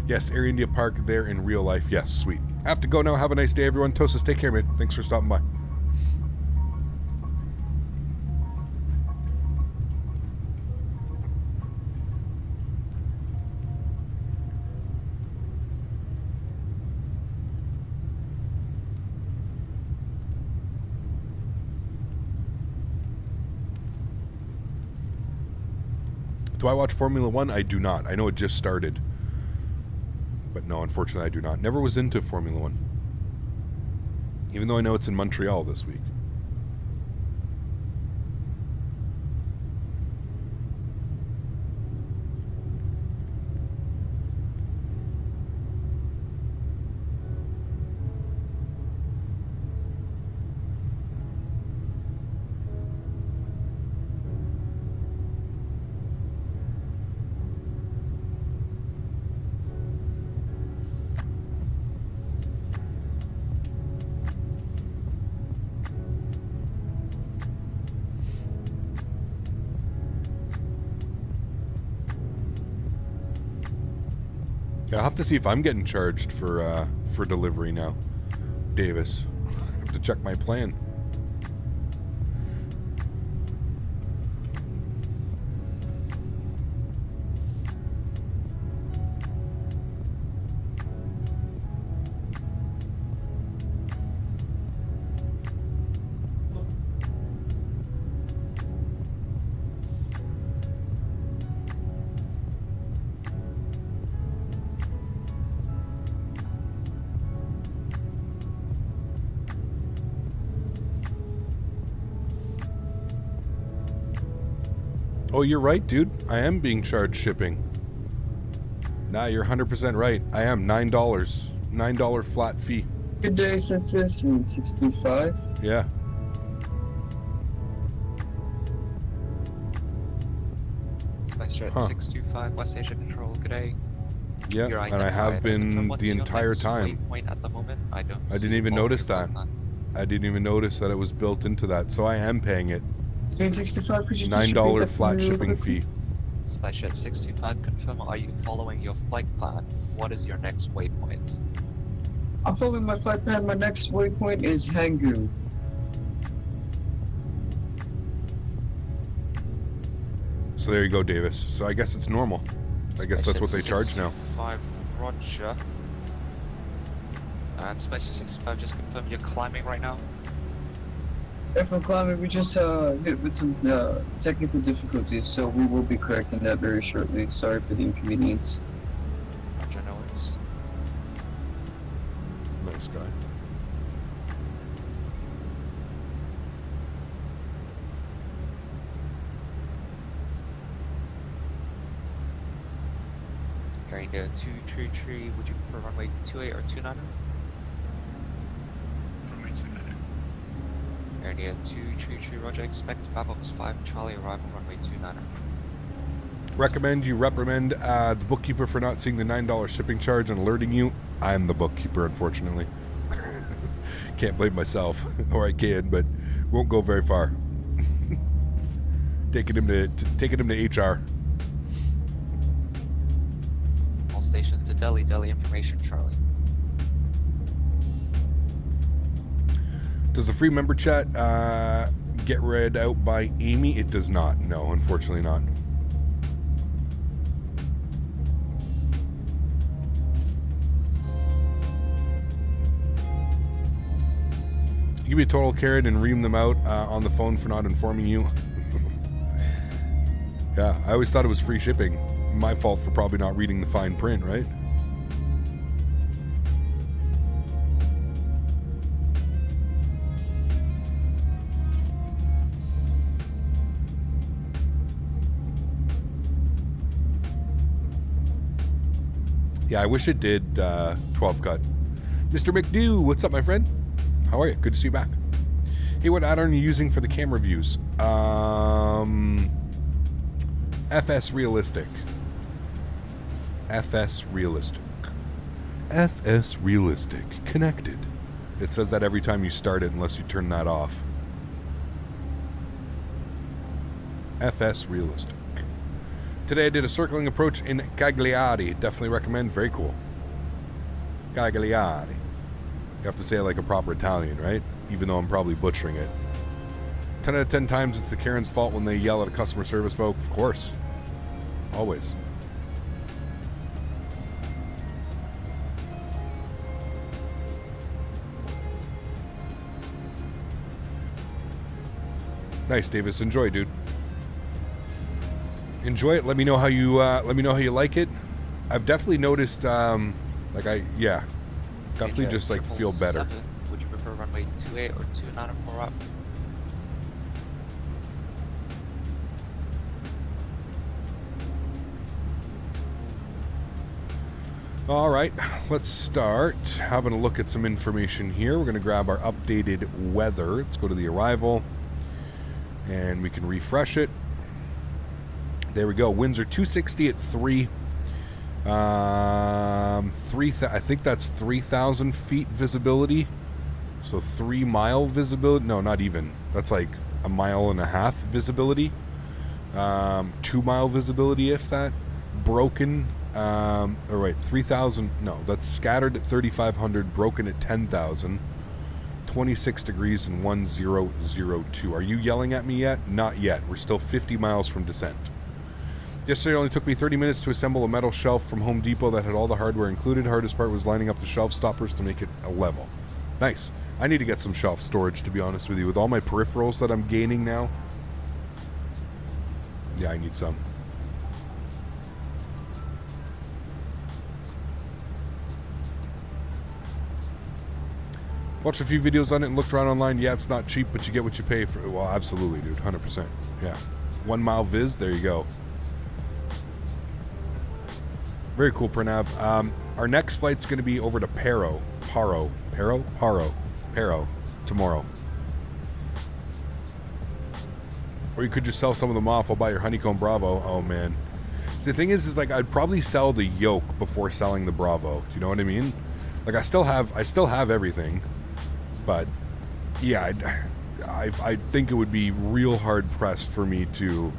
Yes, Air India Park there in real life. Yes, sweet. I have to go now. Have a nice day, everyone. Tosis, take care, man. Thanks for stopping by. Do I watch Formula One? I do not. I know it just started. But no, unfortunately, I do not. Never was into Formula One. Even though I know it's in Montreal this week. I'll have to see if I'm getting charged for delivery now, Davis. I have to check my plan. Oh, you're right, dude. I am being charged shipping. Nah, you're 100% right. I am $9. $9 flat fee. Good day, Census 65. Yeah. Spicer at 625, West Asia Control, good day. Yeah, You're and I have identified. Confirm been what's the your entire next time. waypoint at the moment. I don't. I see didn't even all of notice your that. flight plan. I didn't even notice that it was built into that, so I am paying it. Scene 65, could you just repeat $9 that for flat me real shipping quickly? fee. SpyJet 625, confirm, are you following your flight plan? What is your next waypoint? I'm following my flight plan. My next waypoint is Hangu. So there you go, Davis. So I guess it's normal. I guess that's what they charge now. 5 Roger. And SpyJet 65, just confirm you're climbing right now? If I'm climbing, we just hit with some technical difficulties, so we will be correcting that very shortly. Sorry for the inconvenience. Roger, no worries. Nice guy. Carrying the 233, would you prefer runway 28 or 29? Runway 29. Carrying the 233, Roger, expect Babbox 5 Charlie arrival runway 29. Recommend you reprimand the bookkeeper for not seeing the $9 shipping charge and alerting you. I'm the bookkeeper, unfortunately. Can't blame myself, or I can, but won't go very far. taking him to HR. All stations to Delhi, Delhi information, Charlie. Does the free member chat get read out by Amy? It does not. No, unfortunately not. Give me a total Karen and ream them out on the phone for not informing you. Yeah, I always thought it was free shipping. My fault for probably not reading the fine print, right? Yeah, I wish it did 12 cut. Mr. McDew, what's up, my friend? How are you? Good to see you back. Hey, what add-on are you using for the camera views? FS Realistic. FS Realistic. FS Realistic. Connected. It says that every time you start it, unless you turn that off. FS Realistic. Today I did a circling approach in Cagliari. Definitely recommend. Very cool. Cagliari. You have to say it like a proper Italian, right? Even though I'm probably butchering it. 10 out of 10 times it's the Karen's fault when they yell at a customer service folk. Of course. Always. Nice, Davis. Enjoy, dude. Enjoy it. Let me know how you like it. I've definitely noticed definitely just like feel better. 777, would you prefer runway 28 or 294 up? All right, let's start having a look at some information here. We're going to grab our updated weather. Let's go to the arrival and we can refresh it. There we go. Winds are 260 at 3. I think that's 3,000 feet visibility. So 3 mile visibility. No, not even. That's like a mile and a half visibility. 2 mile visibility, if that. Broken. All right, 3,000. No, that's scattered at 3,500. Broken at 10,000. 26 degrees and 1002. Are you yelling at me yet? Not yet. We're still 50 miles from descent. Yesterday it only took me 30 minutes to assemble a metal shelf from Home Depot that had all the hardware included. Hardest part was lining up the shelf stoppers to make it a level. Nice. I need to get some shelf storage, to be honest with you. With all my peripherals that I'm gaining now. Yeah, I need some. Watched a few videos on it and looked around online. Yeah, it's not cheap, but you get what you pay for. Well, absolutely, dude. 100%. Yeah. 1 mile viz. There you go. Very cool, Pranav. Our next flight's going to be over to Paro tomorrow. Or you could just sell some of them off. I'll buy your Honeycomb Bravo. Oh, man. See, the thing is like I'd probably sell the yoke before selling the Bravo. Do you know what I mean? Like I still have everything, but yeah, I think it would be real hard pressed for me to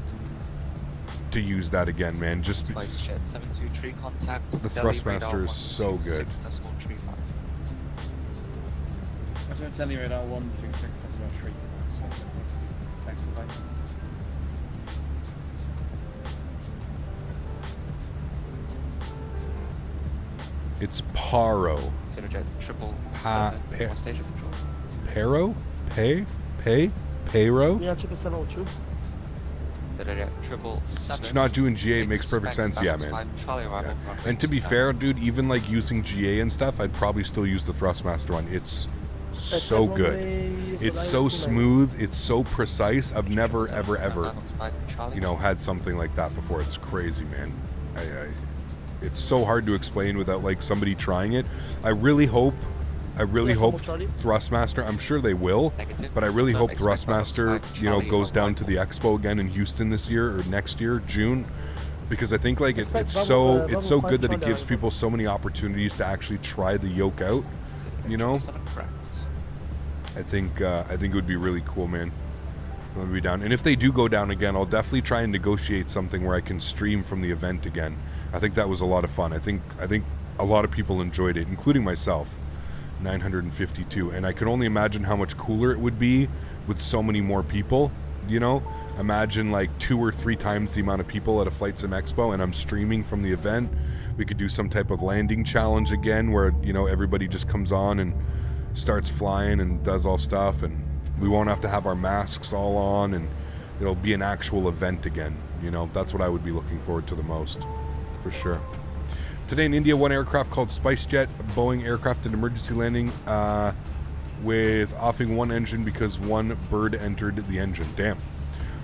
use that again, man. Just SpiceJet 723 contact. the Delhi Thrustmaster radar is so good. 126.35. Roger, Delhi radar 126.3. Thanks for that. It's Paro. Childerz 777. One station control. Paro? Payro? Mia 702. Childerz 777. It's not doing GA makes perfect sense. Yeah, man. Yeah. And to be fair, dude, even like using GA and stuff, I'd probably still use the Thrustmaster one. It's so good. It's so smooth. It's so precise. I've never, ever, you know, had something like that before. It's crazy, man. It's so hard to explain without like somebody trying it. I really hope Thrustmaster, I'm sure they will, but I really hope Thrustmaster, you know, goes down to the expo again in Houston this year or next year, June, because I think like it's so good that it gives people so many opportunities to actually try the yoke out, you know. I think it would be really cool, man. I'll be down, and if they do go down again, I'll definitely try and negotiate something where I can stream from the event again. I think that was a lot of fun. I think a lot of people enjoyed it, including myself. 952, and I can only imagine how much cooler it would be with so many more people, you know. Imagine like 2 or 3 times the amount of people at a Flight Sim Expo, and I'm streaming from the event. We could do some type of landing challenge again where, you know, everybody just comes on and starts flying and does all stuff, and we won't have to have our masks all on, and it'll be an actual event again, you know. That's what I would be looking forward to the most, for sure. Today in India, one aircraft called SpiceJet, Boeing aircraft did emergency landing with offing one engine because one bird entered the engine. Damn.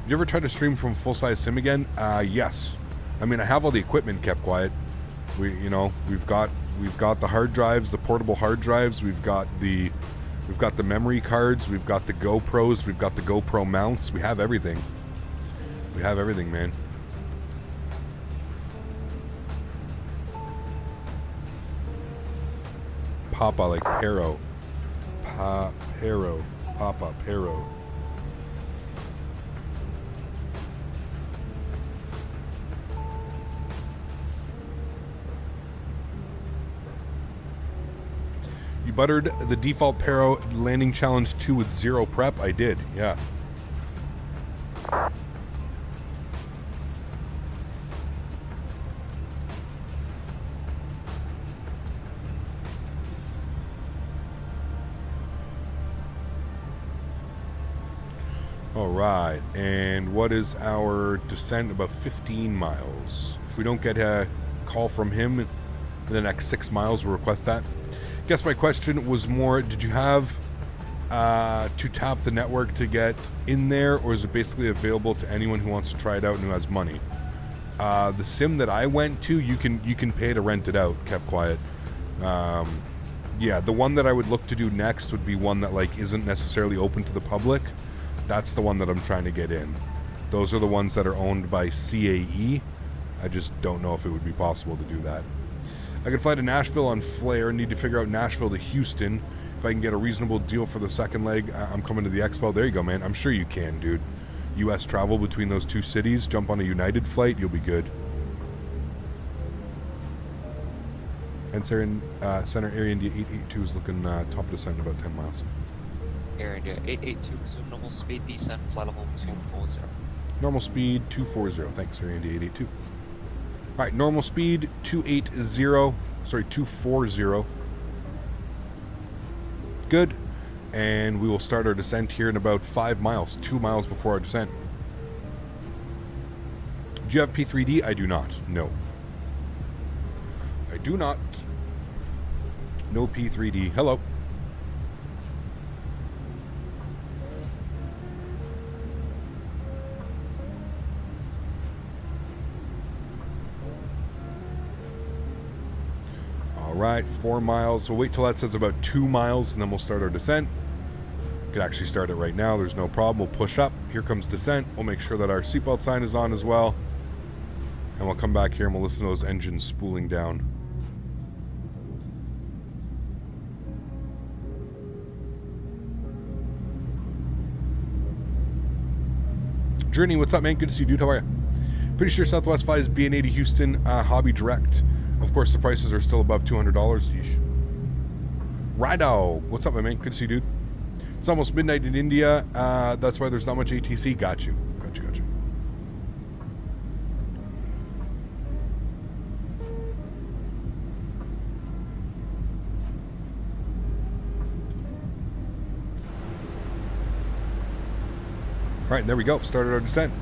You ever try to stream from full-size sim again? Yes. I mean, I have all the equipment kept quiet. We've got the hard drives, the portable hard drives. We've got the memory cards. We've got the GoPros. We've got the GoPro mounts. We have everything. We have everything, man. Papa like Pero. Pero. Papa Pero. You buttered the default Pero landing challenge 2 with 0 prep? I did, yeah. All right, and what is our descent? About 15 miles. If we don't get a call from him in the next 6 miles, we'll request that. Guess my question was more, did you have to tap the network to get in there, or is it basically available to anyone who wants to try it out and who has money? The sim that I went to, you can pay to rent it out, kept quiet. Yeah, the one that I would look to do next would be one that like isn't necessarily open to the public. That's the one that I'm trying to get in. Those are the ones that are owned by CAE. I just don't know if it would be possible to do that. I could fly to Nashville on Flare. Need to figure out Nashville to Houston. If I can get a reasonable deal for the second leg, I'm coming to the expo. There you go, man. I'm sure you can, dude. U.S. travel between those 2 cities. Jump on a United flight. You'll be good. And Center Area India 882 is looking top descent in about 10 miles. Air India 882, resume normal speed descent, flight level 240. Normal speed 240. Thanks, Area India 882. All right, normal speed 240. Good. And we will start our descent here in about 5 miles, 2 miles before our descent. Do you have P3D? I do not. No. I do not. No P3D. Hello. All right, 4 miles. We'll wait till that says about 2 miles, and then we'll start our descent. Could actually start it right now. There's no problem. We'll push up. Here comes descent. We'll make sure that our seatbelt sign is on as well. And we'll come back here and we'll listen to those engines spooling down. Journey, what's up, man? Good to see you, dude. How are you? Pretty sure Southwest flies BN80 Houston Hobby Direct. Of course, the prices are still above $200. Yeesh. Rido, what's up, my man? Good to see you, dude. It's almost midnight in India. That's why there's not much ATC. Got you. Got you. All right, there we go. Started our descent.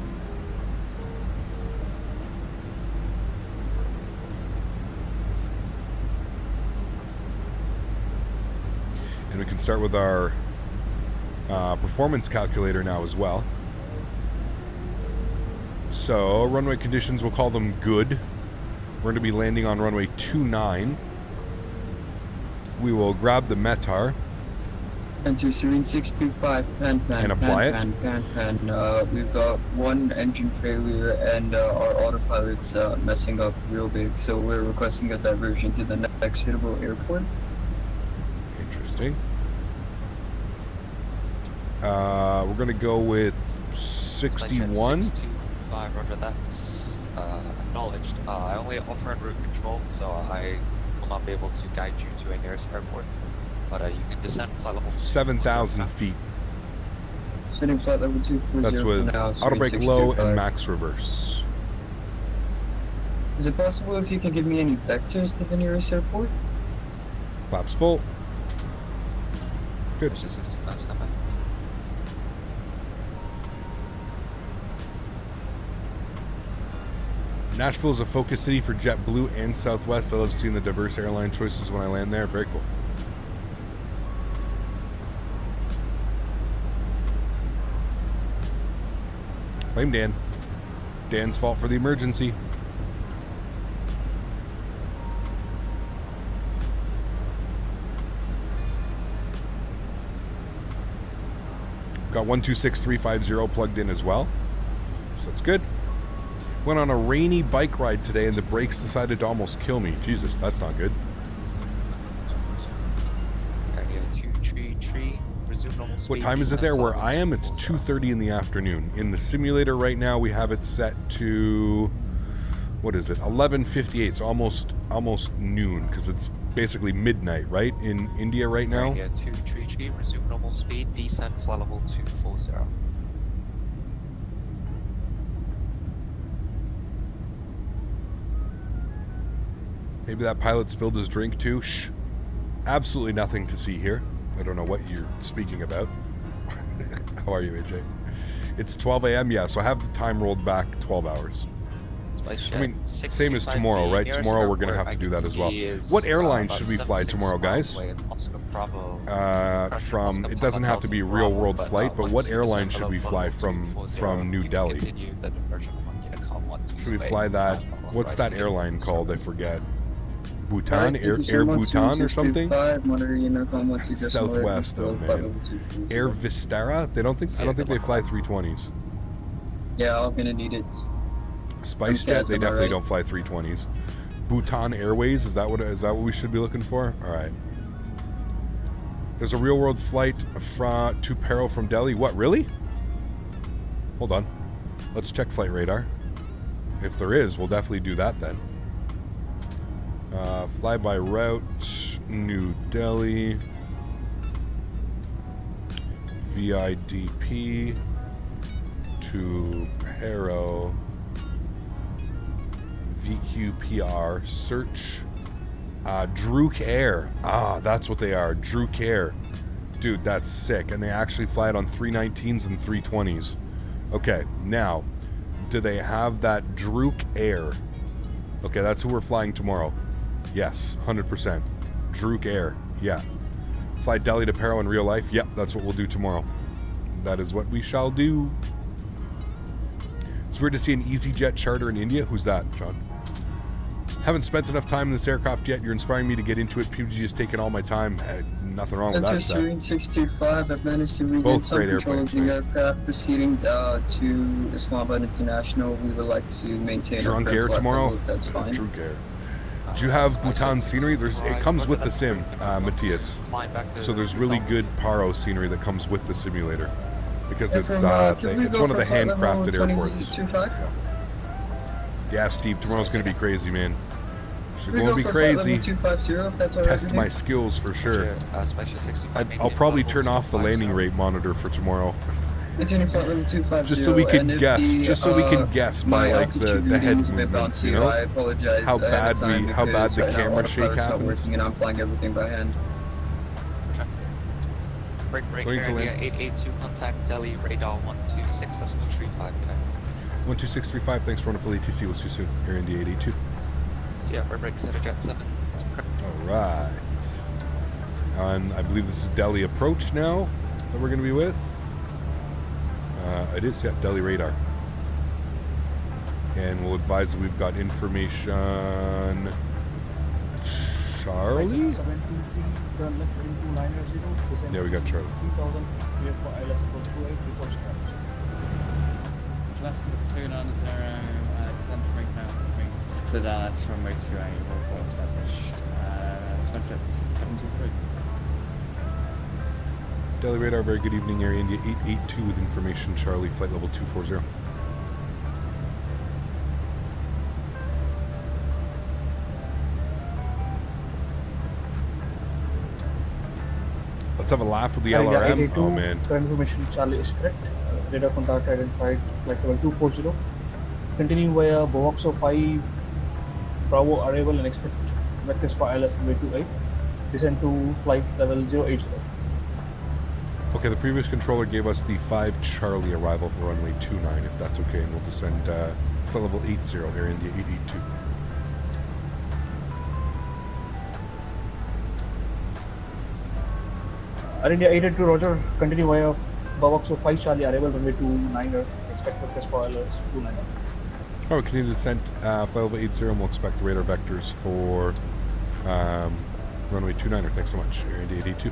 And we can start with our performance calculator now as well. So, runway conditions, we'll call them good. We're going to be landing on runway 29. We will grab the METAR. Center Serene 625, pan, And apply it. Pan. We've got one engine failure and our autopilot's messing up real big, so we're requesting a diversion to the next suitable airport. Interesting. We're going to go with 61. 625, roger, that's acknowledged. I only offer en route control, so I will not be able to guide you to a nearest airport. But you can descend flight level 7,000 feet. Sitting flight level 240 That's with now, auto brake Serene low 625. and max reverse. Is it possible if you can give me any vectors to the nearest airport? Flaps full. Good. 65, stand by. Nashville is a focus city for JetBlue and Southwest. I love seeing the diverse airline choices when I land there. Very cool. Blame Dan. Dan's fault for the emergency. Got 126350 plugged in as well. So that's good. Went on a rainy bike ride today and the brakes decided to almost kill me. Jesus, that's not good. What time is it there? Where I am, it's 2:30 in the afternoon. In the simulator right now, we have it set to, what is it, 11:58, so almost noon, because it's basically midnight, right, in India right now? Yeah, 233, resume normal speed, descent flight level 240. Maybe that pilot spilled his drink too. Shh. Absolutely nothing to see here. I don't know what you're speaking about. How are you, AJ? It's 12 a.m. Yeah, so I have the time rolled back 12 hours. I mean, same as tomorrow, right? Tomorrow we're going to have to do that as well. What airline should we fly tomorrow, guys? From, it doesn't have to be real world flight, but what airline should we fly from New Delhi? Should we fly that, what's that airline called? I forget. Bhutan? Air Bhutan or something? Southwest, oh man. Air Vistara? I don't think they fly 320s. Yeah, I'm gonna need it. SpiceJet, they definitely don't fly 320s. Bhutan Airways, is that what we should be looking for? All right. There's a real world flight to Paro from Delhi. What, really? Hold on. Let's check flight radar. If there is, we'll definitely do that then. Fly by route, New Delhi, VIDP to Paro, VQPR, search, Druk Air. Ah, that's what they are, Druk Air. Dude, that's sick. And they actually fly it on 319s and 320s. Okay, now, do they have that Druk Air? Okay, that's who we're flying tomorrow. Yes, 100%. Druk Air, yeah. Fly Delhi to Paro in real life? Yep, that's what we'll do tomorrow. That is what we shall do. It's weird to see an EasyJet charter in India. Who's that, John? Haven't spent enough time in this aircraft yet. You're inspiring me to get into it. PUBG has taken all my time. nothing wrong with that stuff. Center 625, I've managed to regain Both some great control of airplanes, the aircraft. Proceeding to Islamabad International, we would like to maintain Drunk our air current flight tomorrow? level, if that's fine. Drunk air. Do you have Bhutan scenery? It comes with the sim, Matthias. So there's really good Paro scenery that comes with the simulator. Because it's one of the handcrafted airports. Yeah, Steve, tomorrow's going to be crazy, man. It's going to be crazy. 250, if that's all right Test with my you. skills for sure. Special 65. I'll probably turn off the landing rate monitor for tomorrow. Maintaining flight level 250. Just so we can and if guess. the, Just so we can guess by my like the altitude head readings a bit movements, you bouncy, know? I apologize How ahead bad of time how bad because the right now camera shake autopilot's not happens. working and I'm flying everything by hand. Break, Going to area land. 882, contact Delhi, radar 126.35, good night. 12635, thanks for wonderful ATC. We'll see you soon. Here in the 882. See ya, break, center jet 7. Alright. And I believe this is Delhi approach now that we're going to be with. It is, yeah, Delhi radar. And we'll advise that we've got information. Charlie? Yeah, we got Charlie. Left soon on 0, descent frequency between Dallas from runway 28, well established. Special 723. Delhi radar, very good evening. Air India 882 with information. Charlie, flight level 240. Let's have a laugh with the LRM. Oh man. Current information Charlie is correct. Radar contact identified flight level 240. Continuing via Boxo 5 Bravo arrival and expect vectors for ILS runway 28. Descend to flight level 080. Okay, the previous controller gave us the 5 Charlie arrival for runway 29, if that's okay, and we'll descend flight level 80, Air India 882. Air India 882, Roger. Continue via Boxo 5 Charlie arrival runway 29. Expect vectors for ILS 29. Alright, continue descent, flight level 80, and we'll expect the radar vectors for runway 29. Thanks so much, Air India 882.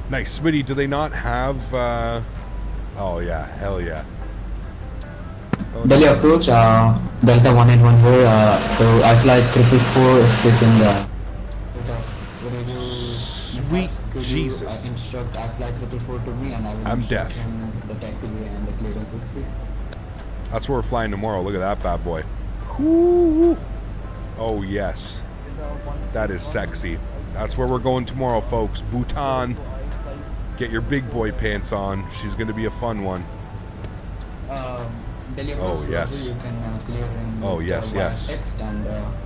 Nice. Smitty, do they not have, oh yeah, hell yeah. Oh, Delhi approach, Delta 1810, so I fly 444 is placing the Sweet Jesus. Instruct I fly 444 to me and I will I'm instruct deaf. him the taxiway and the clearance history. That's where we're flying tomorrow. Look at that bad boy. Woo. Oh yes. That is sexy. That's where we're going tomorrow, folks. Bhutan. Get your big boy pants on. She's going to be a fun one. Delhi Oh, approach, yes. You can clear him Oh, with, yes, via yes. text and,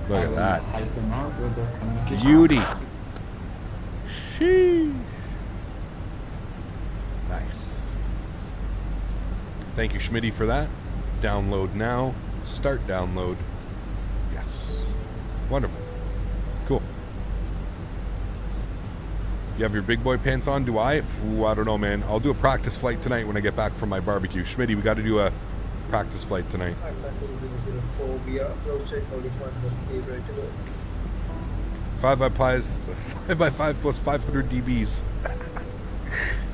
Look I at will that. help him out with the communication. Beauty. Sheesh. Nice. Thank you, Smitty, for that. Download now. Start download. Yes. Wonderful. Cool. You have your big boy pants on? Do I? Ooh, I don't know, man. I'll do a practice flight tonight when I get back from my barbecue. Smitty, we got to do a practice flight tonight. We are approaching 45 speed right to go. 5 by 5 plus 500 dBs.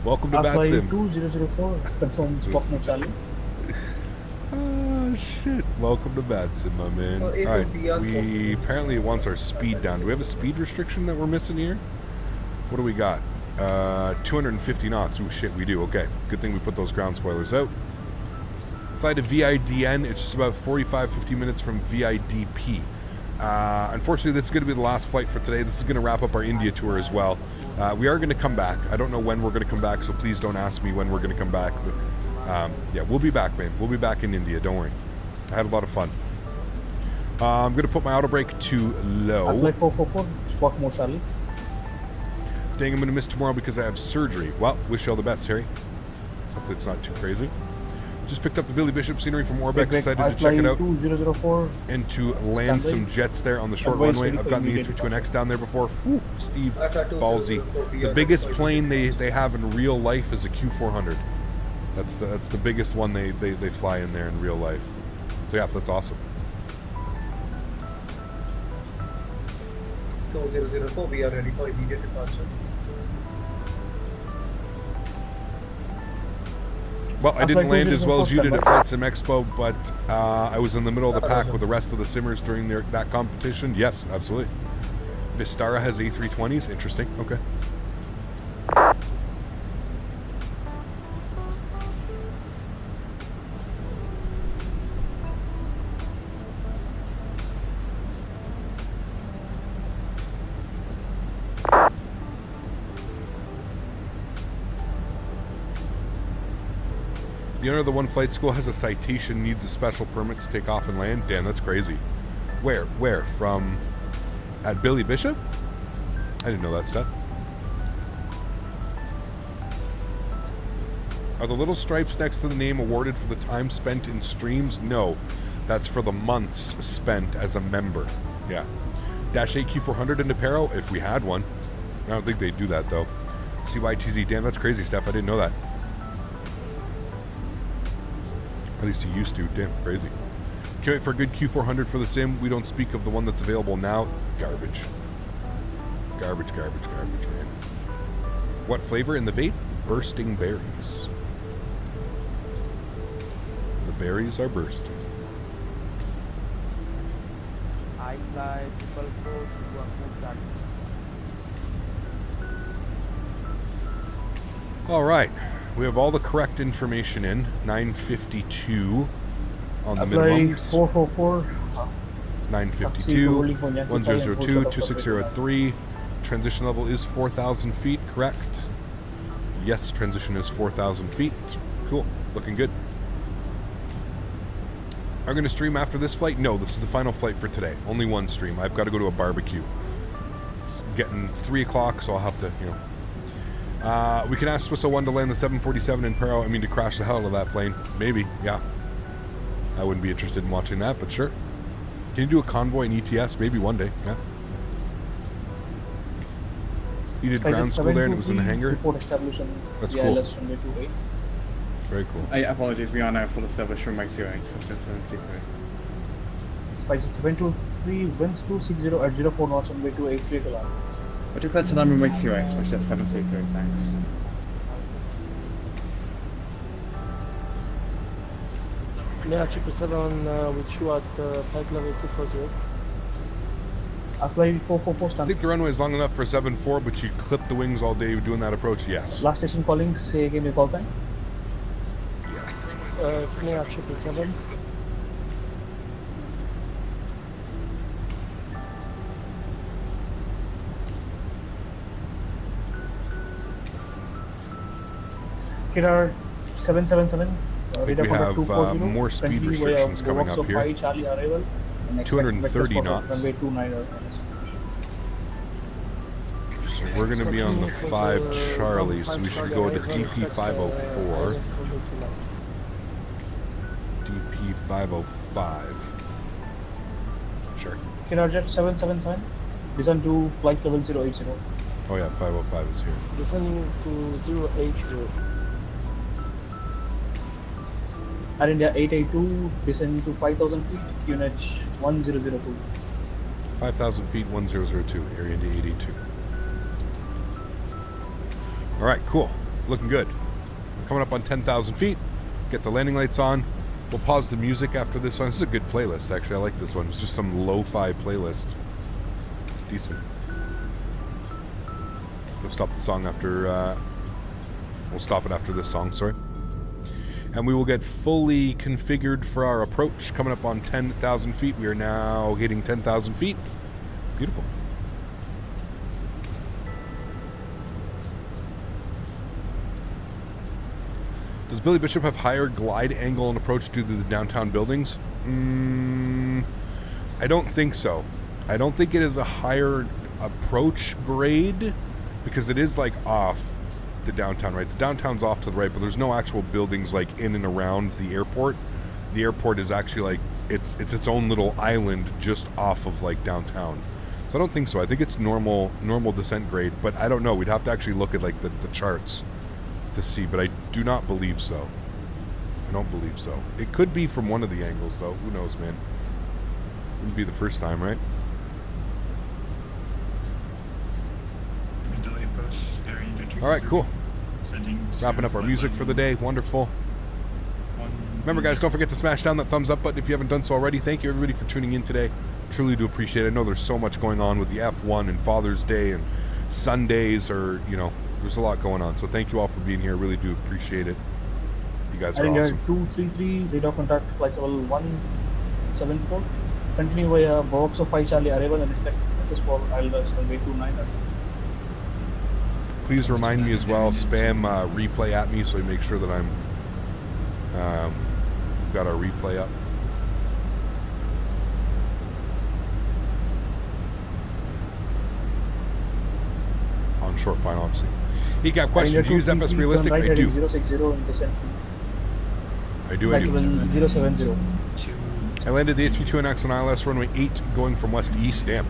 Welcome to Bad Flight Sim. 2004, confirm Spock no Charlie. Oh shit! Welcome to Bad Sim, my man. Oh, All if right, it be us, we apparently it wants our speed down. Do we have a speed restriction that we're missing here? What do we got? 250 knots. Oh shit, we do. Okay, good thing we put those ground spoilers out. Fly to VIDN. It's just about 45-50 minutes from VIDP. Unfortunately, this is going to be the last flight for today. This is going to wrap up our India tour as well. We are going to come back. I don't know when we're going to come back, so please don't ask me when we're going to come back. But yeah, we'll be back, man. We'll be back in India. Don't worry. I had a lot of fun. I'm going to put my auto brake to low. Flight 444, Spock no Charlie. Dang, I'm going to miss tomorrow because I have surgery. Well, wish you all the best, Terry. Hopefully it's not too crazy. Just picked up the Billy Bishop scenery from Orbeck. Decided to check it out. 2004. And to land some jets there on the short runway. I've gotten the A320X down there before. Whew, Steve, ballsy. The biggest plane they have in real life is a Q400. That's the biggest one they fly in there in real life. So yeah, that's awesome. 2004, we are ready for immediate departure. Well, I didn't land as well as you did at Flight Flight Sim Expo, but I was in the middle of the pack with the rest of the simmers during that competition. Yes, absolutely. Vistara has A320s. Interesting. Okay. The owner of the one flight school has a citation, needs a special permit to take off and land. Damn, that's crazy. Where? Where? From at Billy Bishop? I didn't know that stuff. Are the little stripes next to the name awarded for the time spent in streams? No. That's for the months spent as a member. Yeah. Dash 8 Q400 into Paro, if we had one. I don't think they'd do that, though. CYTZ, damn, that's crazy stuff. I didn't know that. At least he used to. Damn, crazy. Can't wait for a good Q400 for the sim. We don't speak of the one that's available now. Garbage. Garbage, garbage, garbage, man. What flavor in the vape? Bursting berries. The berries are bursting. I fly 444 to All right. We have all the correct information in. 952 on the minimums. 444. 952, 1002, 2603. Transition level is 4,000 feet, correct? Yes, transition is 4,000 feet. Cool. Looking good. Are we going to stream after this flight? No, this is the final flight for today. Only one stream. I've got to go to a barbecue. It's getting 3 o'clock, so I'll have to, we can ask Swiss 01 to land the 747 in Paro. I mean, to crash the hell out of that plane. Maybe, yeah. I wouldn't be interested in watching that, but sure. Can you do a convoy in ETS? Maybe one day, yeah. You did ground school there and it was in the hangar? That's cool. Very cool. Apologies, we are now full established from MaxUX, so it's 7C3. Spice 723, winds 260 at 04 knots on way to 88 alarm. What do you plan to land with MaxUX, which is 7C3, thanks. May I 777 with you at flight level 240? I fly 444 I stand. think the runway is long enough for 7-4, but you clip the wings all day doing that approach, yes. Last station calling, say again your call sign. It's May 777. Radar 777. We have more speed restrictions coming up here. 230 knots. So we're going to be on the 5 Charlie, so we should go to DP 504. DP 505. Sure. Radar jet 777. Descend to flight level 080. Oh yeah, 505 is here. Descending to 080. Air India 882, descending to 5,000 feet, QNH 1002. 5,000 feet, 1002, Area India 882. All right, cool. Looking good. Coming up on 10,000 feet. Get the landing lights on. We'll pause the music after this song. This is a good playlist, actually. I like this one. It's just some lo-fi playlist. Decent. We'll stop the song after... we'll stop it after this song, sorry. And we will get fully configured for our approach coming up on 10,000 feet. We are now hitting 10,000 feet. Beautiful. Does Billy Bishop have higher glide angle and approach due to the downtown buildings? I don't think so. I don't think it is a higher approach grade because it is like off the downtown, right? The downtown's off to the right, but there's no actual buildings like in and around the airport. The airport is actually like it's its own little island just off of like downtown. So I don't think so. I think it's normal descent grade, but I don't know. We'd have to actually look at like the charts to see, but I do not believe so. I don't believe so. It could be from one of the angles though. Who knows, man? Wouldn't be the first time, right? All right, cool. Wrapping up our music for the day. Wonderful. Remember, guys, don't forget to smash down that thumbs up button if you haven't done so already. Thank you, everybody, for tuning in today. Truly do appreciate it. I know there's so much going on with the F1 and Father's Day and Sundays, or, you know, there's a lot going on. So thank you all for being here. Really do appreciate it. You guys are awesome. 233, radar contact flight level 174. Continue via box of 5 Charlie arrival and expect for Airbus runway 29. Please remind me as well, spam replay at me so I make sure that I'm got our replay up. On short fine, obviously. He got questions. Do you use FS Realistic? I do. 060 in descent. I do. 070. I landed the A320X on ILS runway 8 going from west to east. Damn.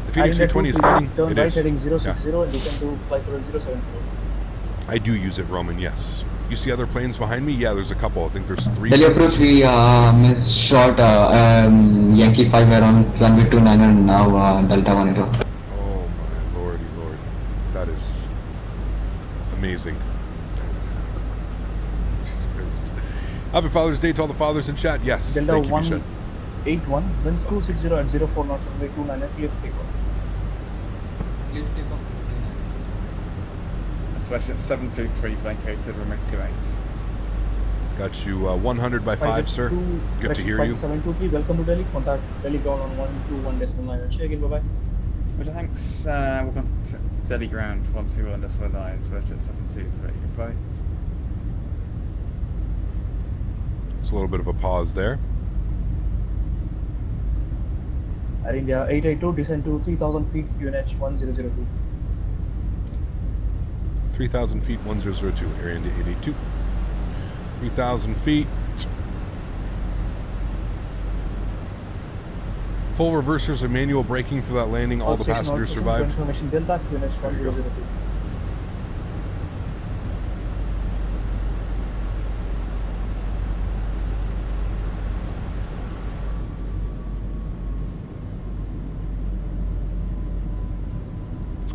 The Phoenix 320 is heading. Turn It right is. heading 060 Yeah. and descend to flight level 070. I do use it, Roman, yes. You see other planes behind me? Yeah, there's a couple. I think there's 3. Delhi approach, we missed short Yankee 5 around runway 29 and now Delta 180. Oh my lordy lord. That is amazing. Jesus Christ. Happy Father's Day to all the fathers in chat. Yes, Delta thank you, Bishop. 181, winds 260 at 04 knots, runway 29 and clear to takeoff. Special 723 flying code to runway 28. Got you 100 by 5, sir. Good to hear you. 723, welcome to Delhi. Contact Delhi ground on 121.9. Share again, bye bye. But thanks, welcome to Delhi ground 121.9, special 723. Goodbye. It's a little bit of a pause there. Air India 882, descend to 3000 feet, QNH 1002. 3,000 feet, 1002. Air India 882. 3,000 feet. Full reversers and manual braking for that landing. All the passengers survived. Information Delta, QNH 1002.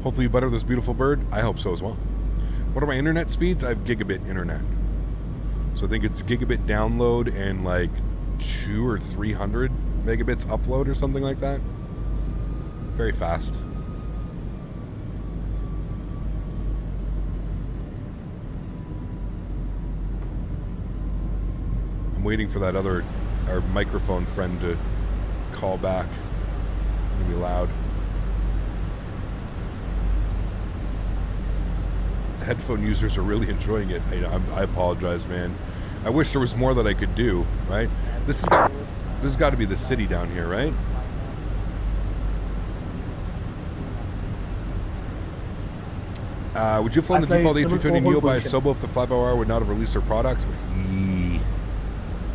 Hopefully you butter this beautiful bird. I hope so as well. What are my internet speeds? I have gigabit internet. So I think it's gigabit download and like 200 or 300 megabits upload or something like that. Very fast. I'm waiting for that our microphone friend to call back. It's gonna be loud. Headphone users are really enjoying it. I apologize, man. I wish there was more that I could do, right? This has got to be the city down here, right? Would you have flown the default A320 Neo by Sobo if the fly-by-wire would not have released their product?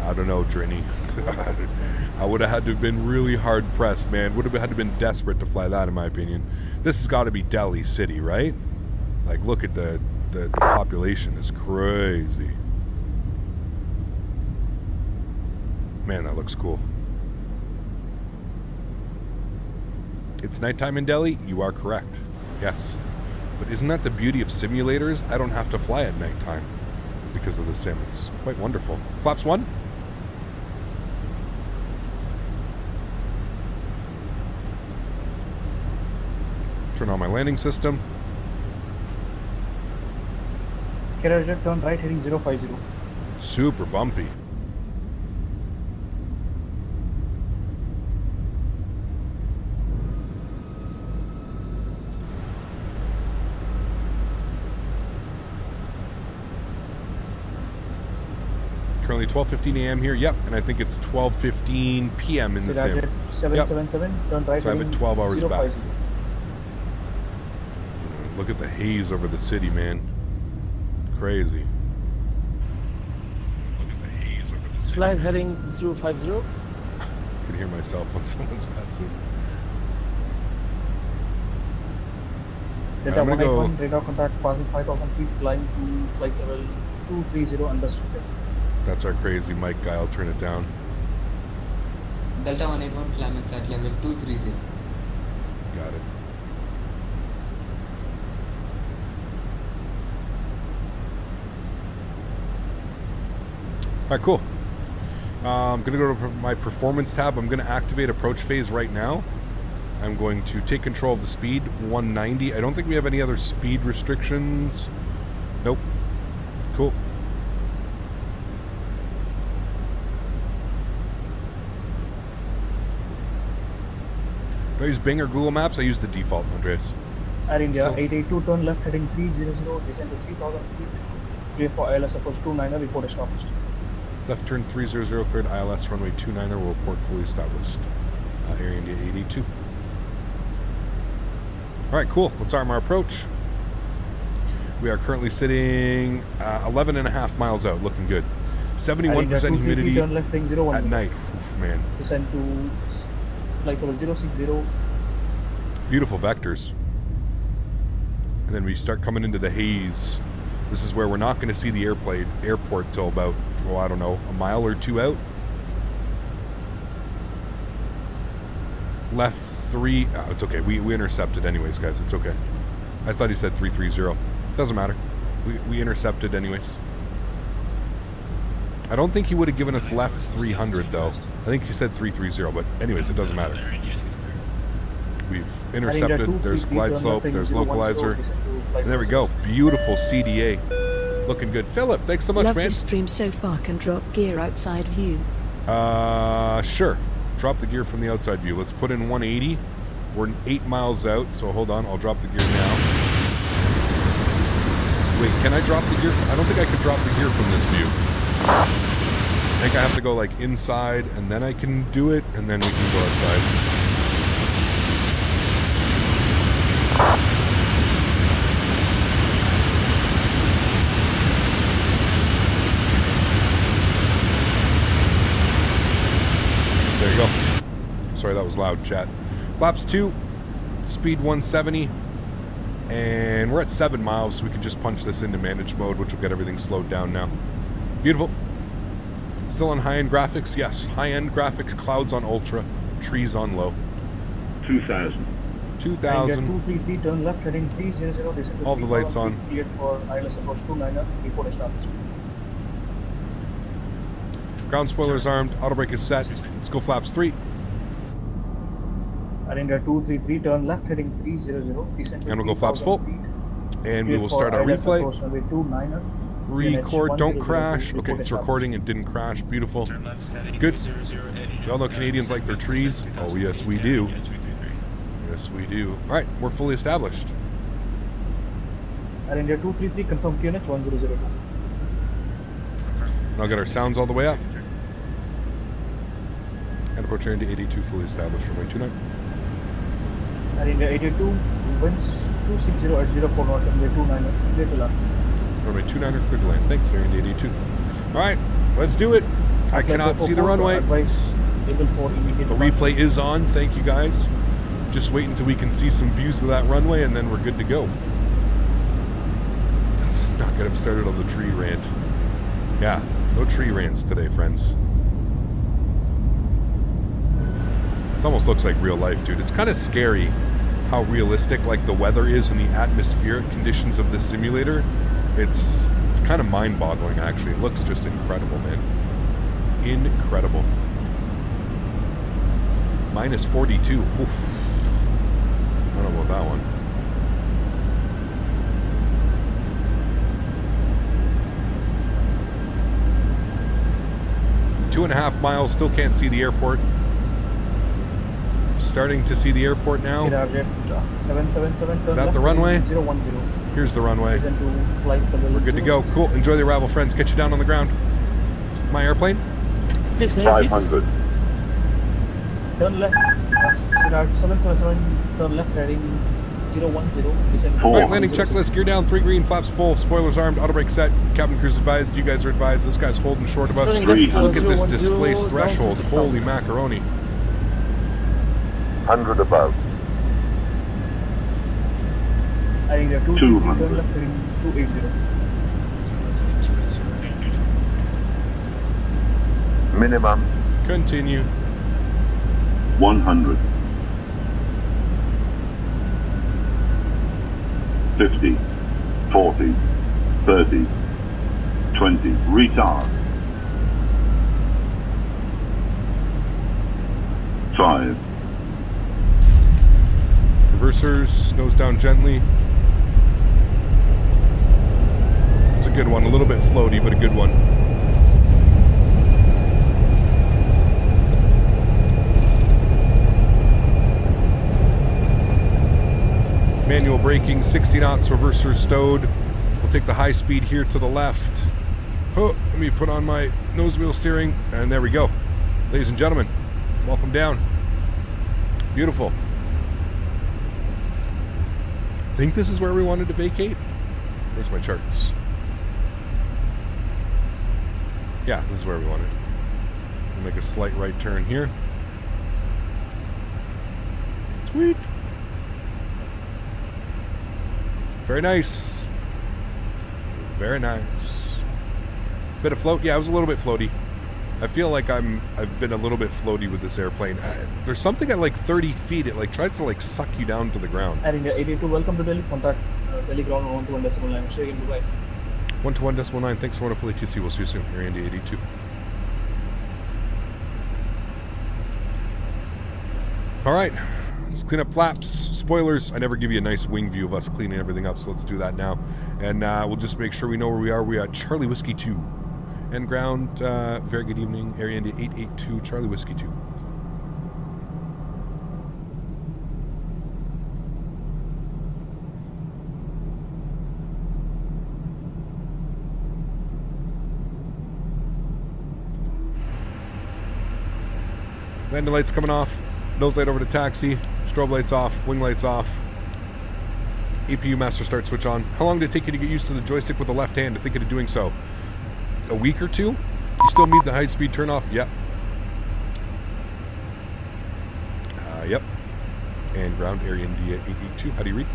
I don't know, Trini. I would have had to have been really hard-pressed, man. Would have had to have been desperate to fly that, in my opinion. This has got to be Delhi City, right? Like, look at the population is crazy. Man, that looks cool. It's nighttime in Delhi? You are correct. Yes. But isn't that the beauty of simulators? I don't have to fly at nighttime because of the sim. It's quite wonderful. Flaps 1. Turn on my landing system. Carrier jet turn right heading 050. Super bumpy. Currently 12:15 a.m. here. Yep, and I think it's 12:15 p.m. in the sim. 777. Turn right. So I'm at 12 hours back. Look at the haze over the city, man. Crazy. Look at the haze over the city. Flight heading 050. I can hear myself on someone's Fatsu. Delta 181, radar contact passing 5,000 feet, flying to flight level 230 unrestricted. That's our crazy mic guy. I'll turn it down. Delta 181, climbing flight level 230. Got it. All right, cool. I'm going to go to my performance tab. I'm going to activate approach phase right now. I'm going to take control of the speed, 190. I don't think we have any other speed restrictions. Nope. Cool. Do I use Bing or Google Maps? I use the default, Andreas. Air India, So- 882, turn left heading 300, descend to 3000 feet. Clear for ILS approach 29er, report established. Left turn 300, cleared ILS runway 29er, will report fully established. Air India 82. All right, cool. Let's arm our approach. We are currently sitting 11 and a half miles out, looking good. 71% humidity turn left heading 010. at night. Oof, man. Descend to flight level 060. Beautiful vectors. And then we start coming into the haze. This is where we're not going to see the airport till about, well, I don't know, a mile or two out. Left 3. Oh, it's okay. We intercepted anyways, guys. It's okay. I thought he said 330. Doesn't matter. We intercepted anyways. I don't think he would have given us left 300 though. I think he said 330, but anyways, it doesn't matter. We've intercepted. There's glide slope. There's localizer. And there we go. Beautiful CDA. Looking good. Philip, thanks so much, Love man. the stream so far. Can drop gear outside view. Sure. Drop the gear from the outside view. Let's put in 180. We're 8 miles out, so hold on. I'll drop the gear now. Wait, can I drop the gear? I don't think I could drop the gear from this view. I think I have to go like inside, and then I can do it, and then we can go outside. There you go. Sorry, that was loud, chat. Flaps 2, speed 170, and we're at 7 miles, so we can just punch this into managed mode, which will get everything slowed down now. Beautiful. Still on high-end graphics? Yes. High-end graphics, clouds on ultra, trees on low. 2000. 2000. 233, turn left heading 300, descend to All the lights 3000 on. feet, cleared for ILS approach 29er, report established. Ground spoilers armed, auto brake is set. Let's go flaps 3. Air India 233, turn left heading 300, descend to And we'll go flaps 3000 full. feet. And we Cleared will for start our ILS replay. approach runway 29er. Record, don't 100, crash. report Okay, it's established. recording, it didn't crash. Beautiful. Good. We all know Canadians like their trees. Oh, yes, we do. Yes, we do. All right, we're fully established. Air India 233, confirm QNH 1002. And I'll get our sounds all the way up. And approach Air India 82, fully established. Runway 29. Air India 82, winds 260 at 04 north, runway 29er, clear to land. Runway 29er, clear to land. Thanks, Air India 82. All right, let's do it. I cannot see the runway. Advice, able for immediate The replay is on. Thank you, guys. Just wait until we can see some views of that runway, and then we're good to go. Let's not get him started on the tree rant. Yeah, no tree rants today, friends. It almost looks like real life, dude. It's kind of scary how realistic like the weather is and the atmospheric conditions of this simulator. It's kind of mind-boggling, actually. It looks just incredible, man. Incredible. Minus 42. Oof. I don't know about that one. Two and a half miles, still can't see the airport. Starting to see the airport now. 777, Is that the runway? 010. Here's the runway. Descend to flight level We're good to go. Cool. Enjoy the arrival, friends. Get you down on the ground. My airplane? 500. Turn left. Siraj 777, turn left heading 010. Descend to All right, 400. landing checklist. Gear down, 3 green, flaps full, spoilers armed, auto brake set. Cabin crew's advised. You guys are advised. This guy's holding short of us. Turning left, Look at this 010, displaced down to threshold. 6,000. Holy macaroni. 100 above. Air India 2, 200. turn left heading 280. Minimum Continue. 100. 50. 40. 30. 20. Retard. 5. Reversers, nose down gently. It's a good one. A little bit floaty, but a good one. Manual braking, 60 knots, reversers stowed. We'll take the high speed here to the left. Oh, let me put on my nose wheel steering, and there we go. Ladies and gentlemen, welcome down. Beautiful. I think this is where we wanted to vacate. Where's my charts? Yeah, this is where we wanted. We'll make a slight right turn here. Sweet. Very nice. Very nice. Bit of float. Yeah, it was a little bit floaty. I feel like I've been a little bit floaty with this airplane. There's something at like 30 feet. It like tries to like suck you down to the ground. Air India 882, welcome to Delhi. Contact Delhi ground 121.9. Stay in Dubai. 121.9. Thanks for wonderful ATC. We'll see you soon. Air India 82. All right. Let's clean up flaps, spoilers. I never give you a nice wing view of us cleaning everything up, so let's do that now. And we'll just make sure we know where we are. We are Charlie Whiskey 2. And ground, very good evening. Area India 882, Charlie Whiskey 2. Landing lights coming off. Nose light over to taxi. Strobe lights off. Wing lights off. APU master start switch on. How long did it take you to get used to the joystick with the left hand to think of doing so? A week or two? You still need the high speed turn off? Yep. Yep. And ground area India 882. How do you read?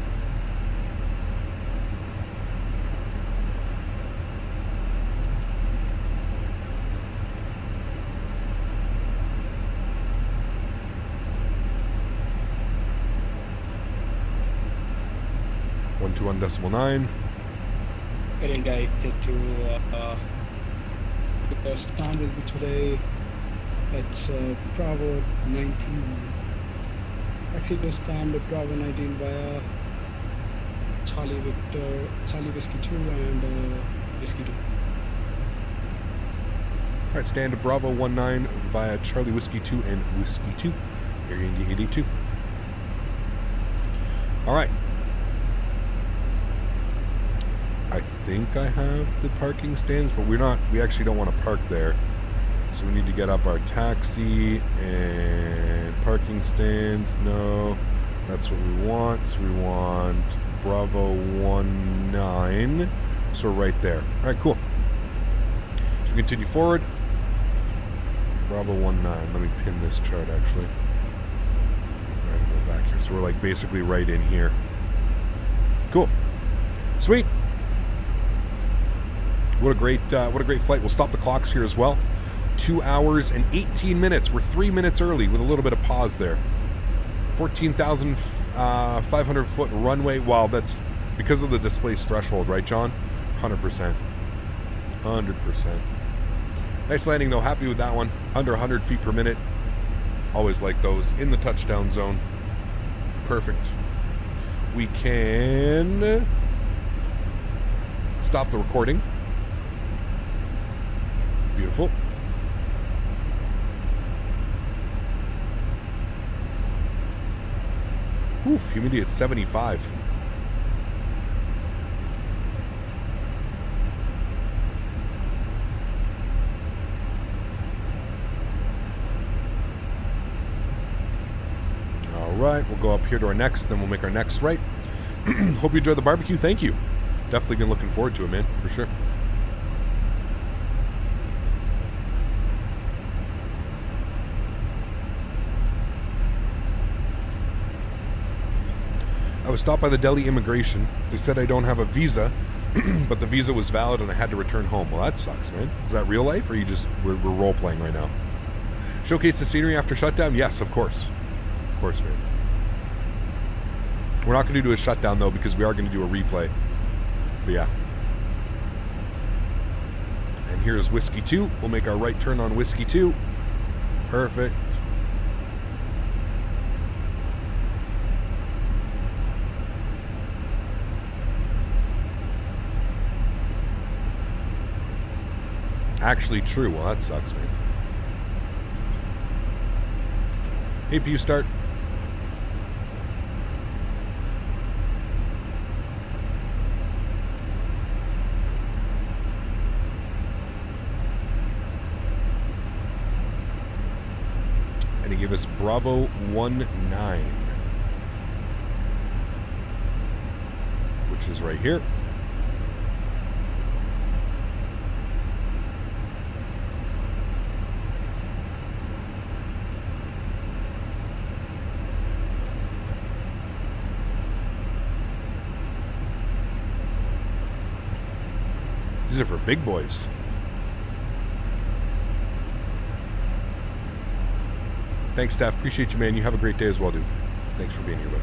to 1.9. Air India 882. The stand will be today. It's Bravo 19. Exit the stand at Bravo 19 via Charlie Victor, Charlie Whiskey 2 and Whiskey 2. Alright, stand to Bravo 19 via Charlie Whiskey 2 and Whiskey 2. Area India 882. Alright. I think I have the parking stands, but we actually don't want to park there. So we need to get up our taxi and parking stands. No, that's what we want. So we want Bravo 19. So we're right there. All right, cool. So we continue forward. Bravo 19. Let me pin this chart actually. And go back here. So we're like basically right in here. Cool. Sweet. What a great flight. We'll stop the clocks here as well. 2 hours and 18 minutes. We're 3 minutes early with a little bit of pause there. 14,500 foot runway. Wow, that's because of the displaced threshold, right, John? 100%. 100%. Nice landing, though. Happy with that one. Under 100 feet per minute. Always like those. In the touchdown zone. Perfect. We can stop the recording. Beautiful. Oof, humidity at 75. All right, we'll go up here to our next, then we'll make our next right. Hope you enjoyed the barbecue. Thank you. Definitely been looking forward to it, man, for sure. I was stopped by the Delhi immigration. They said I don't have a visa, but the visa was valid and I had to return home. Well, that sucks, man. Is that real life, or are you just we're role playing right now? Showcase the scenery after shutdown? Yes, of course. Of course, man. We're not going to do a shutdown though, because we are going to do a replay. But yeah. And here's Whiskey 2. We'll make our right turn on Whiskey 2. Perfect. actually true. Well, that sucks, man. APU start. And he gave us Bravo 19, which is right here. These are for big boys. Thanks, Steph. Appreciate you, man. You have a great day as well, dude. Thanks for being here, buddy.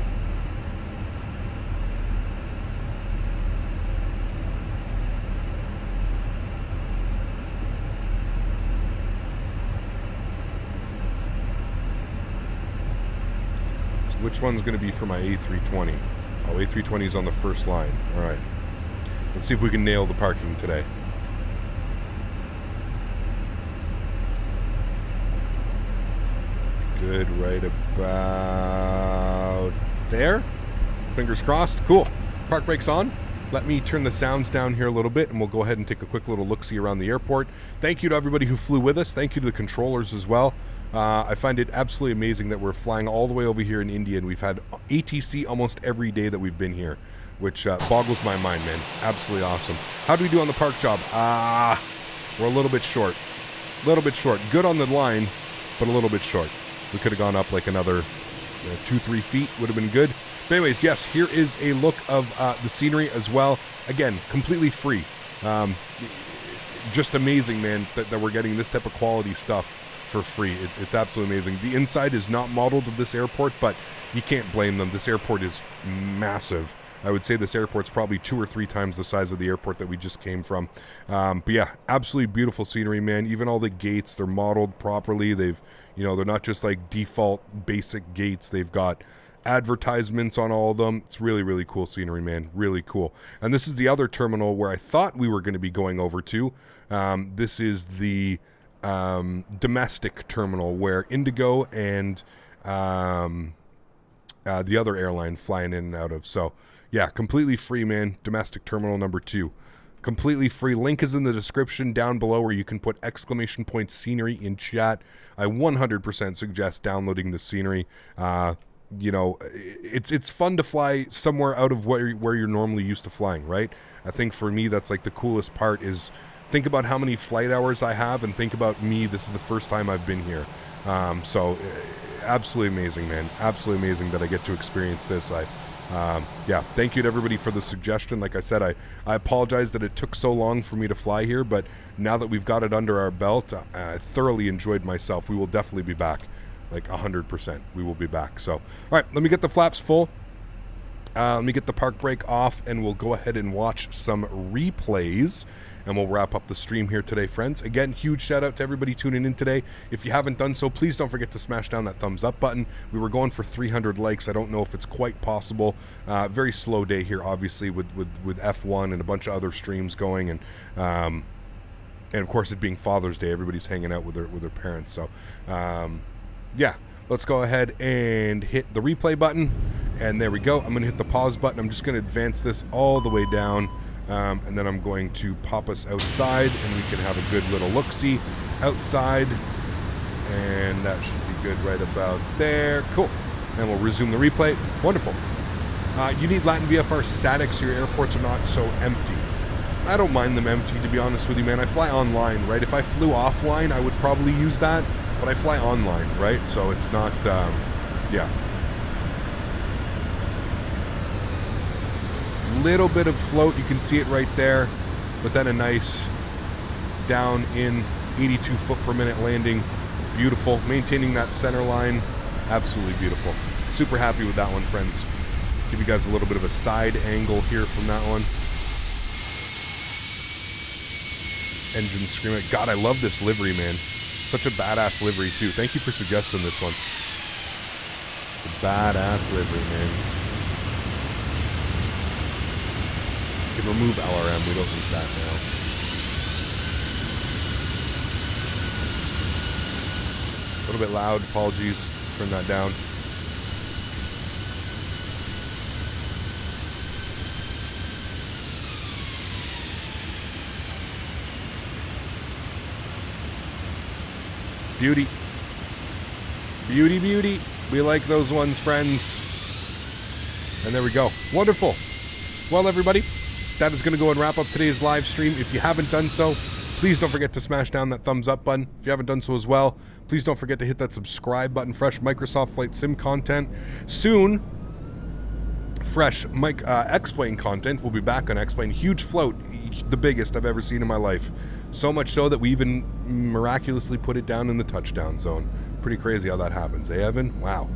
So which one's going to be for my A320? Oh, A320 is on the first line. All right. Let's see if we can nail the parking today. Good, right about there. Fingers crossed. Cool. Park brakes on. Let me turn the sounds down here a little bit, and we'll go ahead and take a quick little look-see around the airport. Thank you to everybody who flew with us. Thank you to the controllers as well. I find it absolutely amazing that we're flying all the way over here in India, and we've had ATC almost every day that we've been here, which boggles my mind, man. Absolutely awesome. How do we do on the park job? We're a little bit short. A little bit short. Good on the line, but a little bit short. We could have gone up like another 2-3 feet. Would have been good. But anyways, yes, here is a look of the scenery as well. Again, completely free. Just amazing, man, that we're getting this type of quality stuff for free. It's absolutely amazing. The inside is not modeled of this airport, but you can't blame them. This airport is massive. I would say this airport's probably 2 or 3 times the size of the airport that we just came from. But yeah, absolutely beautiful scenery, man. Even all the gates, they're modeled properly. They're not just like default basic gates. They've got advertisements on all of them. It's really, really cool scenery, man. Really cool. And this is the other terminal where I thought we were going to be going over to. This is the domestic terminal where Indigo and the other airline flying in and out of. So yeah, completely free, man. Domestic terminal number 2. Completely free. Link is in the description down below where you can put ! scenery in chat. I 100% suggest downloading the scenery. It's fun to fly somewhere out of where you're normally used to flying, right? I think for me, that's like the coolest part is think about how many flight hours I have and think about me. This is the first time I've been here. So absolutely amazing, man. Absolutely amazing that I get to experience this. Yeah, thank you to everybody for the suggestion. Like I said, I apologize that it took so long for me to fly here, but now that we've got it under our belt, I thoroughly enjoyed myself. We will definitely be back, like 100%. We will be back. So, all right, let me get the flaps full. Let me get the park brake off, and we'll go ahead and watch some replays, and we'll wrap up the stream here today, friends. Again, huge shout out to everybody tuning in today. If you haven't done so, please don't forget to smash down that thumbs up button. We were going for 300 likes. I don't know if it's quite possible. Very slow day here, obviously, with F1 and a bunch of other streams going, and of course it being Father's Day, everybody's hanging out with their parents. So, yeah. Let's go ahead and hit the replay button, and there we go. I'm going to hit the pause button. I'm just going to advance this all the way down, and then I'm going to pop us outside, and we can have a good little look-see outside, and that should be good right about there. Cool. And we'll resume the replay. Wonderful. You need Latin VFR static so your airports are not so empty. I don't mind them empty, to be honest with you, man. I fly online, right? If I flew offline, I would probably use that. But I fly online, right? So it's not, yeah. Little bit of float, you can see it right there. But then a nice down in 82 foot per minute landing. Beautiful. Maintaining that center line. Absolutely beautiful. Super happy with that one, friends. Give you guys a little bit of a side angle here from that one. Engine screaming. God, I love this livery, man. Such a badass livery too. Thank you for suggesting this one. It's a badass livery, man. You can remove LRM. We don't need that now. little bit loud. Apologies. Turn that down. Beauty. Beauty, beauty. We like those ones, friends. And there we go. Wonderful. Well, everybody, that is going to go and wrap up today's live stream. If you haven't done so, please don't forget to smash down that thumbs up button. If you haven't done so as well, please don't forget to hit that subscribe button. Fresh Microsoft Flight Sim content. Soon, fresh X-Plane content. We'll be back on X-Plane. Huge float. The biggest I've ever seen in my life. So much so that we even miraculously put it down in the touchdown zone. Pretty crazy how that happens, eh, Evan? Wow.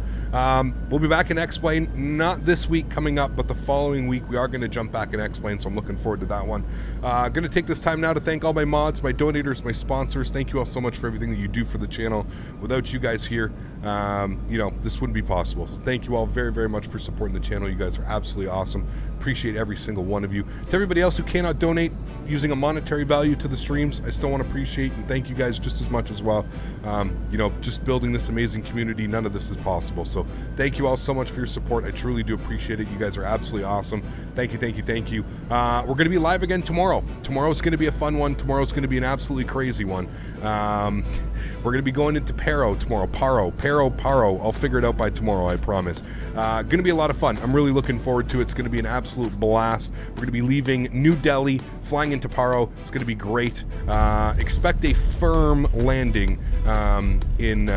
We'll be back in X-Plane, not this week coming up, but the following week we are going to jump back in X-Plane, so I'm looking forward to that one. Going to take this time now to thank all my mods, my donators, my sponsors. Thank you all so much for everything that you do for the channel. Without you guys here, this wouldn't be possible. So thank you all very, very much for supporting the channel. You guys are absolutely awesome. Appreciate every single one of you. To everybody else who cannot donate using a monetary value to the streams, I still want to appreciate and thank you guys just as much as well. Just building this amazing community, none of this is possible. So thank you all so much for your support. I truly do appreciate it. You guys are absolutely awesome. Thank you, thank you, thank you. We're going to be live again tomorrow. Tomorrow's going to be a fun one. Tomorrow's going to be an absolutely crazy one. We're going to be going into Paro tomorrow. Paro. I'll figure it out by tomorrow, I promise. Going to be a lot of fun. I'm really looking forward to it. It's going to be an absolute blast. We're going to be leaving New Delhi, flying into Paro. It's going to be great. Expect a firm landing in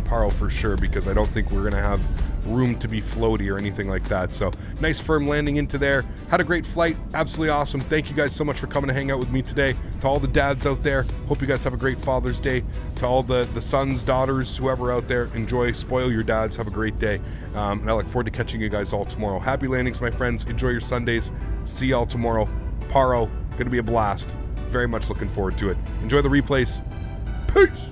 Paro for sure, because I don't think we're going to have room to be floaty or anything like that. So nice firm landing into there. Had a great flight. Absolutely awesome. Thank you guys so much for coming to hang out with me today. To all the dads out there, hope you guys have a great Father's Day. To all the sons, daughters, whoever out there, enjoy, spoil your dads, have a great day. And I look forward to catching you guys all tomorrow. Happy landings, my friends. Enjoy your Sundays. See y'all tomorrow. Paro, gonna be a blast. Very much looking forward to it. Enjoy the replays. Peace.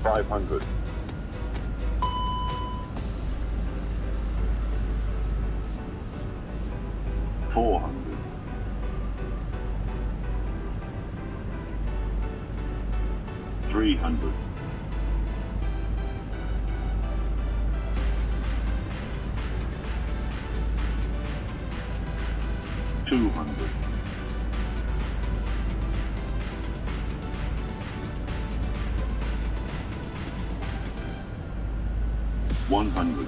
$500. 400. 300. 200. 100.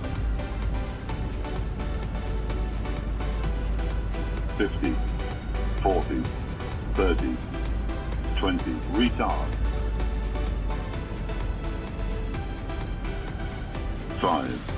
50. 40. 30. 20. Retard. 5.